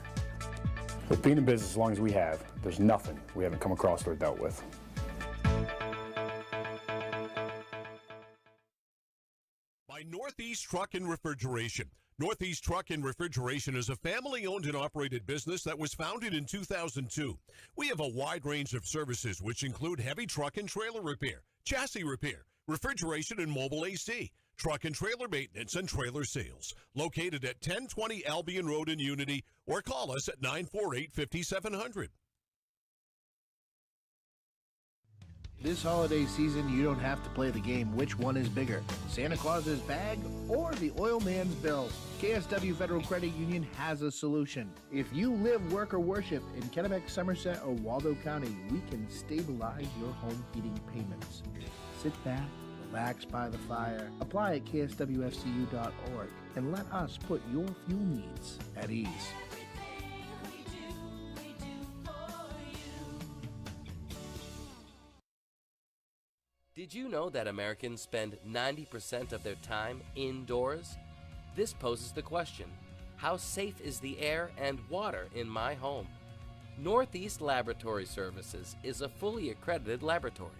With being in business as long as we have, there's nothing we haven't come across or dealt with. By Northeast Truck and Refrigeration. Northeast Truck and Refrigeration is a family-owned and operated business that was founded in 2002. We have a wide range of services which include heavy truck and trailer repair, chassis repair, refrigeration and mobile AC, truck and trailer maintenance, and trailer sales. Located at 1020 Albion Road in Unity, or call us at 948-5700. This holiday season, you don't have to play the game which one is bigger, Santa Claus's bag or the oil man's bill. KSW Federal Credit Union has a solution. If you live, work, or worship in Kennebec, Somerset, or Waldo County, we can stabilize your home heating payments. Sit back, relax by the fire, apply at kswfcu.org, and let us put your fuel needs at ease. Did you know that Americans spend 90% of their time indoors? This poses the question, how safe is the air and water in my home? Northeast Laboratory Services is a fully accredited laboratory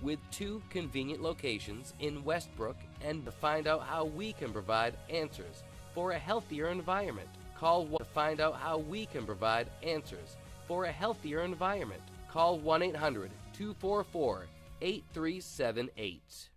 with 2 convenient locations in Westbrook, and to find out how we can provide answers for a healthier environment. Call to find out how we can provide answers for a healthier environment. Call 1-800-244-8378.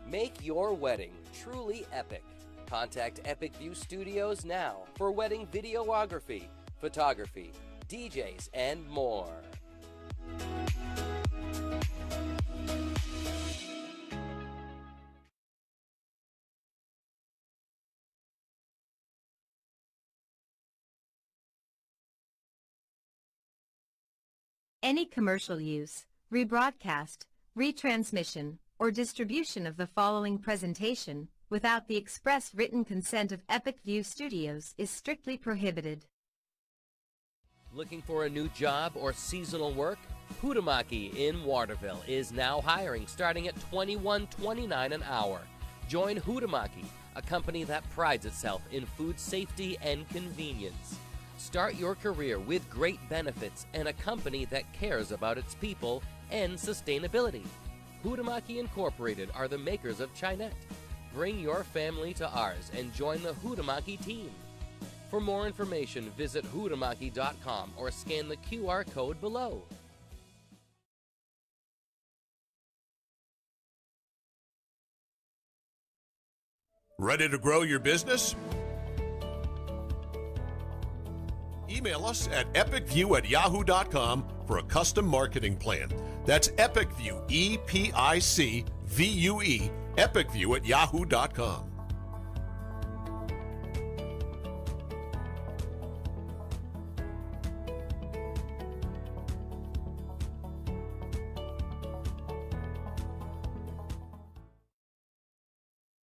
Make your wedding truly epic. Contact Epic View Studios now for wedding videography, photography, DJs, and more. Any commercial use, rebroadcast, retransmission, or distribution of the following presentation without the express written consent of Epic View Studios is strictly prohibited. Looking for a new job or seasonal work? Huhtamaki in Waterville is now hiring, starting at $21.29 an hour. Join Huhtamaki, a company that prides itself in food safety and convenience. Start your career with great benefits and a company that cares about its people and sustainability. Huhtamaki Incorporated are the makers of Chinette. Bring your family to ours and join the Huhtamaki team. For more information, visit huhtamaki.com or scan the QR code below. Ready to grow your business? Email us at epicview@yahoo.com for a custom marketing plan. That's EpicView, EPICVUE, epicview@yahoo.com.